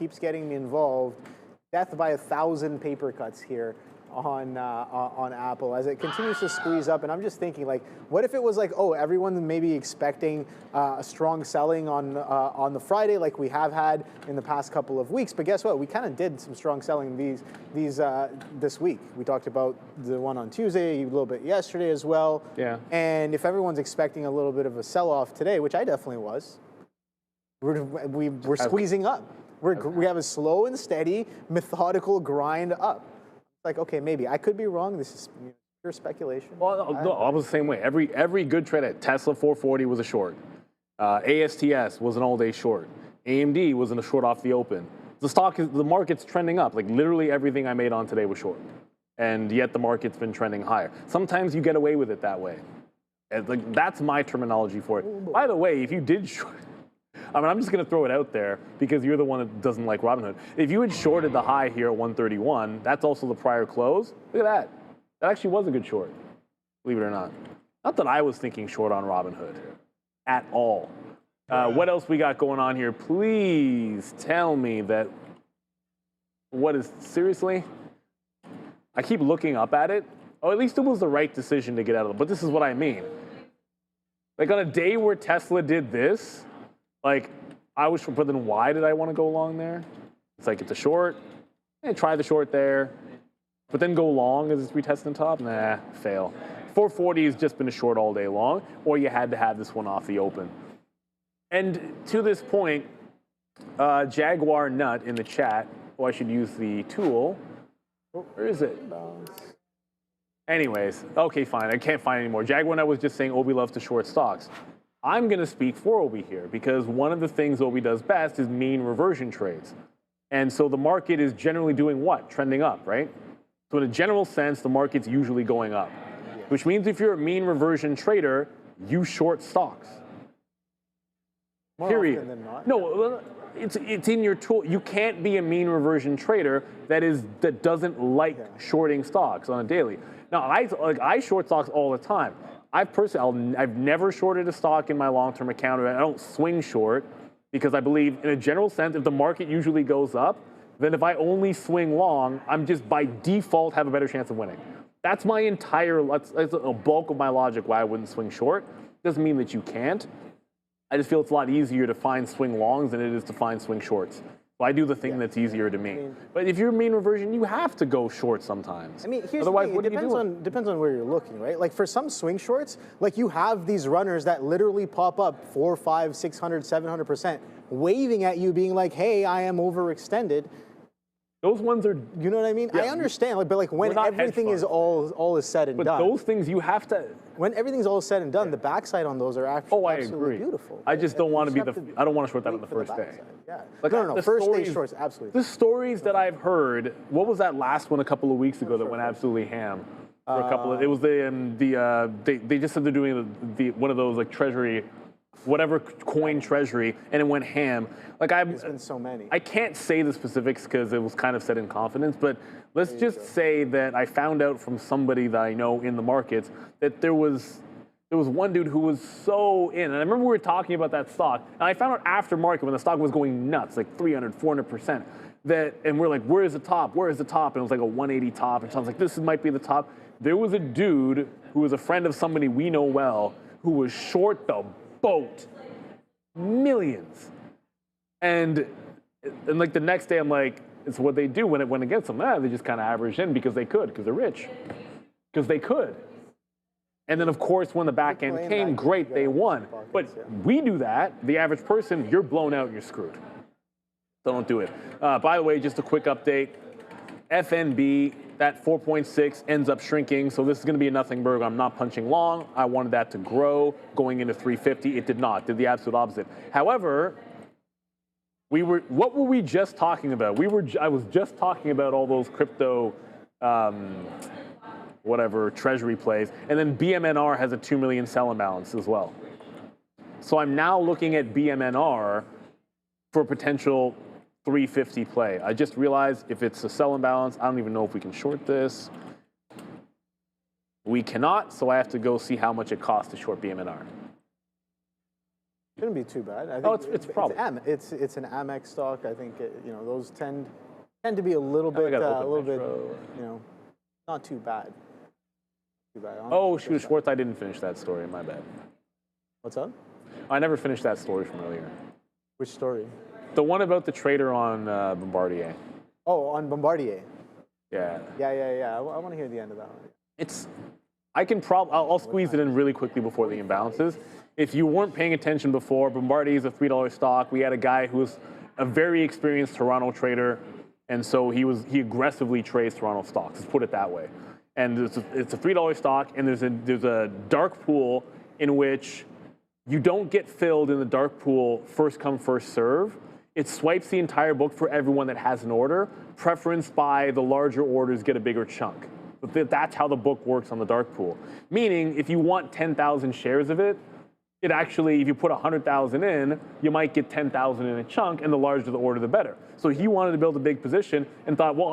E: Death by 1,000 paper cuts here. on Apple as it continues to squeeze up. And I'm just thinking, like, what if it was like, oh, everyone maybe expecting a strong selling on the Friday like we have had in the past couple of weeks. But guess what? We kind of did some strong selling this week. We talked about the one on Tuesday, a little bit yesterday as well.
D: Yeah.
E: And if everyone's expecting a little bit of a sell-off today, which I definitely was, we're squeezing up. We have a slow and steady, methodical grind up. Like, okay, maybe I could be wrong. This is pure speculation.
D: Well, no, I was the same way. Every good trade at Tesla 440 was a short. ASTS was an all-day short. AMD was in a short off the open. The market's trending up. Like literally everything I made on today was short, and yet the market's been trending higher. Sometimes you get away with it that way. And like that's my terminology for it. By the way, if you did short. I mean, I'm just going to throw it out there because you're the one that doesn't like Robinhood. If you had shorted the high here at 131, that's also the prior close. Look at that. That actually was a good short, believe it or not. Not that I was thinking short on Robinhood at all. What else we got going on here? Please tell me that, seriously? I keep looking up at it. Oh, at least it was the right decision to get out of it. But this is what I mean. Like on a day where Tesla did this, like, but then why did I want to go long there? It's like, it's a short, try the short there, but then go long as it's retesting top? Nah, fail. 440 has just been a short all day long, or you had to have this one off the open. And to this point, Jaguar Nut in the chat, I should use the tool. Where is it? Anyways, okay, fine, I can't find it anymore. Jaguar Nut was just saying Obi loves to short stocks. I'm going to speak for Obi here because one of the things Obi does best is mean reversion trades. And so the market is generally doing what? Trending up, right? So in a general sense, the market's usually going up, which means if you're a mean reversion trader, you short stocks. Period.
E: More often than not.
D: No, it's in your tool. You can't be a mean reversion trader that doesn't like shorting stocks on a daily. Now, I short stocks all the time. I've never shorted a stock in my long-term account. I don't swing short because I believe in a general sense, if the market usually goes up, then if I only swing long, I'm just by default have a better chance of winning. That's my that's a bulk of my logic why I wouldn't swing short. Doesn't mean that you can't. I just feel it's a lot easier to find swing longs than it is to find swing shorts. So I do the thing that's easier to me. But if you're mean reversion, you have to go short sometimes.
E: I mean, here's
D: otherwise,
E: the thing.
D: what
E: It depends on where you're looking, right? Like for some swing shorts, like you have these runners that literally pop up 400, 500, 600, 700%, waving at you, being like, "Hey, I am overextended."
D: Those ones are,
E: you know what I mean?
D: Yeah,
E: I understand, like, but like when everything is all is said and done.
D: But those things you have to.
E: When everything's all said and done, the backside on those are actually absolutely beautiful.
D: I just don't want to be I don't want to short that on the first day.
E: Yeah.
D: Like,
E: No. First day shorts, absolutely.
D: The stories that I've heard, what was that last one a couple of weeks ago that went absolutely ham? For a couple of, it was they just said they're doing one of those like treasury, whatever coin treasury, and it went ham. Like
E: There's been so many.
D: I can't say the specifics because it was kind of said in confidence, but let's just say that I found out from somebody that I know in the markets that there was one dude who was so in, and I remember we were talking about that stock, and I found out after market when the stock was going nuts, like 300, 400%, and we're like, where is the top? Where is the top? And it was like a 180 top, and so I was like, this might be the top. There was a dude who was a friend of somebody we know well who was short the boat, millions. And like the next day, I'm like, it's what they do when it went against them. They just kind of averaged in because they could, because they're rich, because they could. And then, of course, when the back end came, great, they won. But we do that. The average person, you're blown out, you're screwed. So don't do it. By the way, just a quick update. FNB, that 4.6 ends up shrinking. So this is going to be a nothing burger. I'm not punching long. I wanted that to grow going into 350. It did not. Did the absolute opposite. However, what were we just talking about? I was just talking about all those crypto, whatever, treasury plays. And then BMNR has a 2 million sell imbalance as well. So I'm now looking at BMNR for potential 350 play. I just realized if it's a sell imbalance, I don't even know if we can short this. We cannot, so I have to go see how much it costs to short BMNR.
E: Shouldn't be too bad. I think
D: it's probably
E: it's an Amex stock. I think those tend to be a little bit not too bad. Too bad.
D: Oh, shoot, Schwartz, I didn't finish that story. My bad.
E: What's up?
D: I never finished that story from earlier.
E: Which story?
D: The one about the trader on Bombardier.
E: Oh, on Bombardier.
D: Yeah.
E: Yeah. I want to hear the end of that one.
D: It's, I'll squeeze it in really quickly before the imbalances. If you weren't paying attention before, Bombardier is a $3 stock. We had a guy who was a very experienced Toronto trader, and so he aggressively trades Toronto stocks. Let's put it that way. And it's a $3 stock, and there's a dark pool in which you don't get filled in the dark pool first come, first serve. It swipes the entire book for everyone that has an order, preferenced by the larger orders get a bigger chunk. But that's how the book works on the dark pool. Meaning, if you want 10,000 shares of it, it actually, if you put 100,000 in, you might get 10,000 in a chunk, and the larger the order, the better. So he wanted to build a big position and thought, well,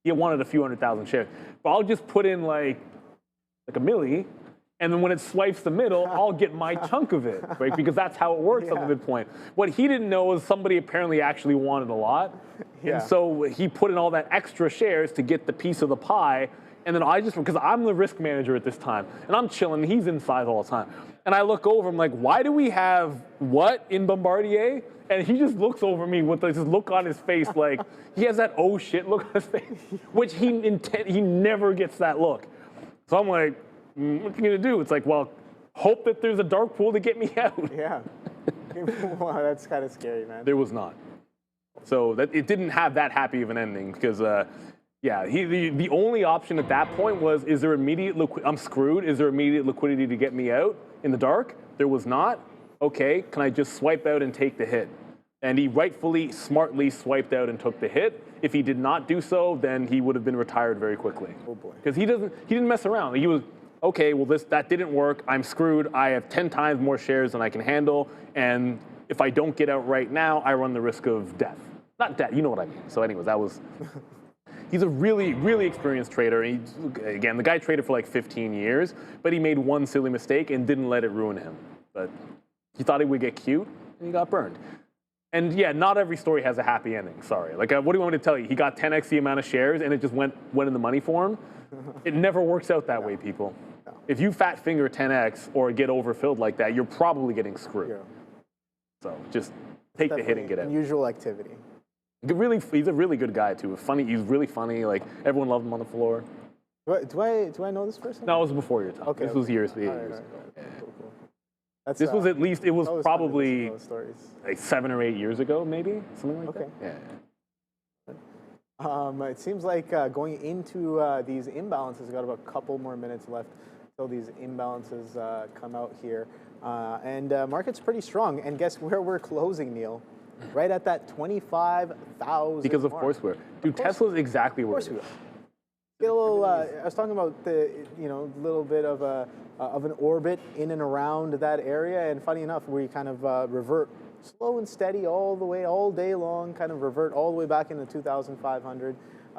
D: he wanted a few 100,000 shares. But I'll just put in like a milli, and then when it swipes the middle, I'll get my chunk of it, right? Because that's how it works on the midpoint. What he didn't know is somebody apparently actually wanted a lot. And so he put in all that extra shares to get the piece of the pie. And then because I'm the risk manager at this time, and I'm chilling, he's inside all the time. And I look over, I'm like, why do we have what in Bombardier? And he just looks over me with this look on his face, like, he has that oh shit look on his face, which he never gets that look. So I'm like, what are you gonna do? It's like, well, hope that there's a dark pool to get me out.
E: Yeah. Wow, that's kind of scary, man.
D: There was not. So it didn't have that happy of an ending because, the only option at that point was, is there immediate I'm screwed. Is there immediate liquidity to get me out in the dark? There was not. Okay, can I just swipe out and take the hit? And he rightfully, smartly swiped out and took the hit. If he did not do so, then he would have been retired very quickly.
E: Oh boy.
D: Because he didn't mess around. He was, okay, well that didn't work. I'm screwed. I have 10 times more shares than I can handle. And if I don't get out right now, I run the risk of death. Not death, you know what I mean. So anyways, he's a really, really experienced trader. Again, the guy traded for like 15 years, but he made one silly mistake and didn't let it ruin him. But he thought he would get cute, and he got burned. And yeah, not every story has a happy ending, sorry. Like, what do you want me to tell you? He got 10x the amount of shares, and it just went in the money for him? It never works out that way, people. No. If you fat finger 10x or get overfilled like that, you're probably getting screwed. Yeah. So just take the hit and get out.
E: Unusual activity.
D: He's a really good guy, too. Funny, he's really funny. Like, everyone loved him on the floor.
E: Do I know this person?
D: No, it was before your time.
E: Okay.
D: This was years ago.
E: Cool.
D: This was at least, it was probably like 7 or 8 years ago, maybe, something like that.
E: Yeah. It seems like going into these imbalances, we've got about a couple more minutes left till these imbalances come out here. And market's pretty strong. And guess where we're closing, Neil? Right at that 25,000.
D: Because of course we're. Dude, Tesla's exactly where it is.
E: Get a little. I was talking about the, little bit of an orbit in and around that area, and funny enough, we kind of revert slow and steady all the way, all day long, kind of revert all the way back into 2,500.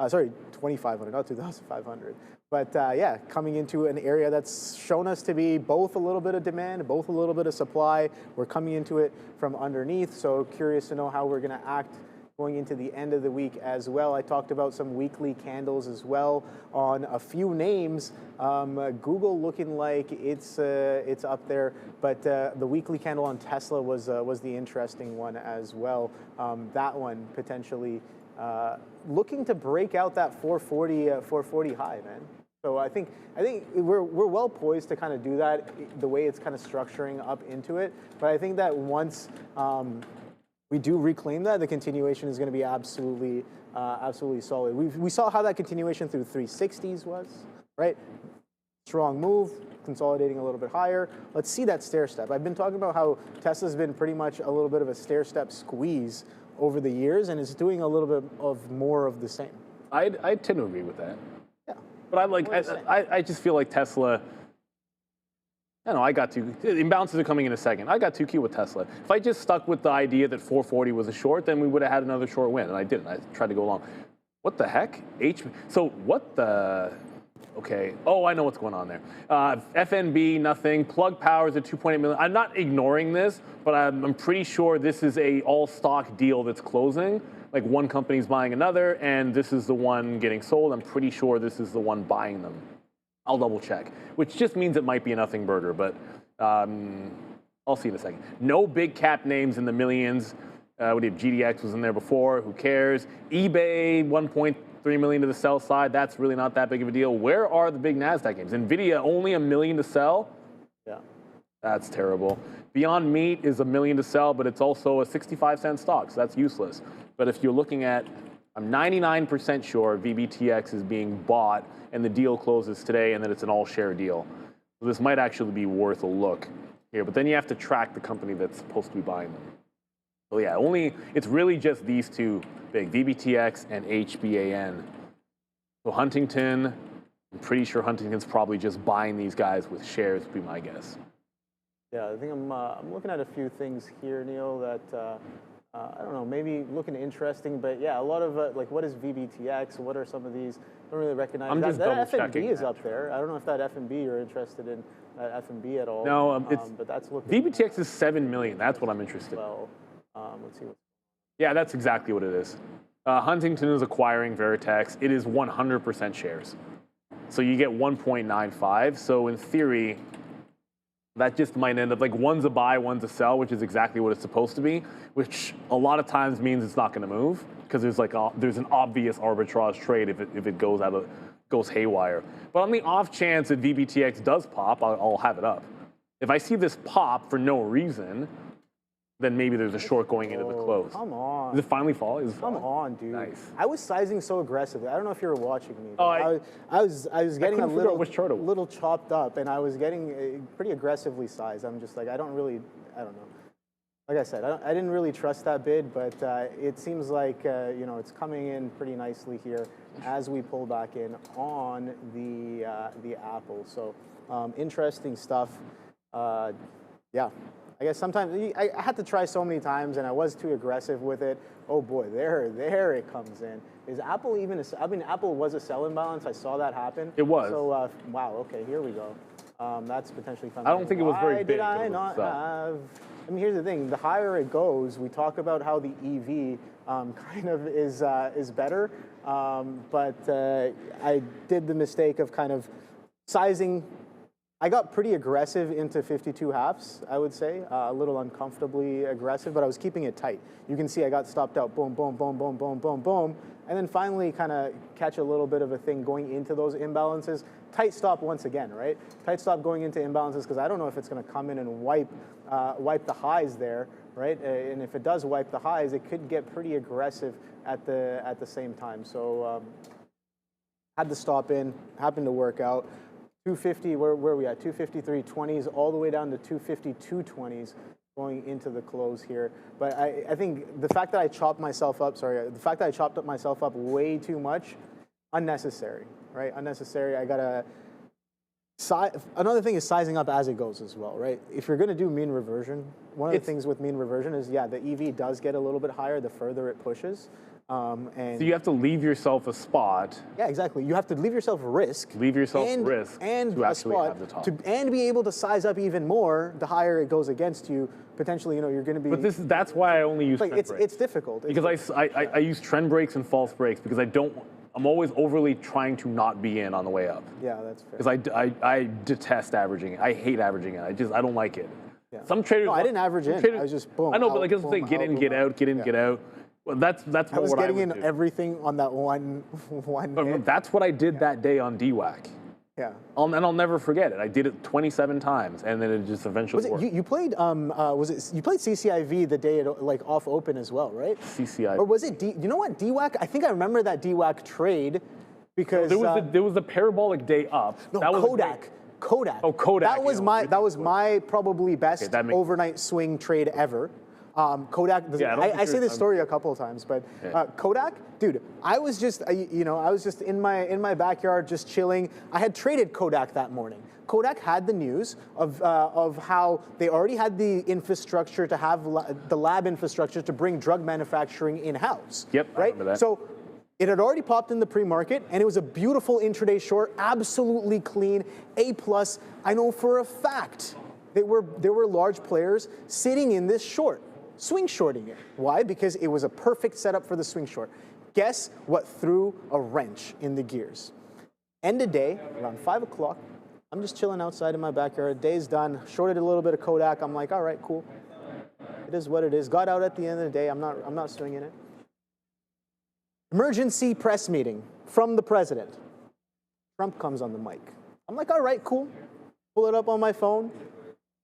E: Sorry, 2,500, not 2,500. But yeah, coming into an area that's shown us to be both a little bit of demand, both a little bit of supply. We're coming into it from underneath, so curious to know how we're going to act going into the end of the week as well. I talked about some weekly candles as well on a few names. Google looking like it's up there, but the weekly candle on Tesla was the interesting one as well. That one potentially looking to break out that 440 high, man. So I think we're well poised to kind of do that the way it's kind of structuring up into it. But I think that once we do reclaim that, the continuation is going to be absolutely solid. We saw how that continuation through 360s was, right? Strong move, consolidating a little bit higher. Let's see that stair step. I've been talking about how Tesla's been pretty much a little bit of a stair step squeeze over the years, and is doing a little bit of more of the same.
D: I tend to agree with that.
E: Yeah.
D: But I just feel like Tesla, I don't know, I got two. Imbalances are coming in a second. I got 2Q with Tesla. If I just stuck with the idea that 440 was a short, then we would have had another short win, and I didn't. I tried to go long. What the heck? So what the? Okay. Oh, I know what's going on there. FNB, nothing. Plug Power is at 2.8 million. I'm not ignoring this, but I'm pretty sure this is a all-stock deal that's closing. Like one company's buying another, and this is the one getting sold. I'm pretty sure this is the one buying them. I'll double check, which just means it might be a nothing burger, but I'll see in a second. No big cap names in the millions. What did GDX was in there before? Who cares? eBay, 1.3 million to the sell side. That's really not that big of a deal. Where are the big Nasdaq games? Nvidia, only $1 million to sell.
E: Yeah.
D: That's terrible. Beyond Meat is $1 million to sell, but it's also a 65-cent stock, so that's useless. But if you're looking at, I'm 99% sure VBTX is being bought, and the deal closes today, and then it's an all-share deal. So this might actually be worth a look here, but then you have to track the company that's supposed to be buying them. So yeah, it's really just these two big, VBTX and HBAN. So Huntington, I'm pretty sure Huntington's probably just buying these guys with shares, would be my guess.
E: Yeah, I think I'm looking at a few things here, Neil, that I don't know, maybe looking interesting, but yeah, a lot of like, what is VBTX? What are some of these? I don't really recognize.
D: I'm just double checking.
E: FNB is up there. I don't know if that FNB you're interested in FNB at all.
D: No,
E: but that's looking.
D: VBTX is 7 million. That's what I'm interested in.
E: Well, let's see.
D: Yeah, that's exactly what it is. Huntington is acquiring Veritex. It is 100% shares. So you get 1.95. So in theory, that just might end up like one's a buy, one's a sell, which is exactly what it's supposed to be, which a lot of times means it's not going to move because there's an obvious arbitrage trade if it goes haywire. But on the off chance that VBTX does pop, I'll have it up. If I see this pop for no reason, then maybe there's a short going into the close.
E: Come on.
D: Does it finally fall?
E: Come on, dude.
D: Nice.
E: I was sizing so aggressively. I don't know if you were watching me.
D: Oh,
E: I was getting a
D: little
E: chopped up, and I was getting pretty aggressively sized. I'm just like, I don't know. Like I said, I didn't really trust that bid, but it seems like it's coming in pretty nicely here as we pull back in on the Apple. So interesting stuff. Yeah. I guess sometimes I had to try so many times, and I was too aggressive with it. Oh boy, there it comes in. Is Apple even? Apple was a sell imbalance. I saw that happen.
D: It was.
E: So wow. Okay, here we go. That's potentially coming.
D: I don't think it was very big.
E: Why did I not have? I mean, here's the thing. The higher it goes, we talk about how the EV kind of is better, but I did the mistake of kind of sizing. I got pretty aggressive into 52 halves, I would say, a little uncomfortably aggressive, but I was keeping it tight. You can see I got stopped out, boom, boom, boom, boom, boom, boom, boom, and then finally kind of catch a little bit of a thing going into those imbalances. Tight stop once again, right? Tight stop going into imbalances because I don't know if it's going to come in and wipe the highs there, right? And if it does wipe the highs, it could get pretty aggressive at the same time. So had to stop in, happened to work out. 250, where are we at? 253.20s all the way down to 252.20s going into the close here. But I think the fact that I chopped myself up, way too much, unnecessary, right? Unnecessary. I gotta another thing is sizing up as it goes as well, right? If you're gonna do mean reversion, one of the things with mean reversion is, yeah, the EV does get a little bit higher the further it pushes. And
D: so you have to leave yourself a spot.
E: Yeah, exactly. You have to leave yourself risk.
D: Leave yourself risk
E: and
D: to
E: a
D: actually
E: spot
D: have the top.
E: and be able to size up even more. The higher it goes against you, potentially, you're going to be.
D: But that's why I only use trend breaks.
E: It's difficult.
D: Because I use trend breaks and false breaks because I'm always overly trying to not be in on the way up.
E: Yeah, that's fair.
D: Because I detest averaging it. I hate averaging it. I don't like it.
E: Yeah.
D: Some traders.
E: No, I didn't average in. I was just boom.
D: I know, but like, say get in, get out, get in, get out. Well, that's
E: I was getting in
D: do.
E: everything on that one hit.
D: That's what I did that day on DWAC.
E: Yeah.
D: And I'll never forget it. I did it 27 times, and then it just eventually worked.
E: You played you played CCIV the day it off open as well, right?
D: CCIV.
E: Or was it you know what, DWAC? I think I remember that DWAC trade because
D: there was a parabolic day up.
E: No,
D: that was
E: Kodak. Oh, Kodak. That was my probably best overnight swing trade ever. Kodak. I say this story a couple of times, but Kodak, dude. I was just in my backyard just chilling. I had traded Kodak that morning. Kodak had the news of how they already had the infrastructure to have the lab infrastructure to bring drug manufacturing in house.
D: Yep.
E: Right.
D: I remember that.
E: So It had already popped in the pre-market, and it was a beautiful intraday short, absolutely clean, A+. I know for a fact there were large players sitting in this short, swing shorting it. Why? Because it was a perfect setup for the swing short. Guess what threw a wrench in the gears? End of day, around 5 o'clock, I'm just chilling outside in my backyard. Day's done, shorted a little bit of Kodak. I'm like, all right, cool. It is what it is. Got out at the end of the day. I'm not swinging it. Emergency press meeting from the president. Trump comes on the mic. I'm like, all right, cool. Pull it up on my phone.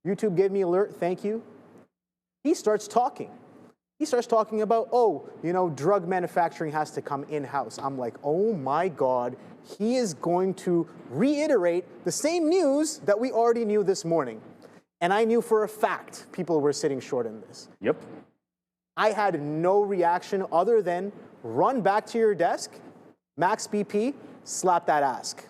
E: YouTube gave me alert, thank you. He starts talking. He starts talking about, oh, you know, drug manufacturing has to come in-house. I'm like, oh my God, he is going to reiterate the same news that we already knew this morning. And I knew for a fact people were sitting short in this.
D: Yep.
E: I had no reaction other than run back to your desk, max BP, slap that ask.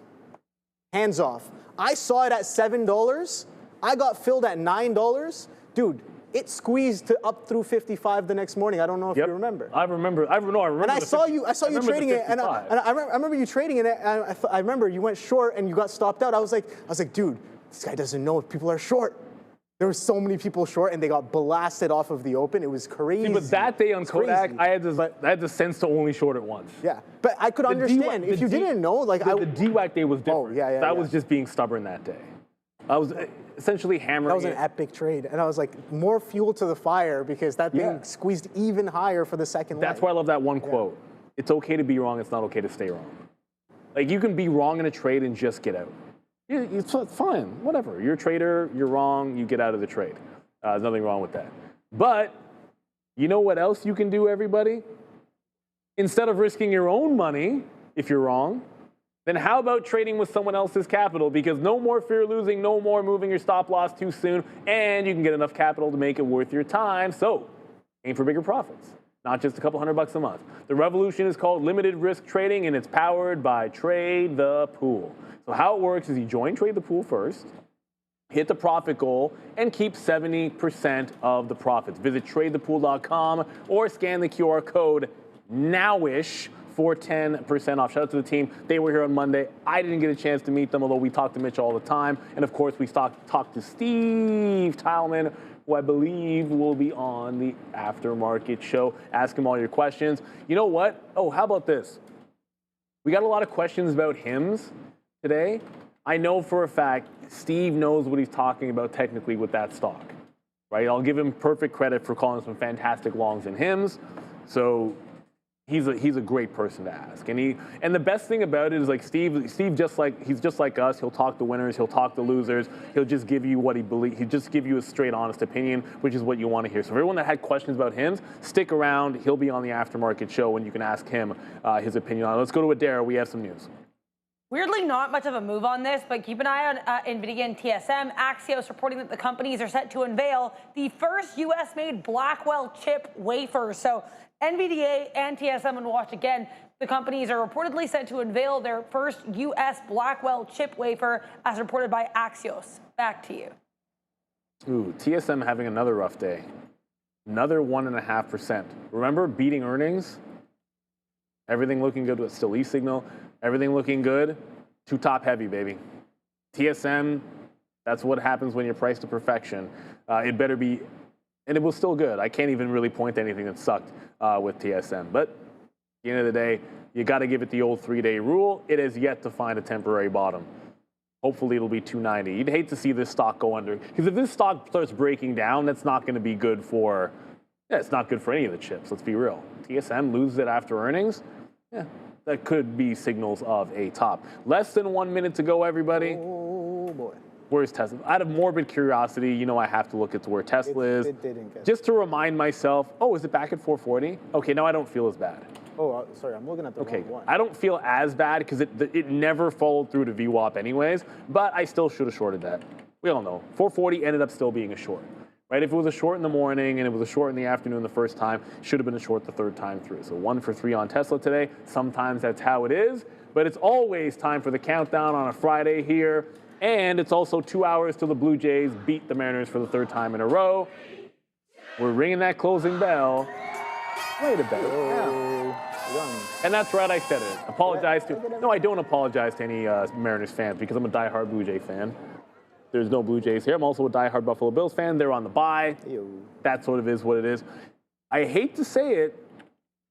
E: Hands off. I saw it at $7. I got filled at $9. Dude, it squeezed to up through 55 the next morning. I don't know if you remember.
D: I remember. And
E: I saw you trading it, and I remember you trading it. And I remember you went short and you got stopped out. I was like, dude, this guy doesn't know if people are short. There were so many people short, and they got blasted off of the open. It was crazy.
D: See, but that day on Kodak, I had the sense to only short it once.
E: Yeah, but I could understand if you didn't know. Like
D: the DWAC day was different.
E: Oh, yeah.
D: That was just being stubborn that day. I was essentially hammering.
E: That was an epic trade, and I was like, more fuel to the fire because that thing squeezed even higher for the second leg.
D: That's why I love that one quote. It's okay to be wrong. It's not okay to stay wrong. Like, you can be wrong in a trade and just get out. It's fine, whatever. You're a trader, you're wrong, you get out of the trade. There's nothing wrong with that. But you know what else you can do, everybody? Instead of risking your own money, if you're wrong, then how about trading with someone else's capital? Because no more fear losing, no more moving your stop loss too soon, and you can get enough capital to make it worth your time. So aim for bigger profits, not just a couple $100 a month. The revolution is called limited risk trading, and it's powered by Trade the Pool. So how it works is you join Trade the Pool first, hit the profit goal, and keep 70% of the profits. Visit tradethepool.com or scan the QR code nowish for 10% off. Shout out to the team. They were here on Monday. I didn't get a chance to meet them, although we talk to Mitch all the time. And of course, we talk to Steve Tileman, who I believe will be on the aftermarket show. Ask him all your questions. You know what? Oh, how about this? We got a lot of questions about HIMS today. I know for a fact Steve knows what he's talking about technically with that stock, right? I'll give him perfect credit for calling some fantastic longs in HIMS. So he's a great person to ask. And the best thing about it is, like, Steve he's just like us. He'll talk to winners, he'll talk to losers. He'll just give you what he believes. He'll just give you a straight, honest opinion, which is what you want to hear. So for everyone that had questions about HIMS, stick around. He'll be on the aftermarket show and you can ask him his opinion on it. Let's go to Adair. We have some news.
A: Weirdly, not much of a move on this, but keep an eye on Nvidia and TSM. Axios reporting that the companies are set to unveil the first U.S.-made Blackwell chip wafer. So NVDA and TSM and watch again. The companies are reportedly set to unveil their first U.S. Blackwell chip wafer, as reported by Axios. Back to you.
D: Ooh, TSM having another rough day. Another 1.5%. Remember beating earnings? Everything looking good with still e-signal. Everything looking good. Too top heavy, baby. TSM, that's what happens when you're priced to perfection. It better be, and it was still good. I can't even really point to anything that sucked with TSM. But at the end of the day, you got to give it the old 3-day rule. It has yet to find a temporary bottom. Hopefully it'll be 290. You'd hate to see this stock go under, because if this stock starts breaking down, that's not going to be good for, it's not good for any of the chips. Let's be real. TSM loses it after earnings. Yeah. That could be signals of a top. Less than 1 minute to go, everybody.
E: Oh, boy.
D: Where's Tesla? Out of morbid curiosity, you know I have to look at where Tesla is. Just to remind myself, oh, is it back at 440? Okay, now I don't feel as bad.
E: Oh, sorry, I'm looking at the wrong one.
D: I don't feel as bad because it never followed through to VWAP anyways, but I still should have shorted that. We all know. 440 ended up still being a short. Right, if it was a short in the morning and it was a short in the afternoon the first time, should have been a short the third time through. So 1 for 3 on Tesla today. Sometimes that's how it is, but it's always time for the countdown on a Friday here. And it's also 2 hours till the Blue Jays beat the Mariners for the third time in a row. We're ringing that closing bell. Wait a bell. Yeah. And that's right, I said it. Apologize to. No, I don't apologize to any Mariners fans because I'm a diehard Blue Jay fan. There's no Blue Jays here. I'm also a diehard Buffalo Bills fan. They're on the bye. That sort of is what it is. I hate to say it,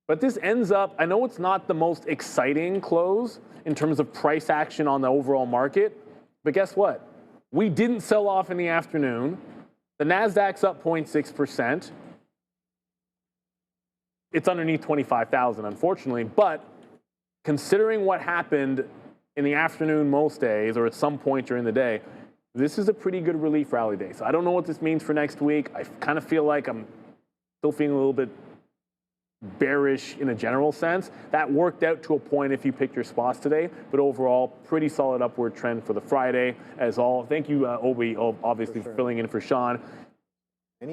D: but this ends up, I know it's not the most exciting close in terms of price action on the overall market, but guess what? We didn't sell off in the afternoon. The Nasdaq's up 0.6%. It's underneath 25,000, unfortunately, but considering what happened in the afternoon most days or at some point during the day, this is a pretty good relief rally day. So I don't know what this means for next week. I kind of feel like I'm still feeling a little bit bearish in a general sense. That worked out to a point if you picked your spots today, but overall, pretty solid upward trend for the Friday as all. Thank you, Obi, obviously for filling in for Sean.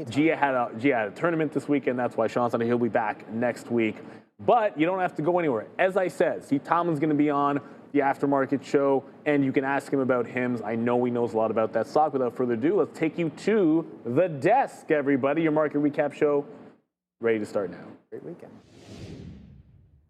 D: Gia had a tournament this weekend. That's why Sean's on it. He'll be back next week. But you don't have to go anywhere. As I said, Steve Tomlin's going to be on the aftermarket show, and you can ask him about HIMS. I know he knows a lot about that stock. Without further ado, let's take you to the desk, everybody. Your market recap show ready to start now.
E: Great weekend.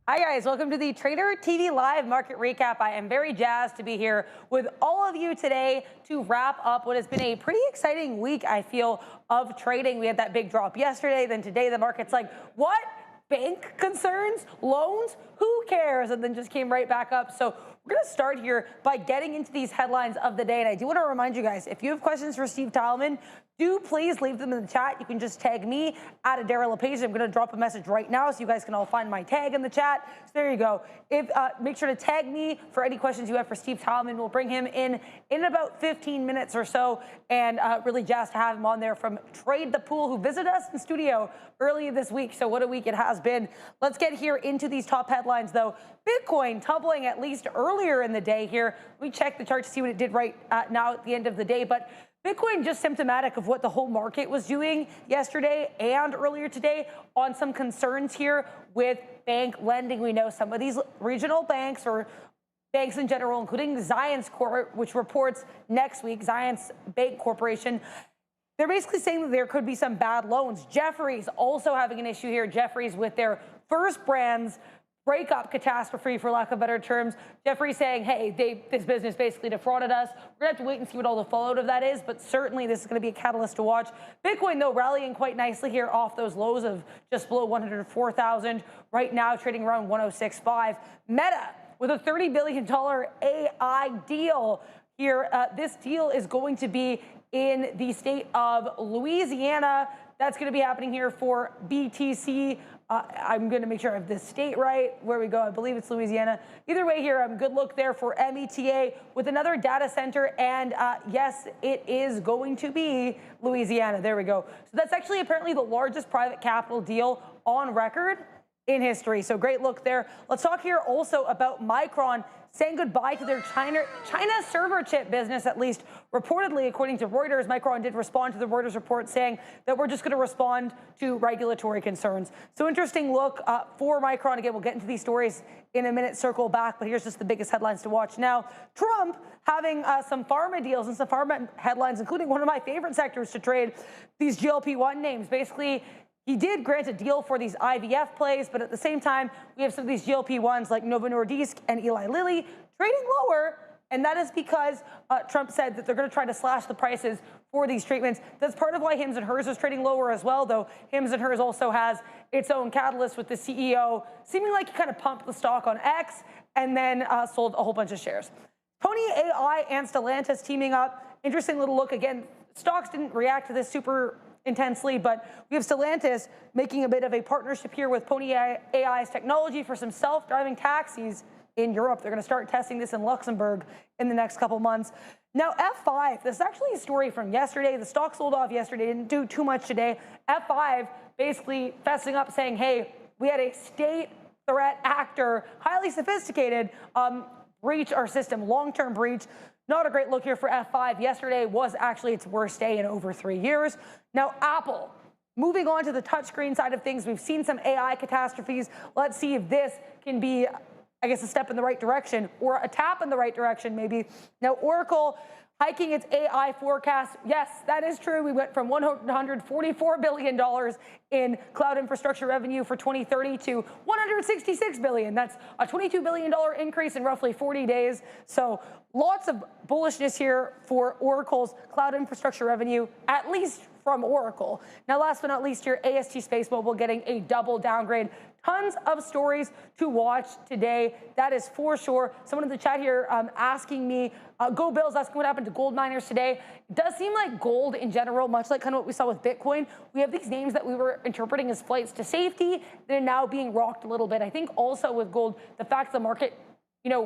A: Hi guys, welcome to the Trader TV Live Market Recap. I am very jazzed to be here with all of you today to wrap up what has been a pretty exciting week, I feel, of trading. We had that big drop yesterday, then today the market's like, what? Bank concerns? Loans? Who cares? And then just came right back up. So we're going to start here by getting into these headlines of the day. And I do want to remind you guys, if you have questions for Steve Talman, do please leave them in the chat. You can just tag me at Adara LaPage. I'm going to drop a message right now so you guys can all find my tag in the chat. So there you go. Make sure to tag me for any questions you have for Steve Talman. We'll bring him in about 15 minutes or so, and really jazzed to have him on there from Trade the Pool, who visited us in studio earlier this week. So what a week it has been. Let's get here into these top headlines, though. Bitcoin tumbling at least earlier in the day here. Let me check the chart to see what it did right now at the end of the day. But Bitcoin just symptomatic of what the whole market was doing yesterday and earlier today on some concerns here with bank lending. We know some of these regional banks or banks in general, including Zions Corp, which reports next week, Zions Bank Corporation, they're basically saying that there could be some bad loans. Jefferies also having an issue here. Jefferies with their First Brands breakup catastrophe, for lack of better terms. Jeffrey saying, hey, this business basically defrauded us. We're going to have to wait and see what all the fallout of that is, but certainly this is going to be a catalyst to watch. Bitcoin, though, rallying quite nicely here off those lows of just below 104,000. Right now, trading around 106.5. Meta with a $30 billion AI deal here. This deal is going to be in the state of Louisiana. That's going to be happening here for BTC. I'm going to make sure I have the state right. Where we go, I believe it's Louisiana. Either way here, good look there for META with another data center. And yes, it is going to be Louisiana. There we go. So that's actually apparently the largest private capital deal on record in history. So great look there. Let's talk here also about Micron saying goodbye to their China server chip business, at least reportedly, according to Reuters. Micron did respond to the Reuters report saying that we're just going to respond to regulatory concerns. So interesting look for Micron. Again, we'll get into these stories in a minute, circle back, but here's just the biggest headlines to watch now. Trump having some pharma deals and some pharma headlines, including one of my favorite sectors to trade, these GLP-1 names. Basically, he did grant a deal for these IVF plays, but at the same time, we have some of these GLP-1s like Novo Nordisk and Eli Lilly trading lower, and that is because Trump said that they're going to try to slash the prices for these treatments. That's part of why HIMS and HERS is trading lower as well, though HIMS and HERS also has its own catalyst with the CEO seeming like he kind of pumped the stock on X and then sold a whole bunch of shares. Pony AI and Stellantis teaming up. Interesting little look. Again, stocks didn't react to this super intensely, but we have Stellantis making a bit of a partnership here with Pony AI's technology for some self-driving taxis in Europe. They're going to start testing this in Luxembourg in the next couple months. Now, F5, this is actually a story from yesterday. The stock sold off yesterday, didn't do too much today. F5 basically fessing up saying, hey, we had a state threat actor, highly sophisticated, breach our system, long-term breach. Not a great look here for F5. Yesterday was actually its worst day in over 3 years. Now, Apple, moving on to the touchscreen side of things, we've seen some AI catastrophes. Let's see if this can be, I guess, a step in the right direction or a tap in the right direction, maybe. Now, Oracle hiking its AI forecast. Yes, that is true. We went from $144 billion in cloud infrastructure revenue for 2030 to $166 billion. That's a $22 billion increase in roughly 40 days. So lots of bullishness here for Oracle's cloud infrastructure revenue, at least from Oracle. Now, last but not least here, AST SpaceMobile getting a double downgrade. Tons of stories to watch today. That is for sure. Someone in the chat here asking me, Go Bills, asking what happened to gold miners today. It does seem like gold in general, much like kind of what we saw with Bitcoin, we have these names that we were interpreting as flights to safety that are now being rocked a little bit. I think also with gold, the fact the market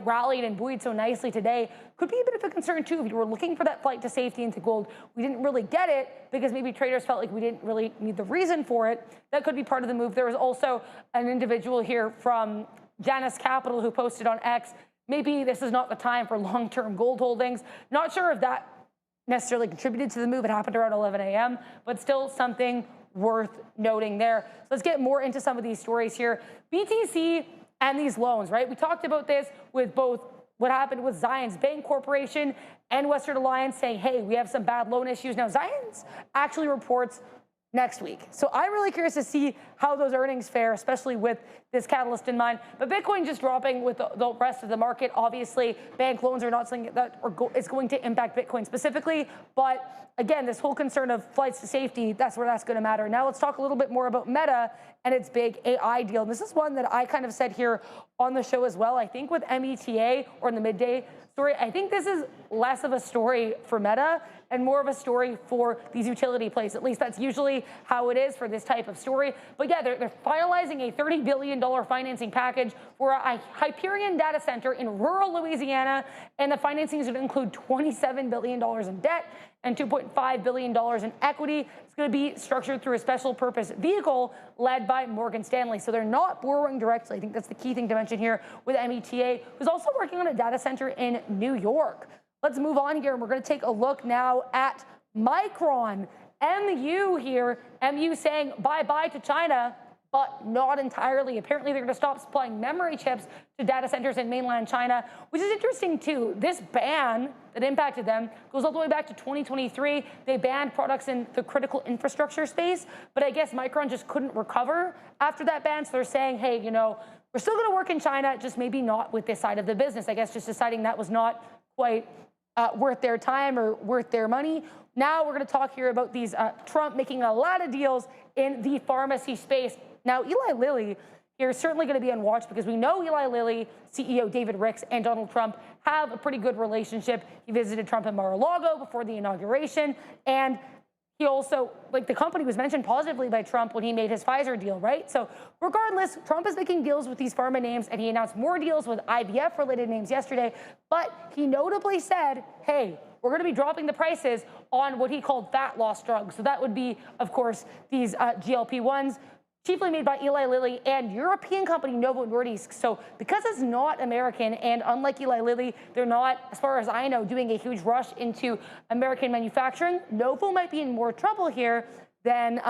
A: rallied and buoyed so nicely today could be a bit of a concern too. If you were looking for that flight to safety into gold, we didn't really get it because maybe traders felt like we didn't really need the reason for it. That could be part of the move. There was also an individual here from Janus Capital who posted on X, maybe this is not the time for long-term gold holdings. Not sure if that necessarily contributed to the move. It happened around 11 a.m., but still something worth noting there. So let's get more into some of these stories here. BTC and these loans, right? We talked about this with both what happened with Zions Bank Corporation and Western Alliance saying, hey, we have some bad loan issues. Now, Zions actually reports next week. So I'm really curious to see how those earnings fare, especially with this catalyst in mind. But Bitcoin just dropping with the rest of the market. Obviously, bank loans are not something that is going to impact Bitcoin specifically. But again, this whole concern of flights to safety, that's where that's going to matter. Now let's talk a little bit more about Meta and its big AI deal. And this is one that I kind of said here on the show as well. I think with META or in the midday story, I think this is less of a story for Meta and more of a story for these utility plays. At least that's usually how it is for this type of story. But yeah, they're finalizing a $30 billion financing package for a Hyperion data center in rural Louisiana. And the financing is going to include $27 billion in debt and $2.5 billion in equity. It's going to be structured through a special purpose vehicle led by Morgan Stanley. So they're not borrowing directly. I think that's the key thing to mention here with META, who's also working on a data center in New York. Let's move on here, and we're going to take a look now at Micron. MU here, MU saying bye-bye to China, but not entirely. Apparently, they're going to stop supplying memory chips to data centers in mainland China, which is interesting, too. This ban that impacted them goes all the way back to 2023. They banned products in the critical infrastructure space, but I guess Micron just couldn't recover after that ban, so they're saying, hey, we're still going to work in China, just maybe not with this side of the business. I guess just deciding that was not quite worth their time or worth their money. Now we're going to talk here about these Trump making a lot of deals in the pharmacy space. Now, Eli Lilly here is certainly going to be on watch because we know Eli Lilly, CEO David Ricks, and Donald Trump have a pretty good relationship. He visited Trump in Mar-a-Lago before the inauguration, and he also, the company was mentioned positively by Trump when he made his Pfizer deal, right? So regardless, Trump is making deals with these pharma names, and he announced more deals with IVF-related names yesterday, but he notably said, hey, we're going to be dropping the prices on what he called fat loss drugs. So that would be, of course, these GLP-1s, chiefly made by Eli Lilly and European company Novo Nordisk. So because it's not American, and unlike Eli Lilly, they're not, as far as I know, doing a huge rush into American manufacturing, Novo might be in more trouble here than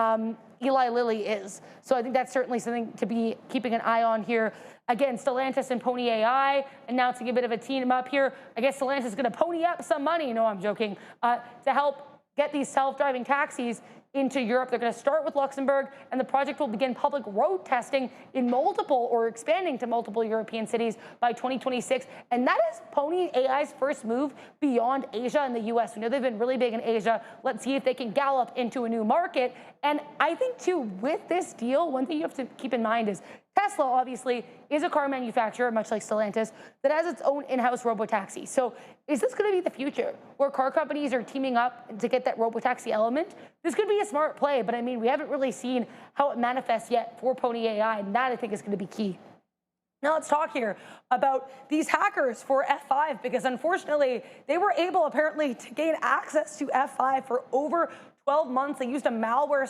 A: Eli Lilly is. So I think that's certainly something to be keeping an eye on here. Again, Stellantis and Pony AI announcing a bit of a team up here. I guess Stellantis is going to pony up some money, no, I'm joking, to help get these self-driving taxis into Europe. They're going to start with Luxembourg, and the project will begin public road testing in multiple or expanding to multiple European cities by 2026. And that is Pony AI's first move beyond Asia and the US. We know they've been really big in Asia. Let's see if they can gallop into a new market. And I think, too, with this deal, one thing you have to keep in mind is Tesla, obviously, is a car manufacturer, much like Stellantis, that has its own in-house robotaxi. So is this going to be the future where car companies are teaming up to get that robotaxi element? This could be a smart play, but I mean, we haven't really seen how it manifests yet for Pony AI, and that I think is going to be key. Now let's talk here about these hackers for F5, because unfortunately, they were able apparently to gain access to F5 for over 12 months. They used a malware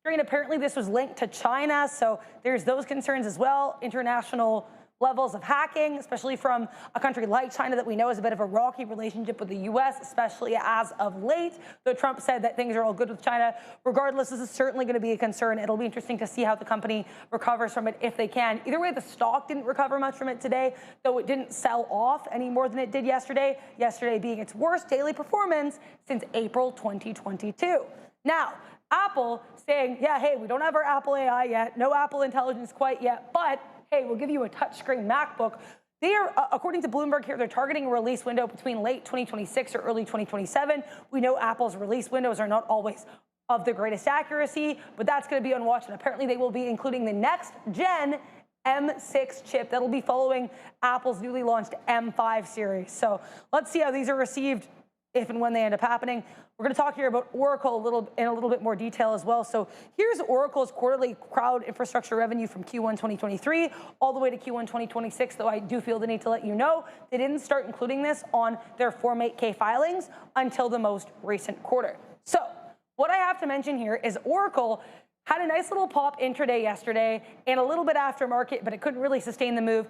A: strain. Apparently this was linked to China, so there's those concerns as well. International levels of hacking, especially from a country like China that we know has a bit of a rocky relationship with the US, especially as of late. Though Trump said that things are all good with China, regardless, this is certainly going to be a concern. It'll be interesting to see how the company recovers from it if they can. Either way, the stock didn't recover much from it today, though it didn't sell off any more than it did yesterday. Yesterday being its worst daily performance since April 2022. Now, Apple saying, yeah, hey, we don't have our Apple AI yet, no Apple Intelligence quite yet, but hey, we'll give you a touchscreen MacBook. They are, according to Bloomberg here, they're targeting a release window between late 2026 or early 2027. We know Apple's release windows are not always of the greatest accuracy, but that's going to be on watch. And apparently they will be including the next gen M6 chip that'll be following Apple's newly launched M5 series. So let's see how these are received if and when they end up happening. We're going to talk here about Oracle in a little bit more detail as well. So here's Oracle's quarterly cloud infrastructure revenue from Q1 2023 all the way to Q1 2026, though I do feel the need to let you know they didn't start including this on their Form 8K filings until the most recent quarter. So what I have to mention here is Oracle had a nice little pop intraday yesterday and a little bit after market, but it couldn't really sustain the move.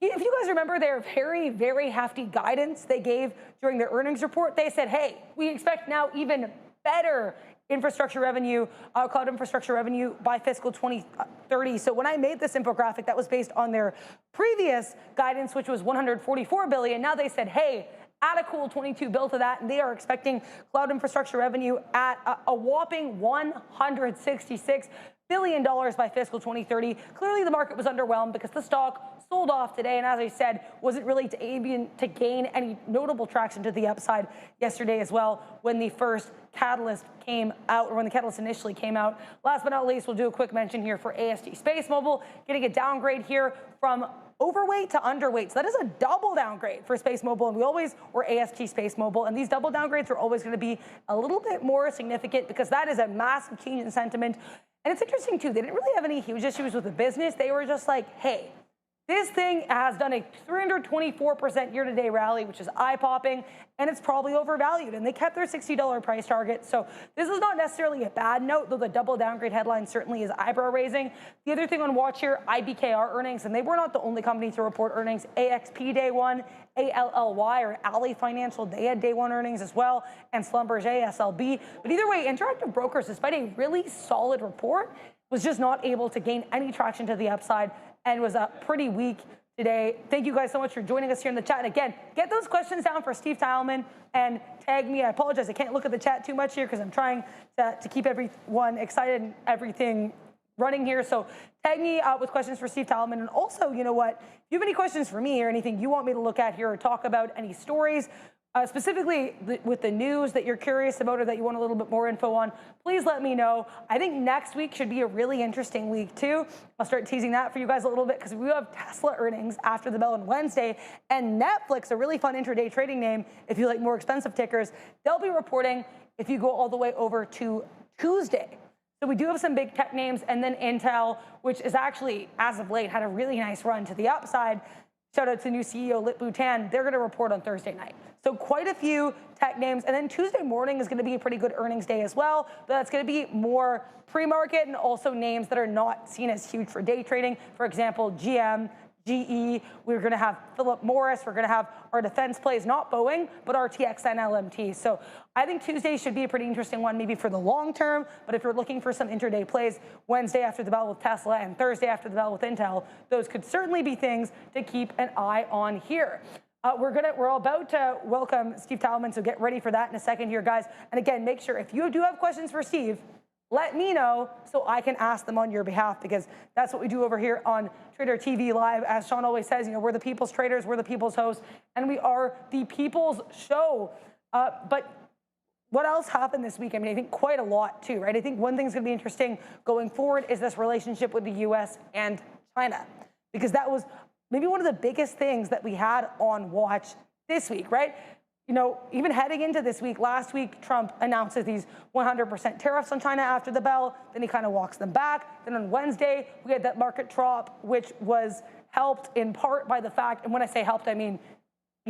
A: If you guys remember their very, very hefty guidance they gave during their earnings report, they said, hey, we expect now even better infrastructure revenue, cloud infrastructure revenue by fiscal 2030. So when I made this infographic, that was based on their previous guidance, which was 144 billion. Now they said, hey, add a cool 22 bill to that, and they are expecting cloud infrastructure revenue at a whopping $166 billion by fiscal 2030. Clearly the market was underwhelmed because the stock sold off today, and as I said, wasn't really to gain any notable traction to the upside yesterday as well when the first catalyst came out, or when the catalyst initially came out. Last but not least, we'll do a quick mention here for AST Space Mobile, getting a downgrade here from overweight to underweight. So that is a double downgrade for Space Mobile, and we always were AST Space Mobile, and these double downgrades are always going to be a little bit more significant because that is a massive change in sentiment. And it's interesting too, they didn't really have any huge issues with the business. They were just like, hey, this thing has done a 324% year-to-date rally, which is eye-popping, and it's probably overvalued. And they kept their $60 price target. So this is not necessarily a bad note, though the double downgrade headline certainly is eyebrow-raising. The other thing on watch here, IBKR earnings, and they were not the only company to report earnings. AXP day one, ALLY or Ally Financial, they had day one earnings as well, and Schlumberger SLB. But either way, Interactive Brokers, despite a really solid report, was just not able to gain any traction to the upside and was pretty weak today. Thank you guys so much for joining us here in the chat. And again, get those questions down for Steve Teilman and tag me. I apologize, I can't look at the chat too much here because I'm trying to keep everyone excited and everything running here. So tag me with questions for Steve Teilman. And also, you know what, if you have any questions for me or anything you want me to look at here or talk about, any stories, specifically with the news that you're curious about or that you want a little bit more info on, please let me know. I think next week should be a really interesting week too. I'll start teasing that for you guys a little bit because we have Tesla earnings after the bell on Wednesday, and Netflix, a really fun intraday trading name if you like more expensive tickers, they'll be reporting if you go all the way over to Tuesday. So we do have some big tech names, and then Intel, which is actually, as of late, had a really nice run to the upside. Shout out to new CEO Lip-Bu Tan. They're going to report on Thursday night. So quite a few tech names. And then Tuesday morning is going to be a pretty good earnings day as well. But that's going to be more pre-market and also names that are not seen as huge for day trading. For example, GM, GE. We're going to have Philip Morris. We're going to have our defense plays, not Boeing, but RTX and LMT. So I think Tuesday should be a pretty interesting one, maybe for the long term. But if you're looking for some intraday plays, Wednesday after the bell with Tesla and Thursday after the bell with Intel, those could certainly be things to keep an eye on here. We're about to welcome Steve Teilman, so get ready for that in a second here, guys. And again, make sure if you do have questions for Steve, let me know so I can ask them on your behalf, because that's what we do over here on Trader TV Live. As Sean always says, you know, we're the people's traders, we're the people's hosts, and we are the people's show. But what else happened this week? I mean, I think quite a lot too, right? I think one thing's going to be interesting going forward is this relationship with the U.S. and China, because that was maybe one of the biggest things that we had on watch this week, right? You know, even heading into this week, last week, Trump announces these 100% tariffs on China after the bell. Then he kind of walks them back. Then on Wednesday, we had that market drop, which was helped in part by the fact, and when I say helped, I mean,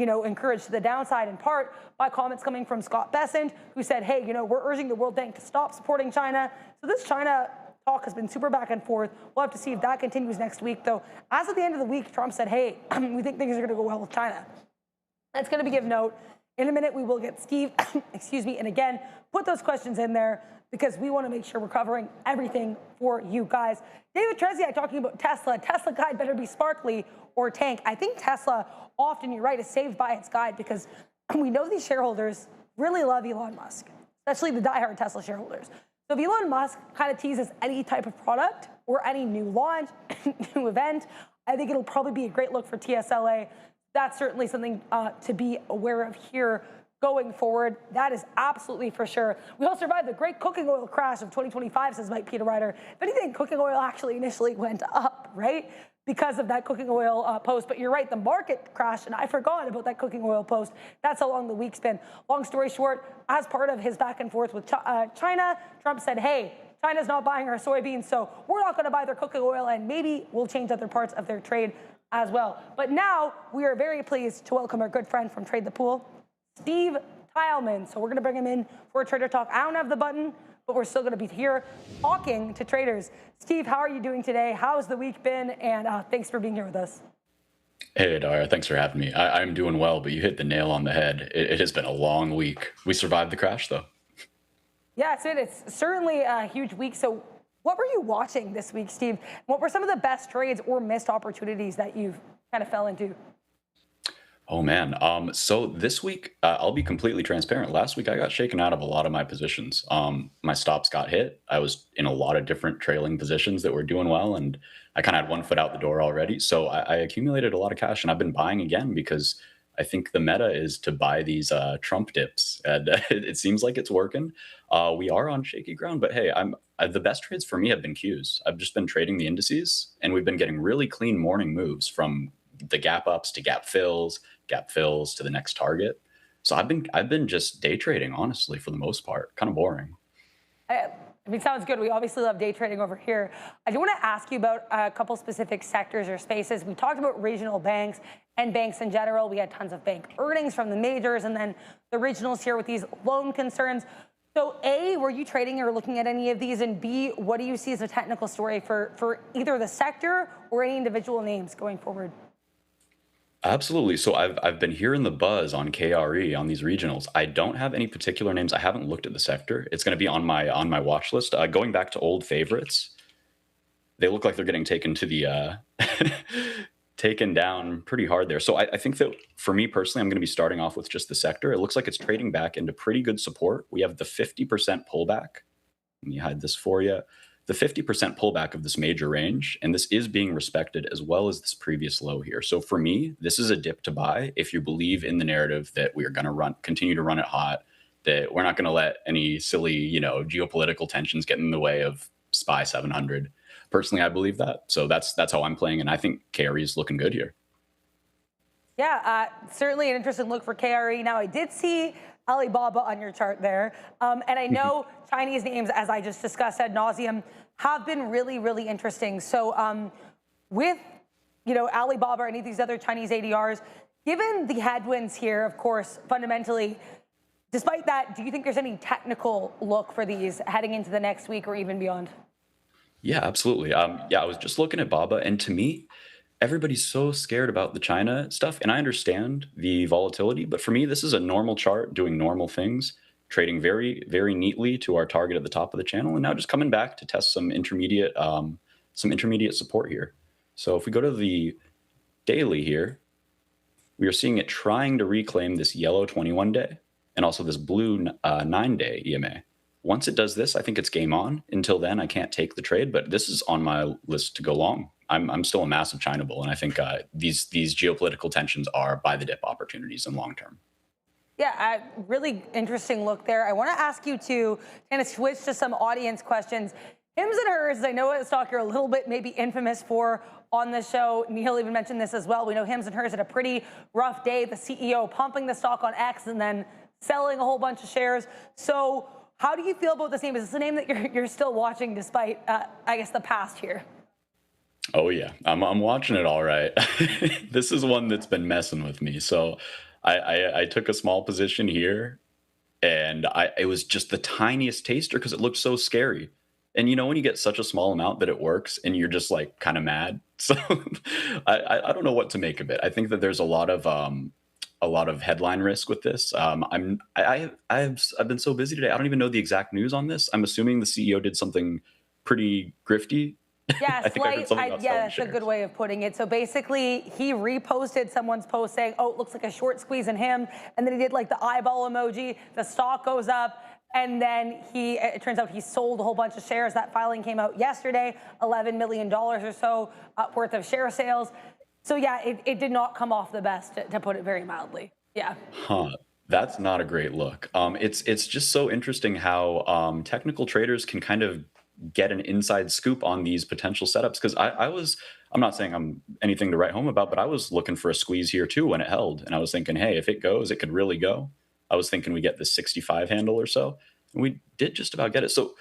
A: encouraged to the downside in part by comments coming from Scott Bessent, who said, hey, we're urging the World Bank to stop supporting China. So this China talk has been super back and forth. We'll have to see if that continues next week, though. As of the end of the week, Trump said, hey, we think things are going to go well with China. That's going to be give note. In a minute, we will get Steve, excuse me, and again, put those questions in there because we want to make sure we're covering everything for you guys. David Treziak talking about Tesla. Tesla guide better be sparkly or tank. I think Tesla often, you're right, is saved by its guide because we know these shareholders really love Elon Musk, especially the diehard Tesla shareholders. So if Elon Musk kind of teases any type of product or any new launch, new event, I think it'll probably be a great look for TSLA. That's certainly something to be aware of here going forward. That is absolutely for sure. We all survived the great cooking oil crash of 2025, says Mike Peter Ryder. If anything, cooking oil actually initially went up, right? Because of that cooking oil post. But you're right, the market crashed, and I forgot about that cooking oil post. That's how long the week's been. Long story short, as part of his back and forth with China, Trump said, hey, China's not buying our soybeans, so we're not going to buy their cooking oil, and maybe we'll change other parts of their trade as well. But now we are very pleased to welcome our good friend from Trade the Pool, Steve Tileman. So we're going to bring him in for a Trader Talk. I don't have the button, but we're still going to be here talking to traders. Steve, how are you doing today? How's the week been? And thanks for being here with us.
H: Hey, Dara, thanks for having me. I'm doing well, but you hit the nail on the head. It has been a long week. We survived the crash, though.
A: Yeah, it's certainly a huge week. So what were you watching this week, Steve? What were some of the best trades or missed opportunities that you've kind of fell into?
H: Oh, man. So this week, I'll be completely transparent. Last week, I got shaken out of a lot of my positions. My stops got hit. I was in a lot of different trailing positions that were doing well, and I kind of had one foot out the door already. So I accumulated a lot of cash, and I've been buying again because I think the meta is to buy these Trump dips, and it seems like it's working. We are on shaky ground, but hey, the best trades for me have been Qs. I've just been trading the indices, and we've been getting really clean morning moves from the gap ups to gap fills to the next target. So I've been just day trading, honestly, for the most part. Kind of boring.
A: I mean, sounds good. We obviously love day trading over here. I do want to ask you about a couple specific sectors or spaces. We talked about regional banks and banks in general. We had tons of bank earnings from the majors and then the regionals here with these loan concerns. So A, were you trading or looking at any of these? And B, what do you see as a technical story for either the sector or any individual names going forward?
H: Absolutely. So I've been hearing the buzz on KRE on these regionals. I don't have any particular names. I haven't looked at the sector. It's going to be on my watch list. Going back to old favorites, they look like they're getting taken to the taken down pretty hard there. So I think that for me personally, I'm going to be starting off with just the sector. It looks like it's trading back into pretty good support. We have the 50% pullback. Let me hide this for you. The 50% pullback of this major range, and this is being respected as well as this previous low here. So for me, this is a dip to buy if you believe in the narrative that we are going to continue to run it hot, that we're not going to let any silly, geopolitical tensions get in the way of SPY 700. Personally, I believe that. So that's how I'm playing, and I think KRE is looking good here.
A: Yeah, certainly an interesting look for KRE. Now, I did see Alibaba on your chart there. And I know Chinese names, as I just discussed ad nauseum, have been really, really interesting. So with, Alibaba or any of these other Chinese ADRs, given the headwinds here, of course, fundamentally, despite that, do you think there's any technical look for these heading into the next week or even beyond?
H: Yeah, absolutely. I was just looking at Baba, and to me, everybody's so scared about the China stuff, and I understand the volatility, but for me, this is a normal chart doing normal things, trading very, very neatly to our target at the top of the channel, and now just coming back to test some intermediate support here. So if we go to the daily here, we are seeing it trying to reclaim this yellow 21-day and also this blue 9-day EMA. Once it does this, I think it's game on. Until then, I can't take the trade, but this is on my list to go long. I'm still a massive China bull, and I think these geopolitical tensions are buy the dip opportunities in long term.
A: Yeah, really interesting look there. I want to ask you to kind of switch to some audience questions. HIMS and hers, I know a stock you're a little bit maybe infamous for on the show. Neil even mentioned this as well. We know HIMS and hers had a pretty rough day. The CEO pumping the stock on X and then selling a whole bunch of shares. So how do you feel about this name? Is this a name that you're still watching despite, I guess, the past here?
H: Oh yeah, I'm watching it all right. This is one that's been messing with me. So I took a small position here, and it was just the tiniest taster because it looked so scary. And you know when you get such a small amount that it works, and you're just like kind of mad. So I don't know what to make of it. I think that there's a lot of headline risk with this. I've been so busy today. I don't even know the exact news on this. I'm assuming the CEO did something pretty grifty.
A: Yeah,
H: I think I heard something about
A: yeah,
H: selling
A: that's a
H: shares.
A: good way of putting it. So basically, he reposted someone's post saying, "Oh, it looks like a short squeeze in him," and then he did like the eyeball emoji. The stock goes up, and then it turns out he sold a whole bunch of shares. That filing came out yesterday, $11 million or so worth of share sales. So yeah, it did not come off the best, to put it very mildly. Yeah.
H: Huh. That's not a great look. It's just so interesting how technical traders can kind of get an inside scoop on these potential setups. Because I'm not saying I'm anything to write home about, but I was looking for a squeeze here too when it held, and I was thinking, hey, if it goes, it could really go. I was thinking we get this 65 handle or so, and we did just about get it. So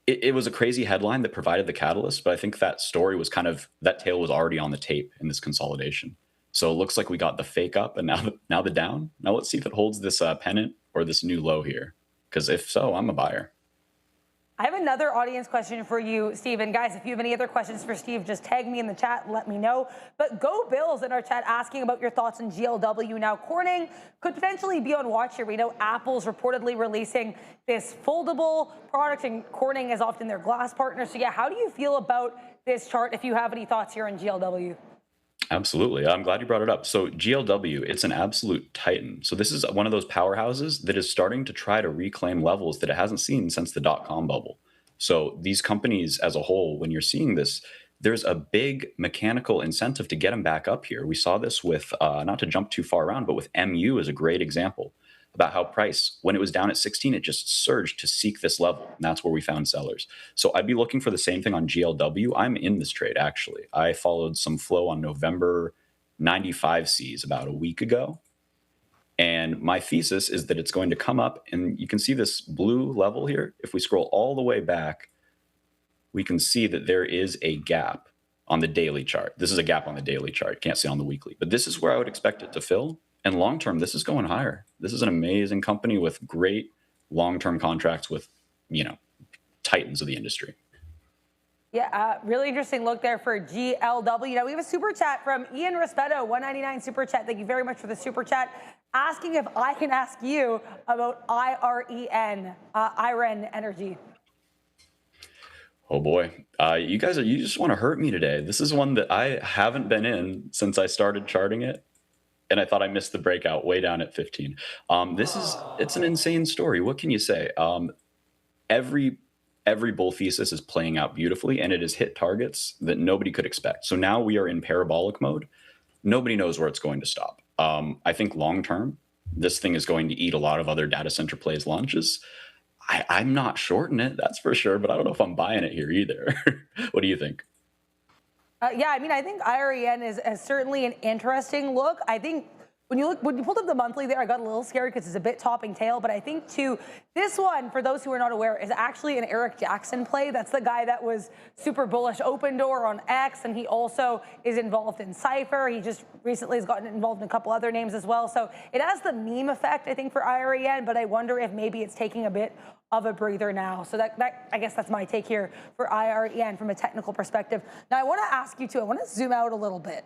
H: it was a crazy headline that provided the catalyst, but I think that story was that tail was already on the tape in this consolidation. So it looks like we got the fake up and now the down. Now let's see if it holds this pennant or this new low here. Because if so, I'm a buyer.
A: I have another audience question for you, Steve. And guys, if you have any other questions for Steve, just tag me in the chat and let me know. But Go Bills in our chat asking about your thoughts on GLW. Now, Corning could potentially be on watch here. We know Apple's reportedly releasing this foldable product, and Corning is often their glass partner. So yeah, how do you feel about this chart if you have any thoughts here on GLW?
H: Absolutely. I'm glad you brought it up. So GLW, it's an absolute titan. So this is one of those powerhouses that is starting to try to reclaim levels that it hasn't seen since the dot-com bubble. So these companies as a whole, when you're seeing this, there's a big mechanical incentive to get them back up here. We saw this with, not to jump too far around, but with MU is a great example about how price, when it was down at 16, it just surged to seek this level. And that's where we found sellers. So I'd be looking for the same thing on GLW. I'm in this trade, actually. I followed some flow on November 95 Cs about a week ago. And my thesis is that it's going to come up, and you can see this blue level here. If we scroll all the way back, we can see that there is a gap on the daily chart. This is a gap on the daily chart. Can't see on the weekly. But this is where I would expect it to fill. And long-term, this is going higher. This is an amazing company with great long-term contracts with, titans of the industry.
A: Yeah, really interesting look there for GLW. Now, we have a super chat from Ian Rispetto, 199 super chat. Thank you very much for the super chat. Asking if I can ask you about IREN Energy.
H: Oh boy, you just want to hurt me today. This is one that I haven't been in since I started charting it. And I thought I missed the breakout way down at 15. It's an insane story. What can you say? Every bull thesis is playing out beautifully, and it has hit targets that nobody could expect. So now we are in parabolic mode. Nobody knows where it's going to stop. I think long term, this thing is going to eat a lot of other data center plays lunches. I'm not shorting it, that's for sure, but I don't know if I'm buying it here either. What do you think?
A: Yeah, I mean, I think IREN is certainly an interesting look. I think when you pulled up the monthly there, I got a little scared because it's a bit topping tail. But I think too, this one, for those who are not aware, is actually an Eric Jackson play. That's the guy that was super bullish Open Door on X, and he also is involved in Cypher. He just recently has gotten involved in a couple other names as well. So it has the meme effect, I think, for IREN. But I wonder if maybe it's taking a bit of a breather now. So that I guess that's my take here for IREN from a technical perspective. Now I want to ask you too, I want to zoom out a little bit.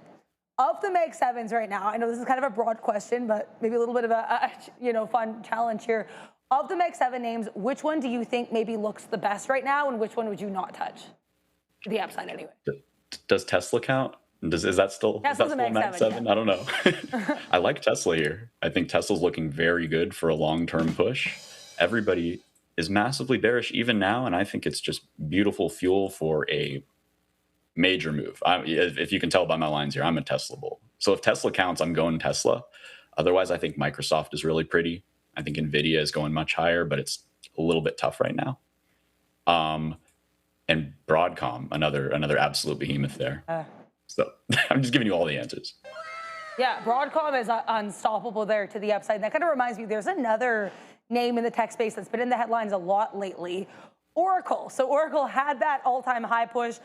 A: Of the Meg 7s right now, I know this is kind of a broad question, but maybe a little bit of a fun challenge here. Of the Meg 7 names, which one do you think maybe looks the best right now, and which one would you not touch? The upside anyway.
H: Does Tesla count? Is that still
A: Tesla's a Meg 7?
H: I don't know. I like Tesla here. I think Tesla's looking very good for a long-term push. Everybody is massively bearish even now, and I think it's just beautiful fuel for a major move. If you can tell by my lines here, I'm a Tesla bull. So if Tesla counts, I'm going Tesla. Otherwise, I think Microsoft is really pretty. I think Nvidia is going much higher, but it's a little bit tough right now. And Broadcom, another absolute behemoth there. So I'm just giving you all the answers.
A: Yeah, Broadcom is unstoppable there to the upside. And that kind of reminds me, there's another name in the tech space that's been in the headlines a lot lately, Oracle. So Oracle had that all-time high push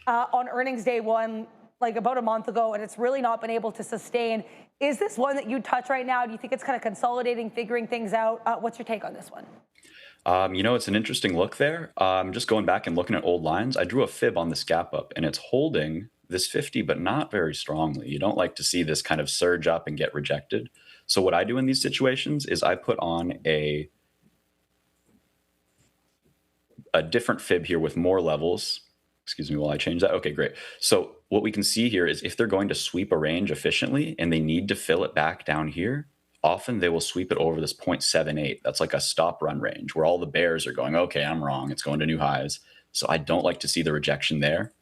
A: on earnings day one like about a month ago, and it's really not been able to sustain. Is this one that you touch right now? Do you think it's kind of consolidating, figuring things out? What's your take on this one?
H: You know, it's an interesting look there. Just going back and looking at old lines, I drew a fib on this gap up, and it's holding this 50, but not very strongly. You don't like to see this kind of surge up and get rejected. So what I do in these situations is I put on a different fib here with more levels. Excuse me while I change that. Okay, great. So what we can see here is if they're going to sweep a range efficiently and they need to fill it back down here, often they will sweep it over this 0.78. That's like a stop run range where all the bears are going, okay, I'm wrong. It's going to new highs. So I don't like to see the rejection there.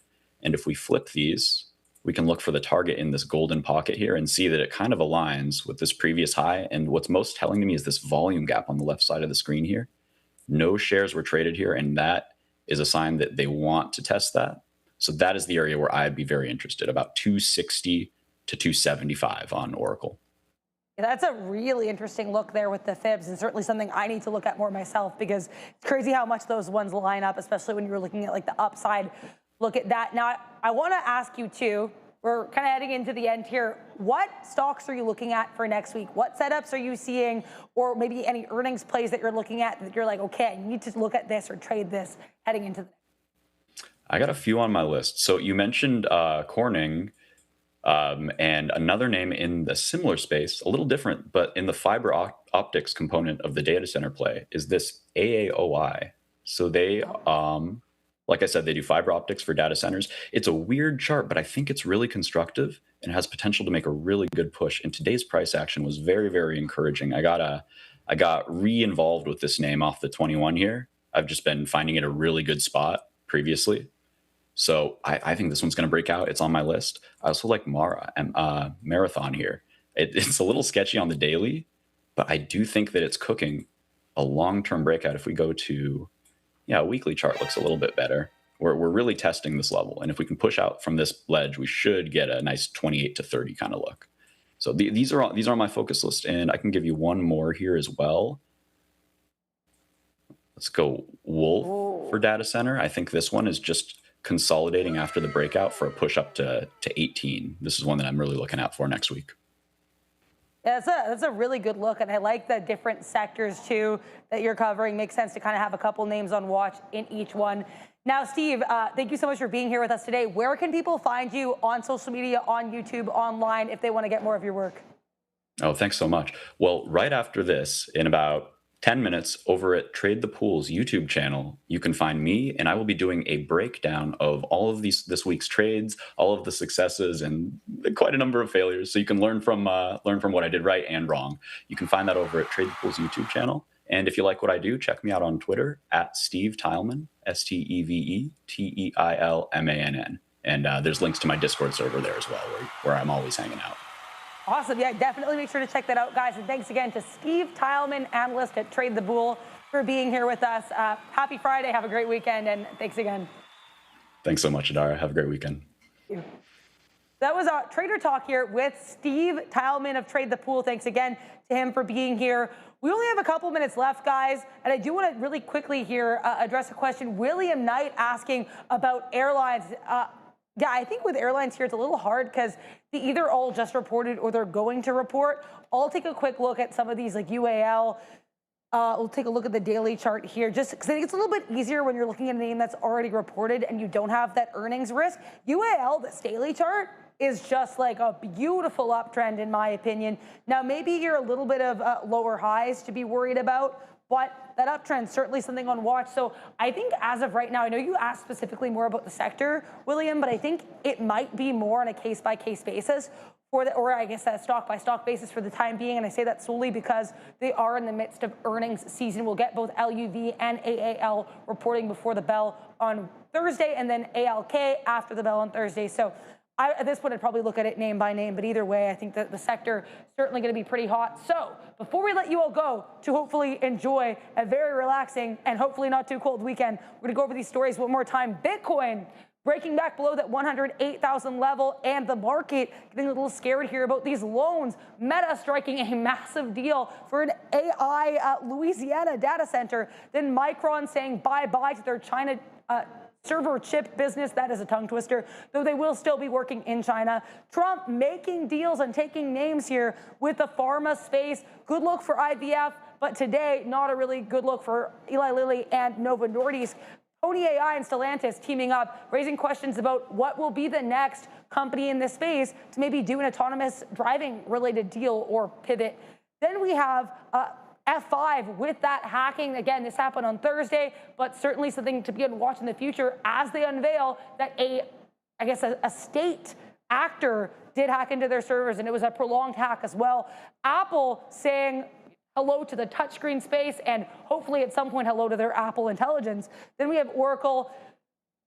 H: And if we flip these, we can look for the target in this golden pocket here and see that it kind of aligns with this previous high. And what's most telling to me is this volume gap on the left side of the screen here. No shares were traded here, and that is a sign that they want to test that. So that is the area where I'd be very interested, about 260 to 275 on Oracle.
A: That's a really interesting look there with the fibs, and certainly something I need to look at more myself, because it's crazy how much those ones line up, especially when you're looking at like the upside. Look at that. Now, I want to ask you too, we're kind of heading into the end here. What stocks are you looking at for next week? What setups are you seeing, or maybe any earnings plays that you're looking at that you're like, okay, I need to look at this or trade this heading into the
H: I got a few on my list. So you mentioned Corning, and another name in the similar space, a little different, but in the fiber optics component of the data center play is this AAOI. So they, like I said, they do fiber optics for data centers. It's a weird chart, but I think it's really constructive and has potential to make a really good push. And today's price action was very, very encouraging. I got re-involved with this name off the 21 here. I've just been finding it a really good spot previously. So I think this one's going to break out. It's on my list. I also like Marathon here. It's a little sketchy on the daily, but I do think that it's cooking a long-term breakout. If we go to, a weekly chart looks a little bit better. We're really testing this level. And if we can push out from this ledge, we should get a nice 28 to 30 kind of look. So these are on my focus list, and I can give you one more here as well. Let's go Wolf for data center. I think this one is just consolidating after the breakout for a push up to 18. This is one that I'm really looking out for next week.
A: Yeah, that's a really good look, and I like the different sectors too that you're covering. Makes sense to kind of have a couple names on watch in each one. Now, Steve, thank you so much for being here with us today. Where can people find you on social media, on YouTube, online, if they want to get more of your work?
H: Oh, thanks so much. Well, right after this, in about 10 minutes over at Trade the Pool's YouTube channel, you can find me, and I will be doing a breakdown of all of this week's trades, all of the successes, and quite a number of failures. So you can learn from what I did right and wrong. You can find that over at Trade the Pool's YouTube channel. And if you like what I do, check me out on Twitter at Steve Teilman, STEVETEILMANN. And there's links to my Discord server there as well, where I'm always hanging out.
A: Awesome. Yeah, definitely make sure to check that out, guys. And thanks again to Steve Teilman, analyst at Trade the Pool, for being here with us. Happy Friday. Have a great weekend. And thanks again.
H: Thanks so much, Adara. Have a great weekend.
A: Thank you. That was Trader Talk here with Steve Teilman of Trade the Pool. Thanks again to him for being here. We only have a couple minutes left, guys, and I do want to really quickly here address a question. William Knight asking about airlines. Yeah, I think with airlines here, it's a little hard because they either all just reported or they're going to report. I'll take a quick look at some of these like UAL. We'll take a look at the daily chart here, just because I think it's a little bit easier when you're looking at a name that's already reported and you don't have that earnings risk. UAL, this daily chart, is just like a beautiful uptrend in my opinion. Now, maybe you're a little bit of lower highs to be worried about, but that uptrend is certainly something on watch. So I think as of right now, I know you asked specifically more about the sector, William, but I think it might be more on a case-by-case basis, or I guess that stock-by-stock basis for the time being. And I say that solely because they are in the midst of earnings season. We'll get both LUV and AAL reporting before the bell on Thursday, and then ALK after the bell on Thursday. So at this point, I'd probably look at it name by name, but either way, I think that the sector is certainly going to be pretty hot. So before we let you all go to hopefully enjoy a very relaxing and hopefully not too cold weekend, we're going to go over these stories one more time. Bitcoin breaking back below that 108,000 level, and the market getting a little scared here about these loans. Meta striking a massive deal for an AI Louisiana data center. Then Micron saying bye-bye to their China server chip business. That is a tongue twister, though they will still be working in China. Trump making deals and taking names here with the pharma space. Good look for IVF, but today, not a really good look for Eli Lilly and Novo Nordisk. Pony AI and Stellantis teaming up, raising questions about what will be the next company in this space to maybe do an autonomous driving related deal or pivot. Then we have F5 with that hacking. Again, this happened on Thursday, but certainly something to be on watch in the future as they unveil that a state actor did hack into their servers, and it was a prolonged hack as well. Apple saying hello to the touchscreen space, and hopefully at some point hello to their Apple Intelligence. Then we have Oracle,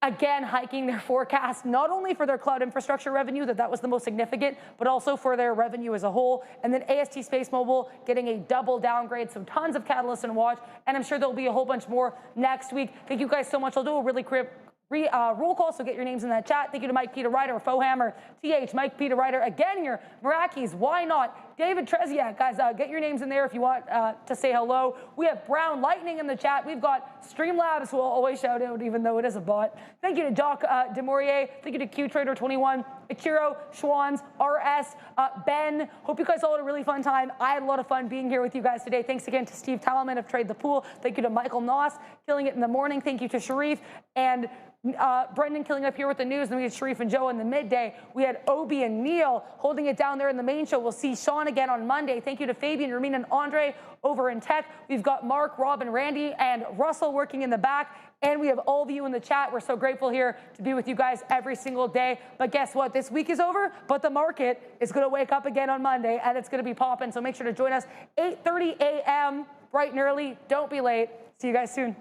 A: again, hiking their forecast, not only for their cloud infrastructure revenue, that was the most significant, but also for their revenue as a whole. And then AST Space Mobile getting a double downgrade, so tons of catalysts and watch, and I'm sure there'll be a whole bunch more next week. Thank you guys so much. I'll do a really quick roll call, so get your names in that chat. Thank you to Mike Peter Ryder, Fohammer, TH, Mike Peter Ryder, again here, Meraki's, why not? David Treziak, guys, get your names in there if you want to say hello. We have Brown Lightning in the chat. We've got Streamlabs, who will always shout out even though it is a bot. Thank you to Doc Demorier. Thank you to QTrader21, Ichiro, Schwans, RS, Ben. Hope you guys all had a really fun time. I had a lot of fun being here with you guys today. Thanks again to Steve Talman of Trade the Pool. Thank you to Michael Noss, killing it in the morning. Thank you to Sharif and Brendan killing up here with the news. Then we had Sharif and Joe in the midday. We had Obi and Neil holding it down there in the main show. We'll see Sean again on Monday. Thank you to Fabian, Ramin, and Andre over in tech. We've got Mark, Rob, and Randy, and Russell working in the back. And we have all of you in the chat. We're so grateful here to be with you guys every single day. But guess what? This week is over, but the market is going to wake up again on Monday, and it's going to be popping. So make sure to join us 8:30 a.m. bright and early. Don't be late. See you guys soon.